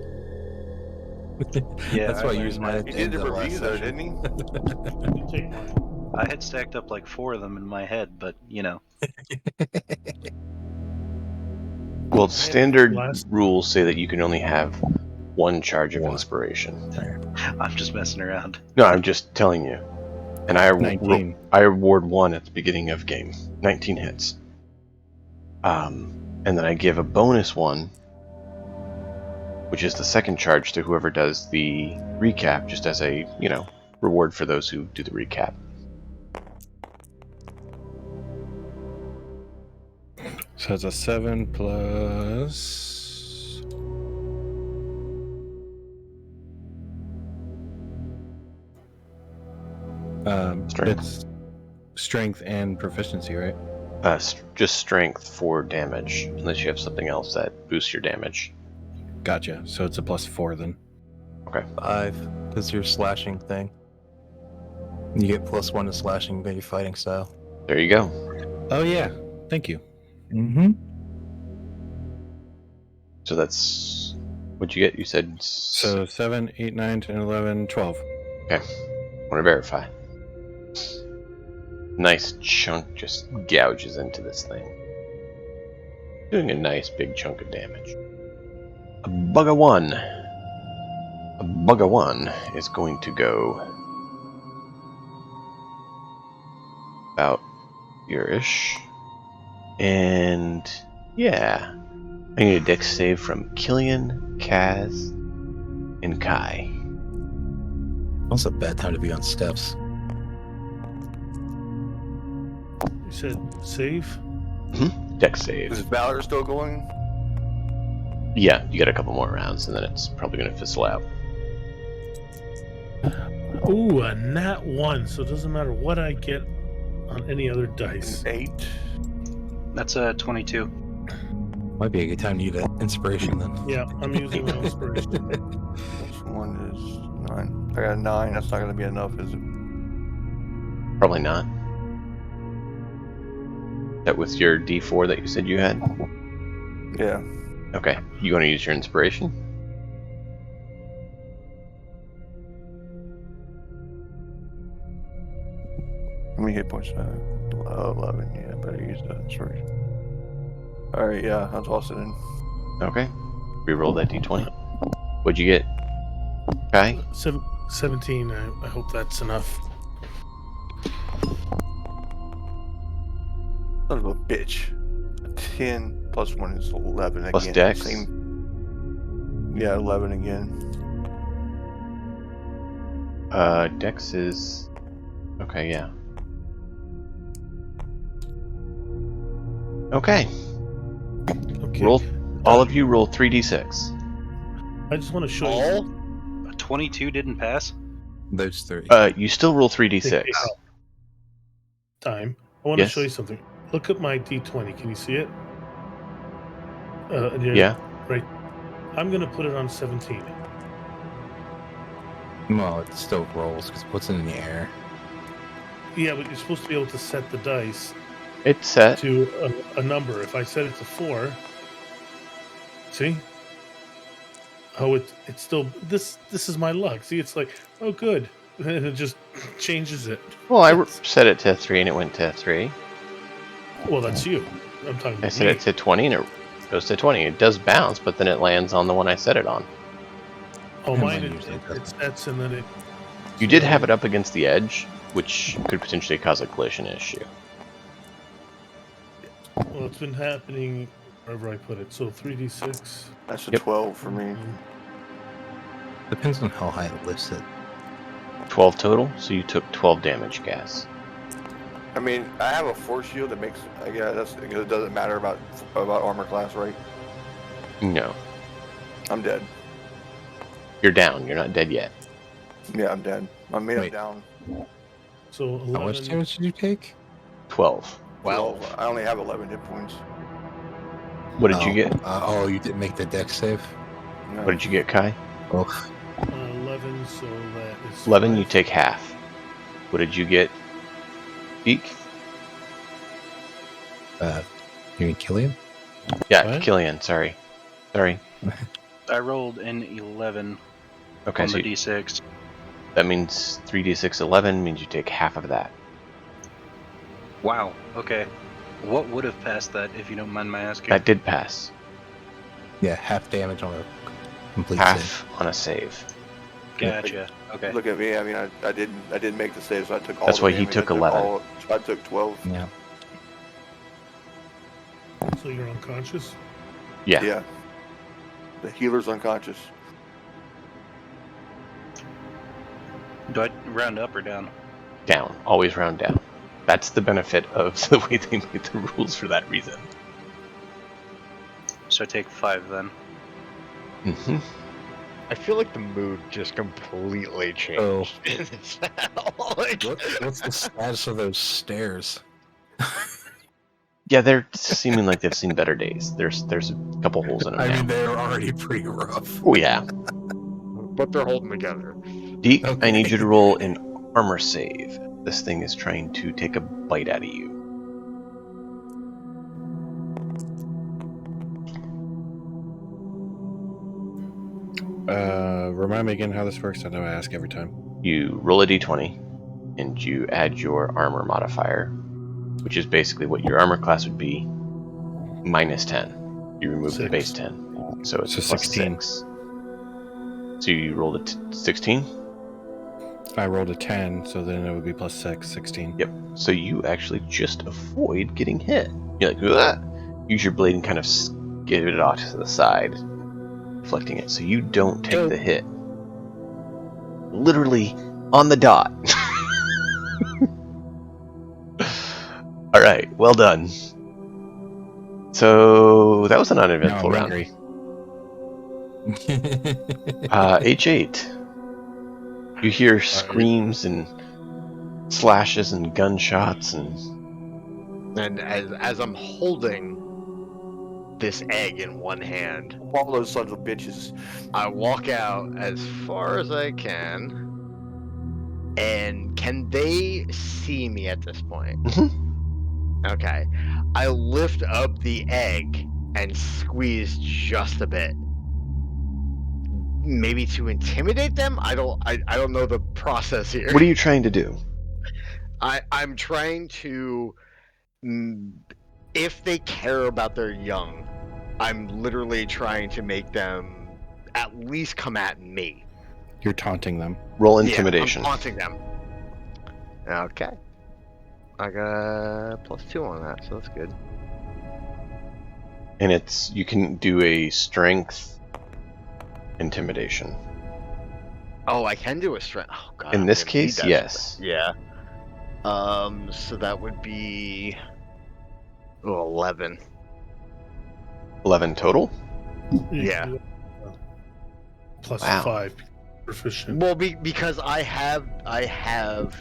Yeah, That's why I learned used mine that. at He the did end the of the last review though, session. didn't he? You take mine. I had stacked up like 4 of them in my head, but you know, Well, I had standard last. rules say that you can only have 1 charge of 1. inspiration. I'm just messing around. No, I'm just telling you. And I 19. I award 1 at the beginning of game. 19 hits. And then I give a bonus 1, which is the second charge to whoever does the recap, just as a, reward for those who do the recap. So it's a 7 plus. Strength. It's strength and proficiency, right? Just strength for damage, unless you have something else that boosts your damage. Gotcha. So it's a +4 then. 5. That's your slashing thing. You get +1 to slashing by your fighting style. There you go. Oh yeah. Thank you. Mm-hmm. So that's what'd you get? You said So 7, 8, 9, 10, 11, 12. Okay. Want to verify. Nice chunk just gouges into this thing. Doing a nice big chunk of damage. A bug of 1. A bug of 1 is going to go about here-ish. And yeah. I need a dex save from Killian, Kaz, and Kai. Also a bad time to be on steps. You said save. Dex save. Is Valor still going? Yeah, you got a couple more rounds, and then it's probably going to fizzle out. Ooh, a nat 1. So it doesn't matter what I get on any other dice. An 8. That's a 22. Might be a good time to use an inspiration then. Yeah, I'm using my inspiration. Plus 1 is 9. I got a 9. That's not going to be enough, is it? Probably not. That was your D4 that you said you had? Yeah. Okay. You want to use your inspiration? How many hit points? 11. Yeah, better use the inspiration. Alright, yeah, I'll toss it in. Okay. Reroll that D20. What'd you get? Kai? 17. I hope that's enough. Son of a bitch. 10 plus 1 is 11 Plus again. dex? Yeah, 11 again. Dex is... Okay, yeah. Okay. Okay. Roll. All of you roll 3d6. I just want to show All? you. A 22 didn't pass? Those 3. You still roll 3d6. Time. I want to Yes. show you something. Look at my D20. Can you see it? Yeah. Right. I'm going to put it on 17. Well, it still rolls because it puts it in the air. Yeah, but you're supposed to be able to set the dice It's set. to a number. If I set it to 4, see? Oh, it's still this is my luck. See, it's like, oh, good, and it just changes it. Well, I set it to 3 and it went to 3. Well, that's you. I'm talking I about set me. it to 20 and it goes to 20. It does bounce, but then it lands on the one I set it on. Oh, And mine mine it usually does. sets and then it. You did have it up against the edge, which could potentially cause a collision issue. Well, it's been happening wherever I put it. So 3d6. That's a Yep. 12 for me. Depends on how high it lifts it. 12 total, so you took 12 damage, Gas. I mean, I have a force shield that makes. Yeah, it doesn't matter about armor class, right? No. I'm dead. You're down. You're not dead yet. Yeah, I'm dead. I'm Wait. down. So 11. How much damage did you take? 12. 12. I only have 11 hit points. What did you get? You didn't make the dex save? No. What did you get, Kai? Oh, 11, so that is 11, 5. you take half. What did you get, Deke? you mean Killian? Yeah, What? Killian, sorry. Sorry. I rolled an 11 Okay, on so the d6. that means 3d6 11 means you take half of that. Wow. Okay. What would have passed that, if you don't mind my asking? That did pass. Yeah, half damage on a complete Half save. on a save. Gotcha. Okay. Look at me. I mean, I didn't make the save, so I took all That's the why he damage. took I 11. I took 12. Yeah. So you're unconscious? Yeah. The healer's unconscious. Do I round up or down? Down. Always round down. That's the benefit of the way they made the rules for that reason. So I take 5 then. Mm-hmm. I feel like the mood just completely changed in this battle. Like, What's the status of those stairs? Yeah, they're seeming like they've seen better days. There's a couple holes in them I now. mean, they're already pretty rough. Oh yeah. but they're holding together. Deke, I Okay. need you to roll an armor save. This thing is trying to take a bite out of you. Remind me again how this works. I know I ask every time. You roll a d20, and you add your armor modifier, which is basically what your armor class would be, minus 10. You remove the 6. base 10, so it's So plus 16. 6. So you rolled a 16? I rolled a 10, so then it would be plus 6, 16. Yep. So you actually just avoid getting hit. You're like, "Ugh." Use your blade and kind of skid it off to the side, deflecting it, so you don't take the hit. Literally on the dot. Alright, well done. So that was an uneventful Now I'm round. angry. H8. You hear screams and slashes and gunshots And as I'm holding this egg in one hand, All those sons of bitches. I walk out as far as I can. And can they see me at this point? Okay. I lift up the egg and squeeze just a bit. Maybe to intimidate them? I don't know the process here. What are you trying to do? I'm trying to, if they care about their young, I'm literally trying to make them at least come at me. You're taunting them. Roll intimidation. Yeah, I'm taunting them. Okay. I got +2 on that, so that's good. And you can do a strength intimidation. Oh, I can do a strength. Oh god. In I'm this gonna need case, that yes. strength. Yeah. So that would be 11. 11 total? Yeah. Plus Wow. 5 proficient. Well, because I have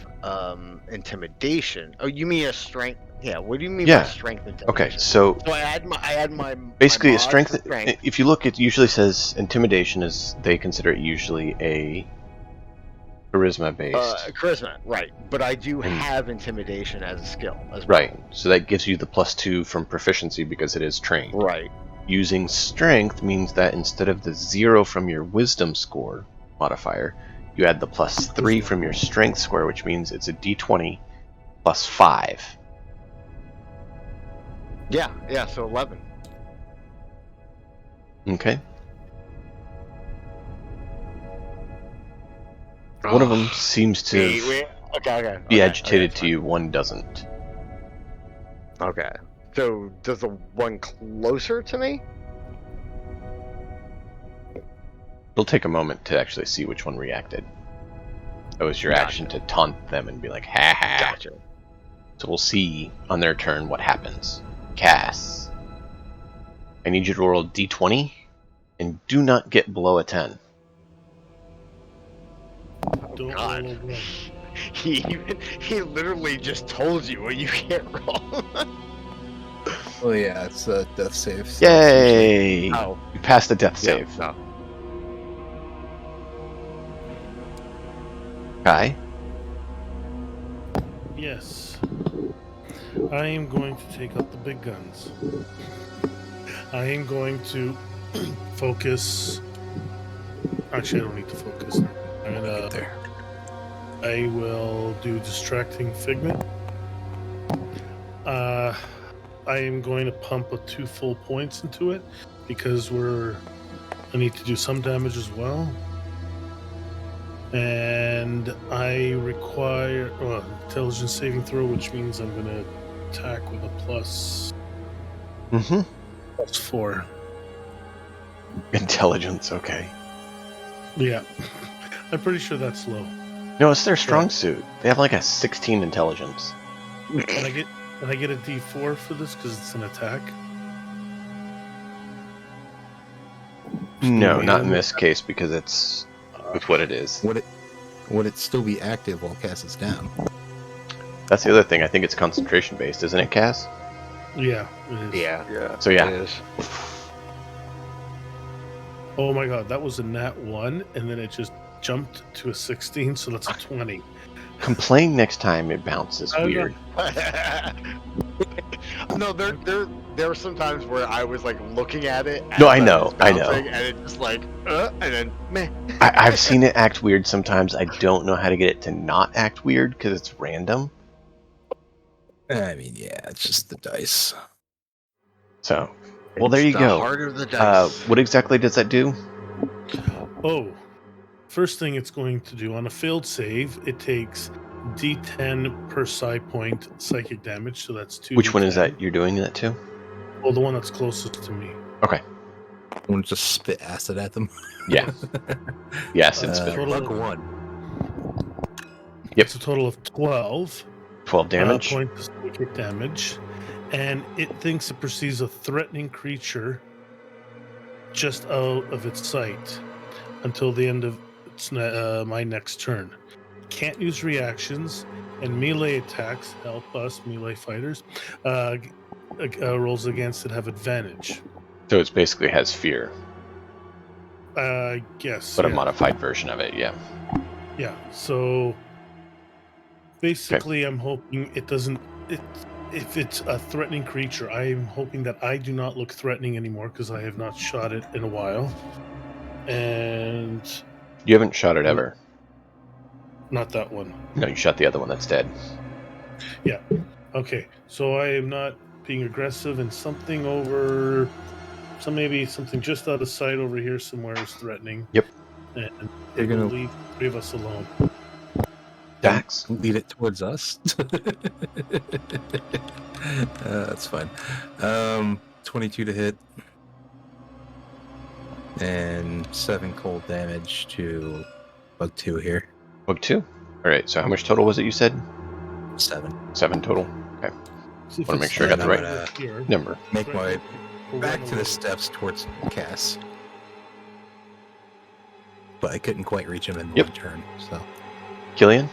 intimidation. Oh, you mean a strength? Yeah. What do you mean Yeah. by strength intimidation? Okay, so So I add my basically my a mod strength. for strength. If you look, it usually says intimidation is, they consider it usually a charisma based. Charisma, right? But I do And- have intimidation as a skill as well. Right. So that gives you the +2 from proficiency because it is trained. Right. Using strength means that instead of the 0 from your wisdom score modifier, you add the +3 from your strength score, which means it's a d20 plus 5. Yeah. So 11. Okay. One of them seems to Okay. be agitated okay, to you, one doesn't. Okay. So does the one closer to me? It'll take a moment to actually see which one reacted. That was your Gotcha. action to taunt them and be like, ha ha. Gotcha. So we'll see on their turn what happens. Cass, I need you to roll a d20 and do not get below a 10. Don't God. roll a 1. he literally just told you what you can't roll. Well, yeah, it's a death save. So Yay! Oh. You passed the death Yeah, save. no. Kai? Yes. I am going to take out the big guns. I am going to focus. Actually, I don't need to focus. I'm gonna. Get there. I will do distracting figment. I am going to pump 2 full points into it because I need to do some damage as well. And I require intelligence saving throw, which means I'm going to attack with a plus 4. Intelligence, okay. Yeah, I'm pretty sure that's low. No, it's their strong suit. They have like a 16 intelligence. And I get a D4 for this because it's an attack. No, not in this case because it's with what it is. Would it still be active while Cass is down? That's the other thing. I think it's concentration based, isn't it, Cass? Yeah, it is. Yeah. So yeah. It is. Oh my god, that was a nat 1, and then it just jumped to a 16, so that's a 20. Complain next time it bounces weird. No, there were some times where I was like looking at it. No, as I know, was bouncing, I know. And it just like, and then meh. I've seen it act weird sometimes. I don't know how to get it to not act weird because it's random. I mean, yeah, it's just the dice. So, well, there you the go. Heart of the dice. What exactly does that do? Oh, first thing it's going to do on a failed save, it takes D10 per psi point psychic damage, so that's 2. Which one is that you're doing that to? Well, the one that's closest to me. Okay. I want to just spit acid at them. Yeah. Yes, it's total Luck of- 1. Yep. It's a total of 12 12 damage. points of psychic damage, and it thinks it perceives a threatening creature just out of its sight until the end of my next turn. Can't use reactions, and melee attacks help us melee fighters. Rolls against it have advantage. So it basically has fear, Yes. but yeah. a modified version of it, yeah. Yeah. So basically, I'm hoping it doesn't. If it's a threatening creature, I'm hoping that I do not look threatening anymore because I have not shot it in a while, and You haven't shot it ever. not that one. No, you shot the other one that's dead. Yeah. Okay. So I am not being aggressive, and maybe something just out of sight over here somewhere is threatening. Yep. And You're gonna leave 3 of us alone. Dax? Lead it towards us. That's fine. 22 to hit. And 7 cold damage to Bug 2 here. Bug 2? Alright, so how much total was it you said? 7. 7 total. Okay. See if Wanna make it's sure I got the threatening right here. Number. Make my We'll back run to the away. steps towards Cass. But I couldn't quite reach him in Yep. one turn, so. Killian?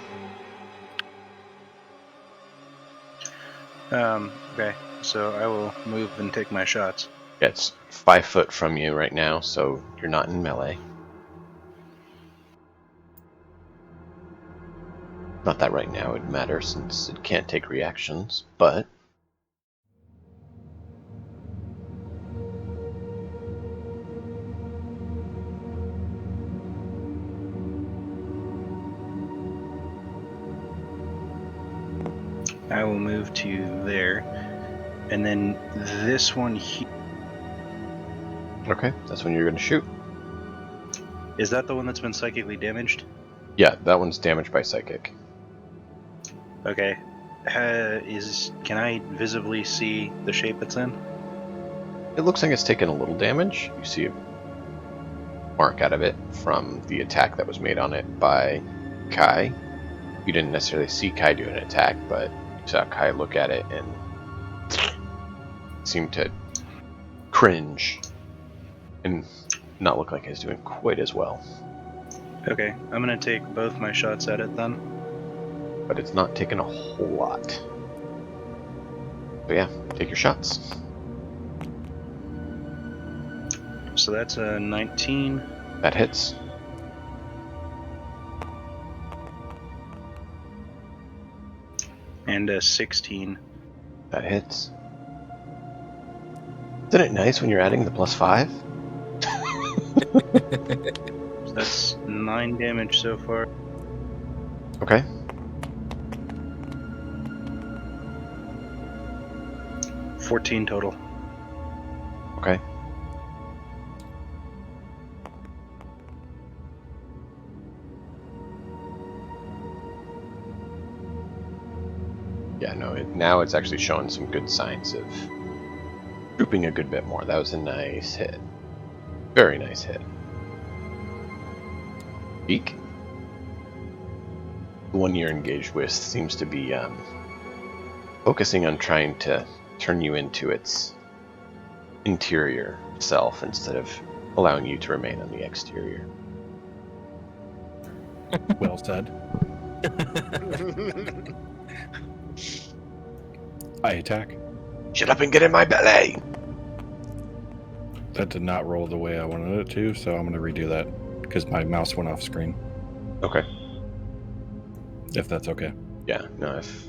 Okay, so I will move and take my shots. Yeah, it's 5 foot from you right now, so you're not in melee. Not that right now would matter since it can't take reactions, but I will move to there, and then this one here. okay, that's when you're going to shoot. Is that the one that's been psychically damaged? Yeah, that one's damaged by psychic. Okay. Can I visibly see the shape it's in? It looks like it's taken a little damage. You see a mark out of it from the attack that was made on it by Kai. You didn't necessarily see Kai do an attack, but you saw Kai look at it and seem to cringe and not look like he's doing quite as well. Okay, I'm gonna take both my shots at it then. but it's not taking a whole lot. But yeah, take your shots. So that's a 19. That hits. And a 16. That hits. Isn't it nice when you're adding the +5? So that's 9 damage so far. Okay. $14 total. Okay. Yeah, no, now it's actually showing some good signs of drooping a good bit more. That was a nice hit. Very nice hit. Eek. The one you're engaged with seems to be focusing on trying to turn you into its interior self instead of allowing you to remain on the exterior. Well said. I attack. Shut up and get in my belly! That did not roll the way I wanted it to, so I'm going to redo that because my mouse went off screen. Okay. If that's okay. Yeah, no, if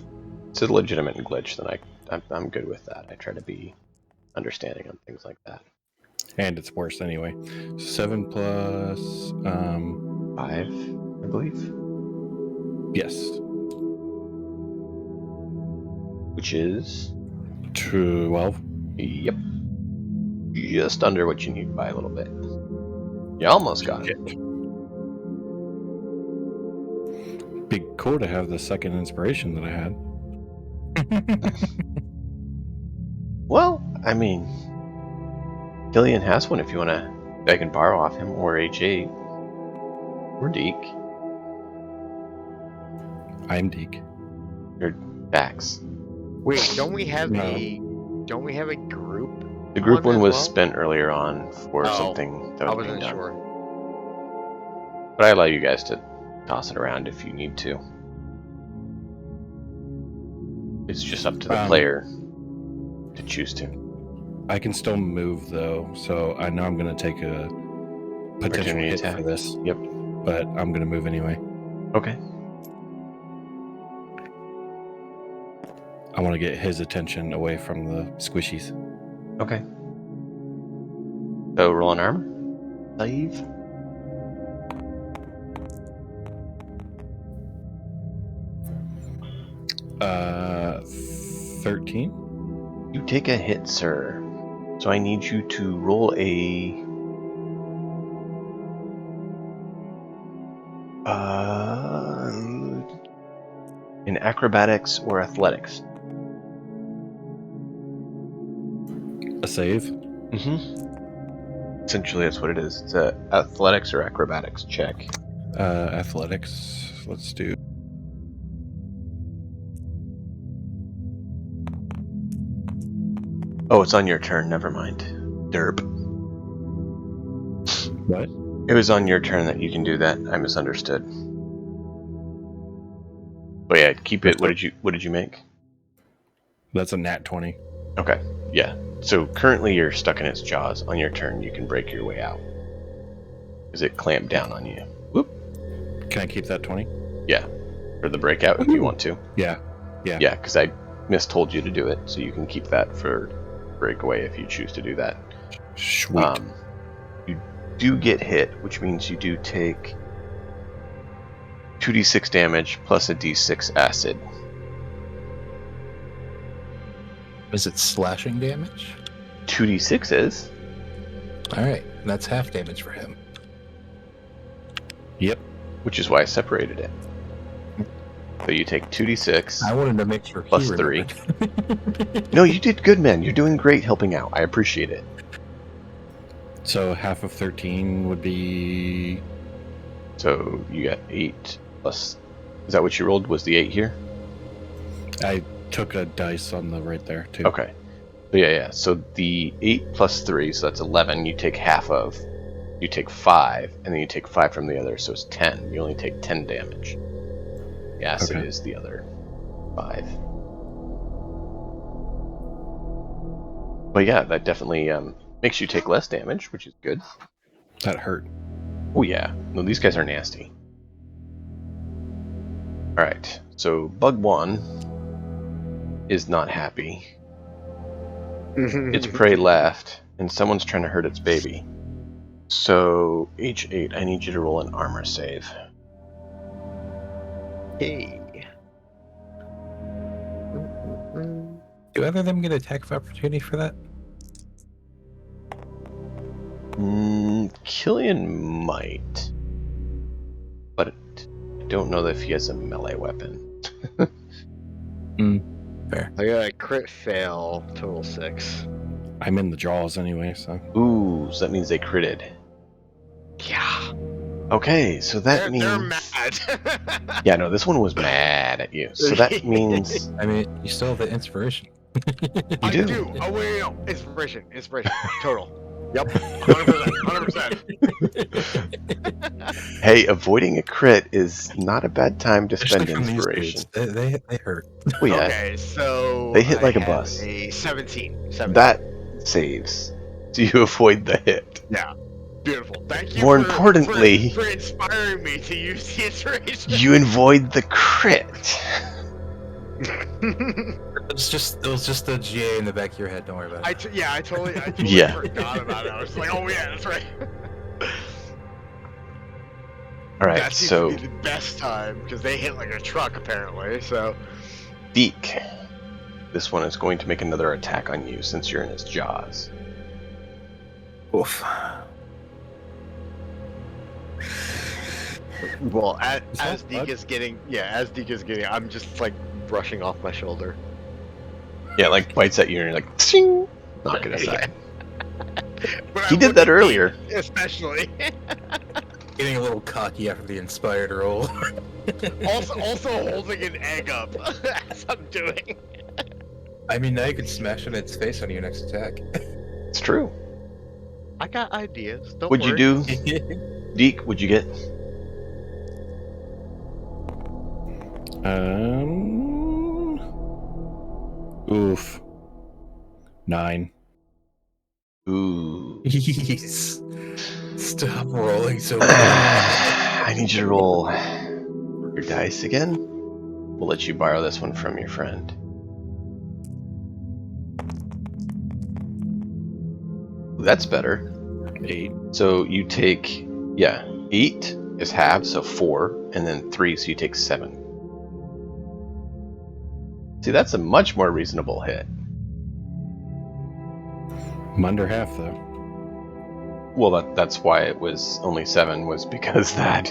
it's a legitimate glitch, then I'm good with that. I try to be understanding on things like that. And it's worse anyway. 7 plus 5, I believe. yes. Which is 12. Yep. Just under what you need by a little bit. You almost got it. Be cool to have the second inspiration that I had. Well, I mean, Killian has one if you want to beg and borrow off him, or H8, or Deke, I'm Deke. or Dax. Wait, don't we have No. a group? The group one as was well? spent earlier on for Oh, something that I was being wasn't done. sure. But I allow you guys to toss it around if you need to. It's just up to the player to choose to. I can still move though, so I know I'm going to take a potential Opportunity hit attack. for this. Yep. But I'm going to move anyway. Okay. I want to get his attention away from the squishies. Okay. So roll an armor. Save. Uh, 13. You take a hit, sir. So I need you to roll in acrobatics or athletics. A save. Mm-hmm. Essentially, that's what it is. It's a athletics or acrobatics check. Athletics. Let's do. Oh, it's on your turn. Never mind. Derp. What? It was on your turn that you can do that. I misunderstood. But yeah, keep it. What did you make? That's a nat 20. Okay. Yeah. So currently you're stuck in its jaws. On your turn, you can break your way out. Because it clamped down on you. Whoop. Can I keep that 20? Yeah. For the breakout if you want to. Yeah. Yeah, because I mistold you to do it, so you can keep that for breakaway if you choose to do that. Sweet. You do get hit, which means you do take 2d6 damage plus a d6 acid. Is it slashing damage? 2d6 is. Alright, that's half damage for him. Yep. Which is why I separated it. So you take 2d6 I wanted to make sure plus he 3. remembered. No, you did good, man. You're doing great helping out. I appreciate it. So half of 13 would be. So you got 8 plus. Is that what you rolled? Was the 8 here? I took a dice on the right there too. Okay. So yeah. So the 8 plus 3, so that's 11. You take half of. You take 5, and then you take 5 from the other, so it's 10. You only take 10 damage. The acid Okay. is the other 5. But yeah, that definitely makes you take less damage, which is good. That hurt. Oh yeah, no, these guys are nasty. Alright, so Bug 1 is not happy. Its prey left, and someone's trying to hurt its baby. So, H8, I need you to roll an armor save. Hey. Do either of them get attack of opportunity for that? Killian might. But I don't know if he has a melee weapon. Fair. I got a crit fail, total 6. I'm in the jaws anyway, so. Ooh, so that means they critted. Yeah. Okay, so that means... They're mad. Yeah, no, this one was mad at you. So that means... I mean, you still have the inspiration. I do. Oh, wait, no. Inspiration. Total. Yep. 100%. Hey, avoiding a crit is not a bad time to spend Especially from these inspiration. dudes. They hurt. Well, yeah, Okay, so they hit like I a have bus. A 17. That saves. So you avoid the hit. Yeah. Beautiful. Thank you. More importantly, for inspiring me to use the inspiration. you avoid the crit. It was just the GA in the back of your head. Don't worry about it. I totally Yeah. forgot about it. I was like, oh yeah, that's right. All right, that seems so to be the best time because they hit like a truck apparently. So Deke, this one is going to make another attack on you since you're in its jaws. Oof. well, as that Deke is getting, I'm just like brushing off my shoulder. Yeah, like bites at you and you're like, "Ting!" Knock it aside. But He I did look that at earlier. Deke especially. Getting a little cocky after the inspired roll. also holding an egg up as I'm doing. I mean, now you can smash it in its face on your next attack. It's true. I got ideas. Don't What'd worry. you do? Deke, what'd you get? Oof. 9. Ooh. Jeez. Stop rolling so bad. I need you to roll your dice again. We'll let you borrow this one from your friend. Ooh, that's better. 8. So you take, 8 is half, so 4, and then 3, so you take 7. See, that's a much more reasonable hit. I'm under half though. Well, that's why it was only 7, was because that.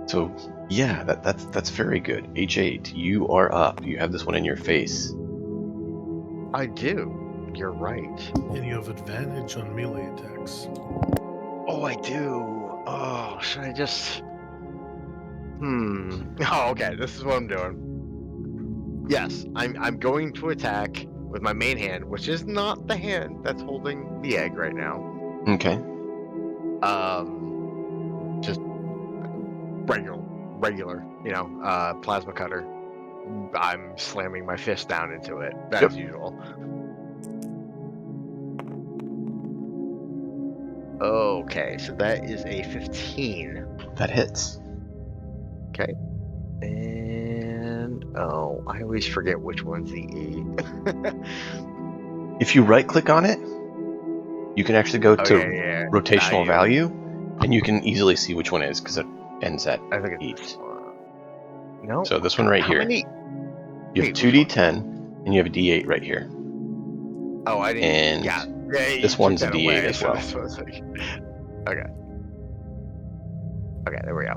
So, yeah, that's very good. H8, you are up. You have this one in your face. I do. You're right. And you have advantage on melee attacks. Oh, I do. Oh, should I just? Oh, okay. This is what I'm doing. Yes, I'm going to attack with my main hand, which is not the hand that's holding the egg right now. Okay. Just regular, plasma cutter. I'm slamming my fist down into it as usual. Okay, so that is a 15. That hits. Okay. And I always forget which one's the 8. If you right click on it, you can actually go to rotational value, and you can easily see which one is because it ends at I think 8. it's no. So this one right here. Many? You have 2d10, and you have a d8 right here. Oh, I didn't. And this one's a d8 as well. Okay. Okay, there we go.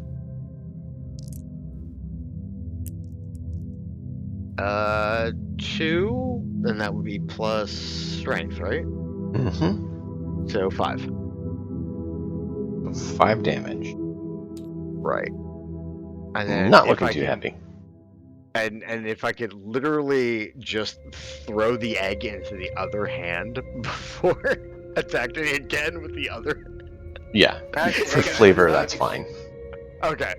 2, then that would be plus strength, right? Mm-hmm. So 5. 5 damage. Right. And then Not looking too happy. And if I could literally just throw the egg into the other hand before attacking again with the other. Yeah. For flavor, that's fine. Okay.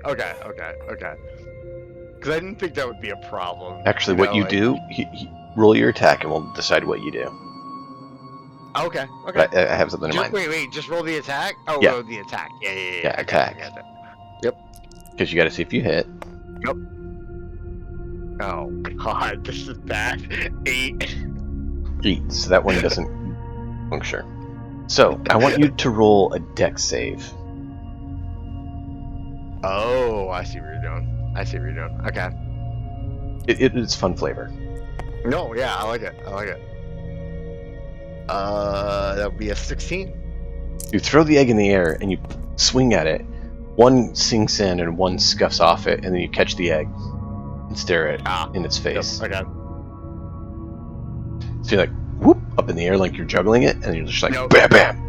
Because I didn't think that would be a problem. Actually, what you like- do, roll your attack, and we'll decide what you do. Okay. But I have something in mind. Wait. Just roll the attack. Oh, Yeah. roll the attack. Yeah. Yeah, I got it, attack. Yep. Because you got to see if you hit. Oh God, this is bad. 8. 8, so that one doesn't puncture. So, I want you to roll a dex save. Oh, I see what you're doing. Okay. It's fun flavor. No, yeah, I like it. That would be a 16. You throw the egg in the air, and you swing at it. One sinks in, and one scuffs off it, and then you catch the egg and stare it in its face. Yep, okay. So you're like, whoop, up in the air like you're juggling it, and you're just like, Nope. bam, bam.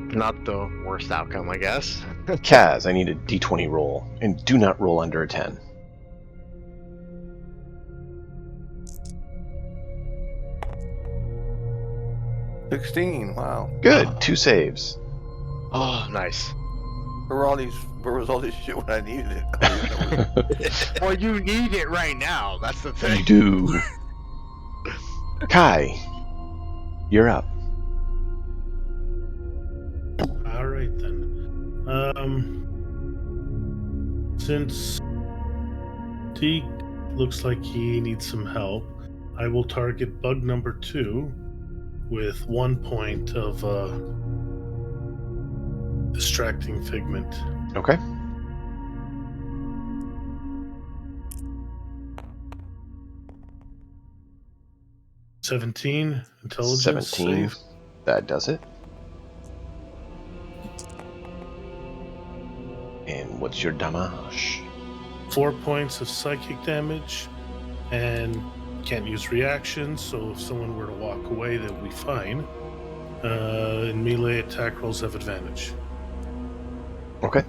Not the worst outcome, I guess. Kaz, I need a d20 roll, and do not roll under a 10. $16. Wow. Good, 2 saves. Oh, nice. Where was all this shit when I needed it? I don't even know. Well, you need it right now. That's the You thing. do. Kai, you're up. All right then. Since Teague looks like he needs some help, I will target bug number 2 with 1 point of distracting figment. Okay. $17 intelligence 17. save. That does it. And what's your damage? 4 points of psychic damage, and can't use reactions, so if someone were to walk away, they'll be fine. And melee attack rolls have advantage. Okay.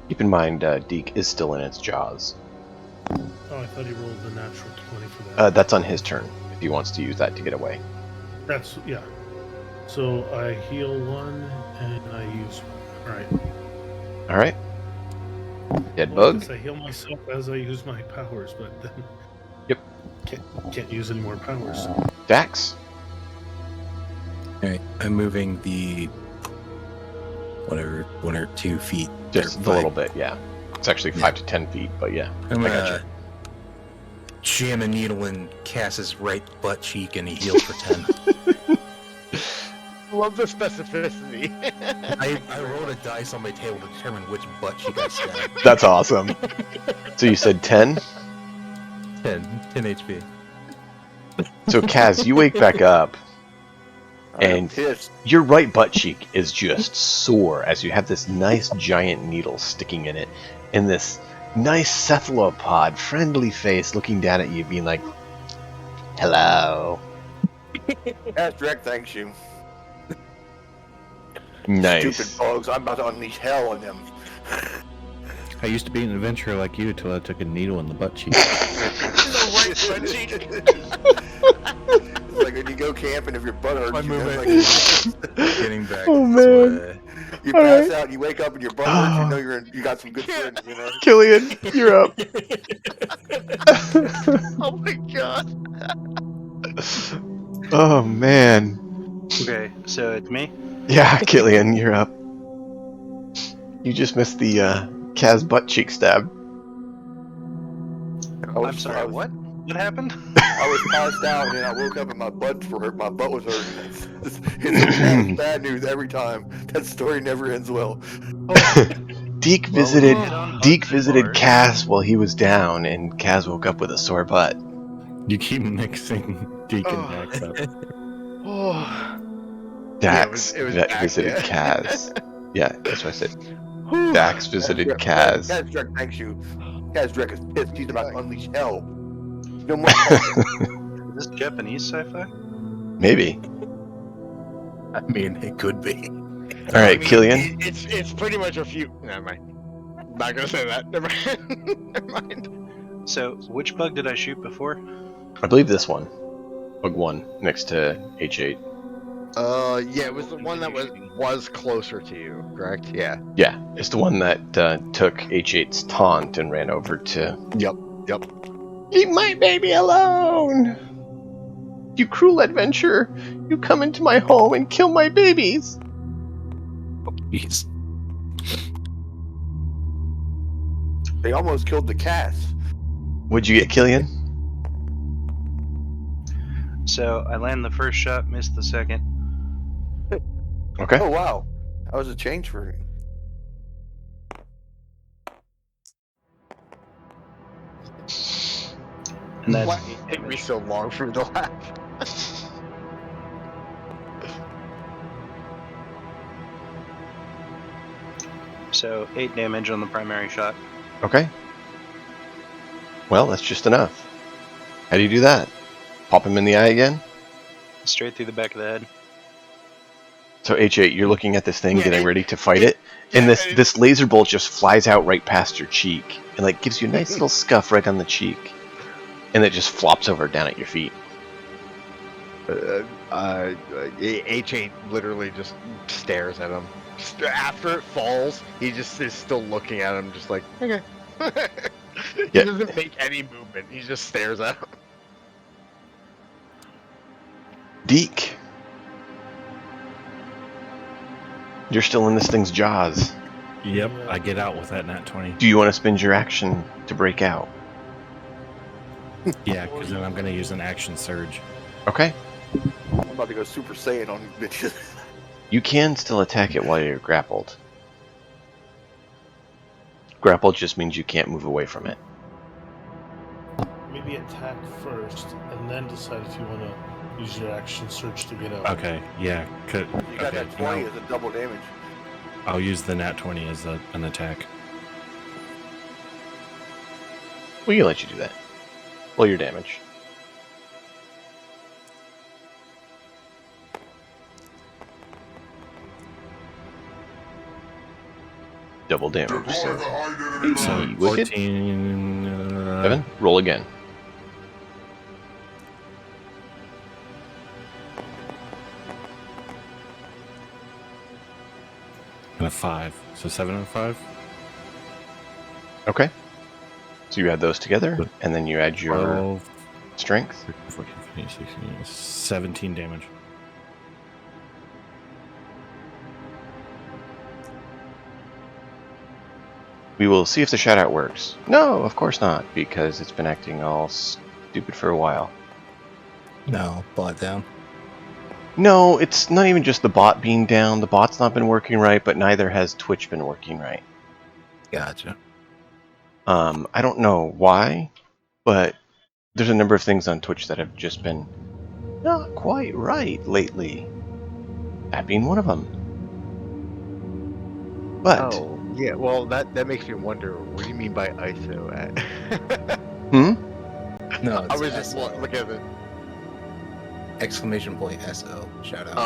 Keep in mind, Deke is still in its jaws. Oh, I thought he rolled the natural 20 for that. That's on his turn, if he wants to use that to get away. That's, yeah. So I heal 1, and I use 1. Alright. Alright. Dead Well, I bug. guess I heal myself as I use my powers, but then... Yep. Can't use any more powers. Dax. Alright, I'm moving the whatever 1 or 2 feet. Just a little bit, yeah. It's actually 5 to 10 feet, but yeah. I'm I gonna jam a needle in Cass's right butt cheek and he heals for 10. Love the specificity. I rolled a dice on my table to determine which butt cheek I stabbed. That's awesome. So you said 10? 10 HP. So Kaz, you wake back up, I'm and pissed. your right butt cheek is just sore as you have this nice giant needle sticking in it, and this nice cephalopod, friendly face looking down at you, being like, hello. That's Drek, thanks you. Nice. Stupid bugs. I'm about to unleash hell on them. I used to be an adventurer like you until I took a needle in the butt cheek. It's like when you go camping, if your butt hurts, I'm you know, moving. like, Getting back. Oh, to, man. you pass out, you wake up, and your butt hurts. You know you got some good friends. You know. Killian, you're up. Oh my god. Oh, man. Okay, so it's me. Yeah, Killian, you're up. You just missed the Kaz butt cheek stab. I'm sorry, what? What happened? I was passed out, and then I woke up, and my butt hurt. My butt was hurting. It's bad news every time. That story never ends well. Deke visited Kaz while he was down, and Kaz woke up with a sore butt. You keep mixing Deke and Dax up. Oh. Dax Yeah, it was Dax, visited yeah. Kaz. Yeah, that's what I said. Dax visited Kaz. Kaz Drek, thanks you. Kaz Drek is pissed. He's about to unleash hell. No more. Is this Japanese sci-fi? Maybe. I mean, it could be. All right, I mean, Killian. It's pretty much a few. Never mind. Not gonna say that. Never mind. Never mind. So, which bug did I shoot before? I believe this one. Bug 1, next to H8. Yeah, it was the one that was closer to you, correct? Yeah. Yeah, it's the one that took H8's taunt and ran over to... Yep. Leave my baby alone! You cruel adventurer! You come into my home and kill my babies! Jeez. They almost killed the cats. What'd you get, Killian? So I land the first shot, miss the second. Okay. Oh wow, that was a change for me. And that's Why did it take me so long for the laugh? so 8 damage on the primary shot. Okay. Well, that's just enough. How do you do that? Pop him in the eye again? Straight through the back of the head. So H8, you're looking at this thing, Yeah, getting it- ready to fight it, and yeah, this laser bolt just flies out right past your cheek, and like gives you a nice little scuff right on the cheek, and it just flops over down at your feet. H8 literally just stares at him. After it falls, he just is still looking at him, just like, okay. He Yeah. doesn't make any movement. He just stares at him. Deke, you're still in this thing's jaws. Yep, I get out with that nat 20. Do you want to spend your action to break out? Yeah, because then I'm going to use an action surge. Okay. I'm about to go Super Saiyan on these bitches. You can still attack it while you're grappled. Grappled just means you can't move away from it. Maybe attack first, and then decide if you want to use your action surge to get out. Okay, yeah. You got Okay, that 20 no, as a double damage. I'll use the nat 20 as an attack. We can let you do that. Roll your damage. Double damage. So, So wicked. 14. 7. Roll again. And a 5. So 7 and 5? Okay. So you add those together, and then you add your 12, strength. 14, 15, 16, 17 damage. We will see if the shout-out works. No, of course not, because it's been acting all stupid for a while. No, bot down. No, it's not even just the bot being down. The bot's not been working right, but neither has Twitch been working right. Gotcha. I don't know why, but there's a number of things on Twitch that have just been not quite right lately. That being one of them. But, Oh, yeah. Well, that makes me wonder. What do you mean by ISO at? No, it's I was just SO. looking at it. Exclamation point SO. Shout out.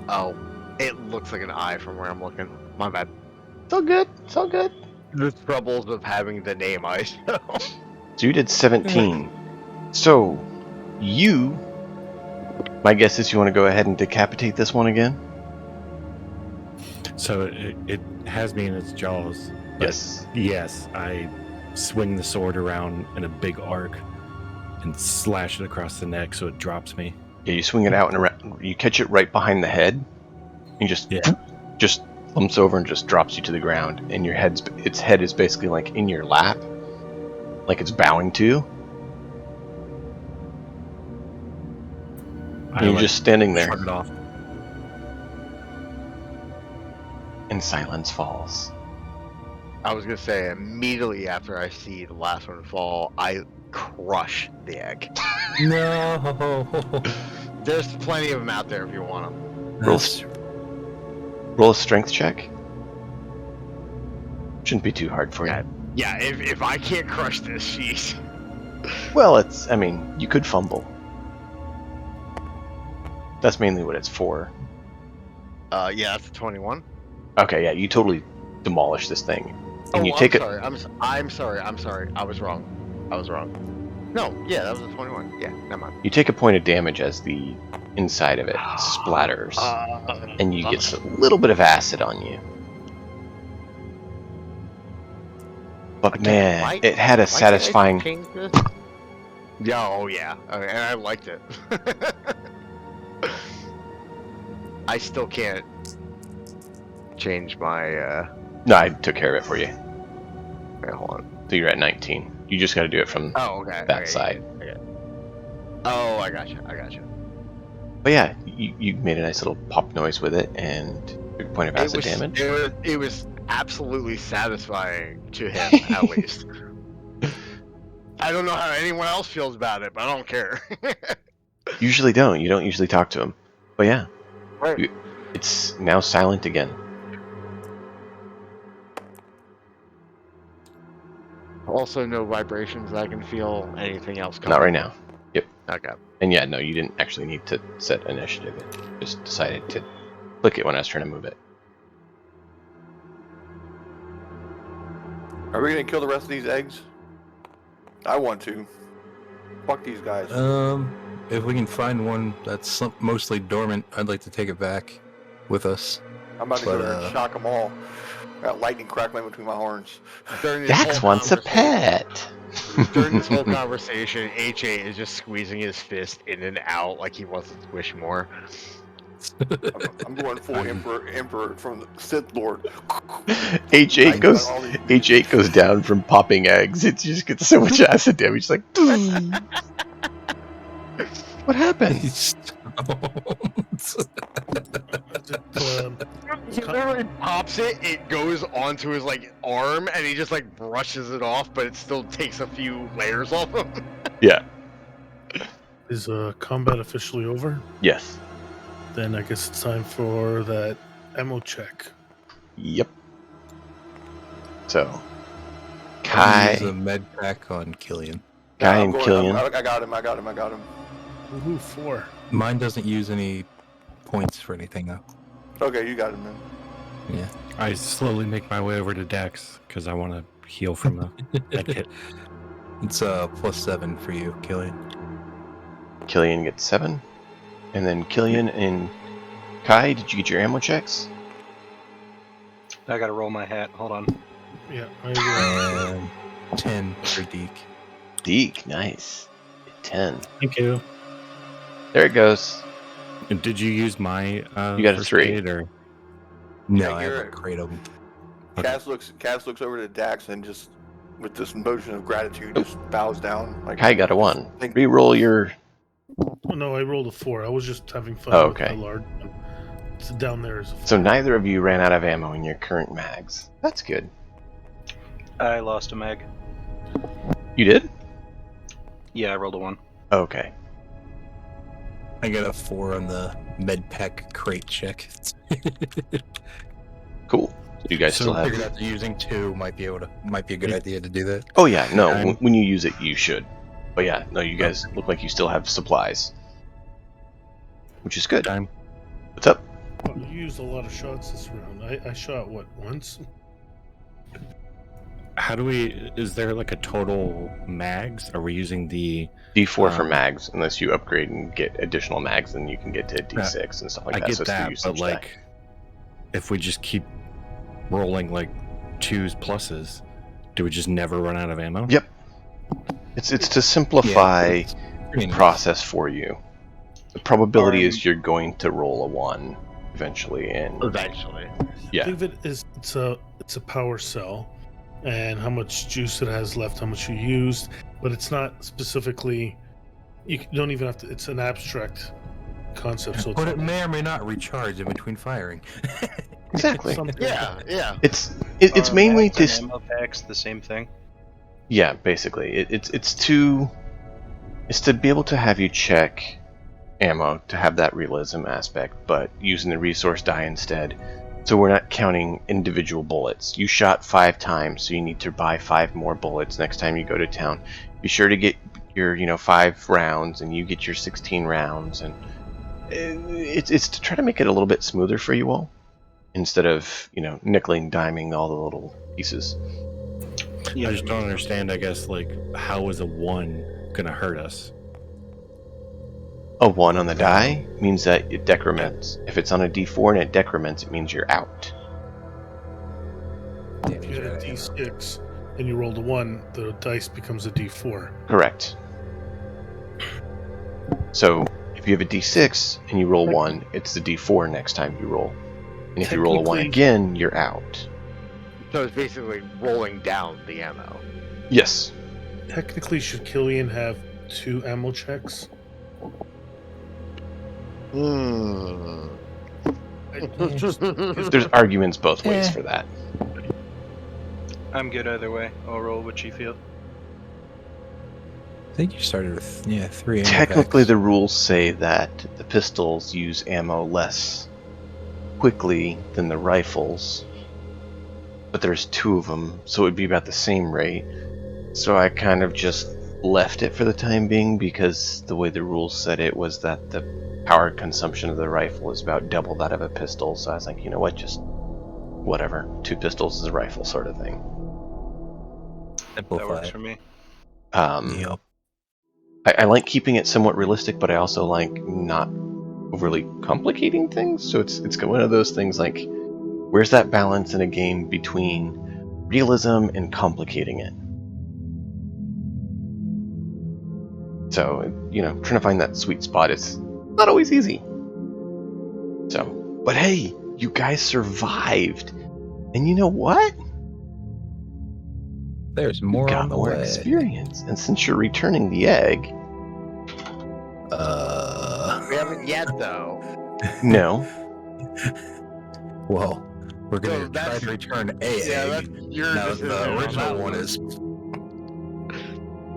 Oh. It looks like an eye from where I'm looking. My bad. it's all good. It's all good. The troubles of having the name ISO. So you did 17. So, you... My guess is you want to go ahead and decapitate this one again? So it has me in its jaws. But Yes. Yes, I swing the sword around in a big arc and slash it across the neck so it drops me. Yeah, you swing it out and around. You catch it right behind the head. And just lumps over and just drops you to the ground. And its head is basically like in your lap, like it's bowing to you. And you're just standing there, Shrug it off. and silence falls. I was gonna say immediately after I see the last one fall, I crush the egg. No. There's plenty of them out there if you want them. Roll a strength check. Shouldn't be too hard for you. Yeah, if I can't crush this, jeez. Well, you could fumble. That's mainly what it's for. Yeah, that's a 21. Okay, yeah, you totally demolish this thing. And you I'm take it. sorry. I'm sorry. I was wrong. No, yeah, that was a 21. Yeah, never mind. You take a point of damage as the inside of it splatters, and you get a little bit of acid on you. But man, it had a satisfying. Yeah, oh yeah, and I liked it. I still can't change my. No, I took care of it for you. Wait, hold on. So you're at 19. You just got to do it from Oh, okay. that side. Okay. Oh, I gotcha. But yeah, you made a nice little pop noise with it and took a point of acid damage. It was absolutely satisfying to him, at least. I don't know how anyone else feels about it, but I don't care. Usually don't. You don't usually talk to him. But yeah, Right. it's now silent again. Also, no vibrations. I can feel anything else coming. Not right now. Yep. Okay. And yeah, no, you didn't actually need to set initiative. It just decided to click it when I was trying to move it. Are we gonna kill the rest of these eggs? I want to. Fuck these guys. If we can find one that's mostly dormant, I'd like to take it back with us. I'm about to go there and shock them all. Got lightning crackling between my horns. Dax wants a pet. During this whole conversation, H8 is just squeezing his fist in and out like he wants to squish more. I'm going full emperor from the Sith Lord. H8 goes down from popping eggs. It just gets so much acid damage. It's like, what happened? He literally pops it, it goes onto his arm, and he just brushes it off, but it still takes a few layers off him. Yeah. Is combat officially over? Yes. Then I guess it's time for that ammo check. Yep. So, Kai. Use a med pack on Killian. Kai and Killian. I got him. Woohoo, 4. Mine doesn't use any points for anything though. Okay, you got him then. Yeah. I slowly make my way over to Dax because I want to heal from that hit. It's +7 for you, Killian. Killian gets 7. And then Killian and Kai, did you get your ammo checks? I gotta roll my hat. Hold on. Yeah, And 10 for Deke. Deke, nice. 10. Thank you. There it goes. And did you use my You got a first 3. aid, or No, Yeah, I have you're a crate of them. Cass looks over to Dax and just, with this motion of gratitude, just bows down. Kai got a 1. Reroll your... Oh, no, I rolled a 4. I was just having fun Oh, with okay. my large one. So down there is a 4. So neither of you ran out of ammo in your current mags. That's good. I lost a mag. You did? Yeah, I rolled a 1. Okay. I got a 4 on the med pack crate check. Cool. So you guys So still have... Figured out that using 2 might be a good idea to do that. Oh yeah, no, I'm- when you use it, you should. But yeah, no, you guys look like you still have supplies. Which is good. time? What's up? Well, you used a lot of shots this round. I shot, what, once? How do we? Is there a total mags? Are we using the? D4 for mags, unless you upgrade and get additional mags, then you can get to D6 and stuff like I that. get So it's the that, usage but die. if we just keep rolling 2s pluses, do we just never run out of ammo? Yep. It's to simplify Yeah, the process for you. The probability is you're going to roll a 1 eventually, and Eventually. yeah, Think of it as it's a power cell, and how much juice it has left, how much you used, but it's not specifically. You don't even have to. It's an abstract concept, so it's But it may or may not recharge in between firing. exactly. something. Yeah. It's Are mainly mags and this. ammo packs the same thing. Yeah, basically, it's to be able to have you check ammo to have that realism aspect, but using the resource die instead. So we're not counting individual bullets. You shot 5 times, so you need to buy 5 more bullets next time you go to town. Be sure to get your 5 rounds, and you get your 16 rounds, and it's to try to make it a little bit smoother for you all, instead of nickel and diming all the little pieces. Yeah, I just that don't makes understand. I guess like how is a 1 gonna hurt us? A 1 on the die means that it decrements. If it's on a d4 and it decrements, it means you're out. If you had a D6 and you rolled a 1, the dice becomes a D4. Correct. So if you have a d6 and you roll 1, it's the d4 next time you roll. And if you roll a 1 Technically- again, you're out. So it's basically rolling down the ammo. Yes. Technically, should Killian have 2 ammo checks? Just- There's arguments both ways for that. I'm good either way. I'll roll what you feel. I think you started with 3 ammo Technically, packs. the rules say that the pistols use ammo less quickly than the rifles, but there's 2 of them, so it would be about the same rate. So I kind of just left it for the time being because the way the rules said it was that the power consumption of the rifle is about double that of a pistol. So I was like, you know what, just whatever. 2 pistols is a rifle sort of thing. That Simplify works it. for me. Yep. I like keeping it somewhat realistic, but I also like not overly complicating things. So it's one of those things like, where's that balance in a game between realism and complicating it? So, trying to find that sweet spot is not always easy. So, but hey, you guys survived. And you know what? There's You more got on the more way. experience. And since you're returning the egg, We haven't yet, though. no. Well, we're So gonna try that's- to return a Yeah, egg. that's your Now decision. the on original that one is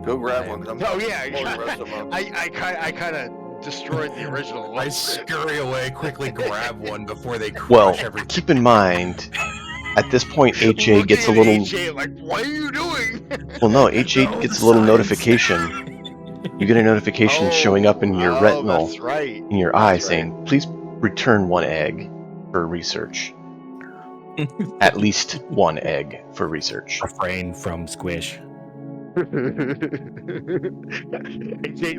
Go grab one. 'Cause I'm Oh pulling yeah, the rest of them. I kind of destroyed the original one. I scurry away, quickly grab one before they crush Well, everything. keep in mind, at this point, HA Looking gets a at little. HA like, what are you doing? Well, no, HA No, gets the a little signs. notification. You get a notification showing up in your retinal, That's right. in your eye, That's right. saying, "Please return 1 egg for research." At least 1 egg for research. Refrain from squish. HA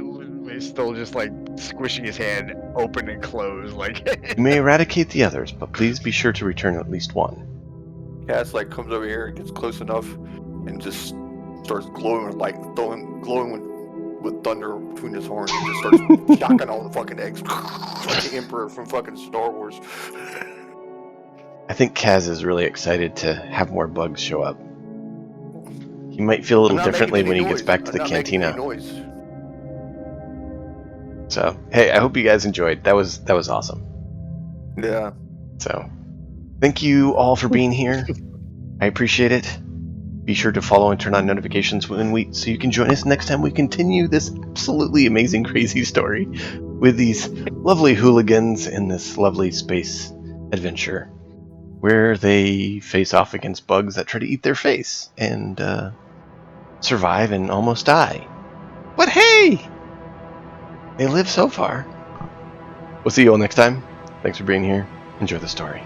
is still just like squishing his hand open and closed, like. You may eradicate the others, but please be sure to return at least 1. Cass like comes over here and gets close enough and just starts glowing with light, glowing with thunder between his horns and just starts shocking all the fucking eggs like the Emperor from fucking Star Wars. I think Kaz is really excited to have more bugs show up. He might feel a little I'm not differently making when any he gets noise. back to I'm the not making any cantina. noise. So, hey, I hope you guys enjoyed. That was awesome. Yeah. So, thank you all for being here. I appreciate it. Be sure to follow and turn on notifications so you can join us next time we continue this absolutely amazing, crazy story with these lovely hooligans in this lovely space adventure where they face off against bugs that try to eat their face and survive and almost die. But hey! They live so far. We'll see you all next time. Thanks for being here. Enjoy the story.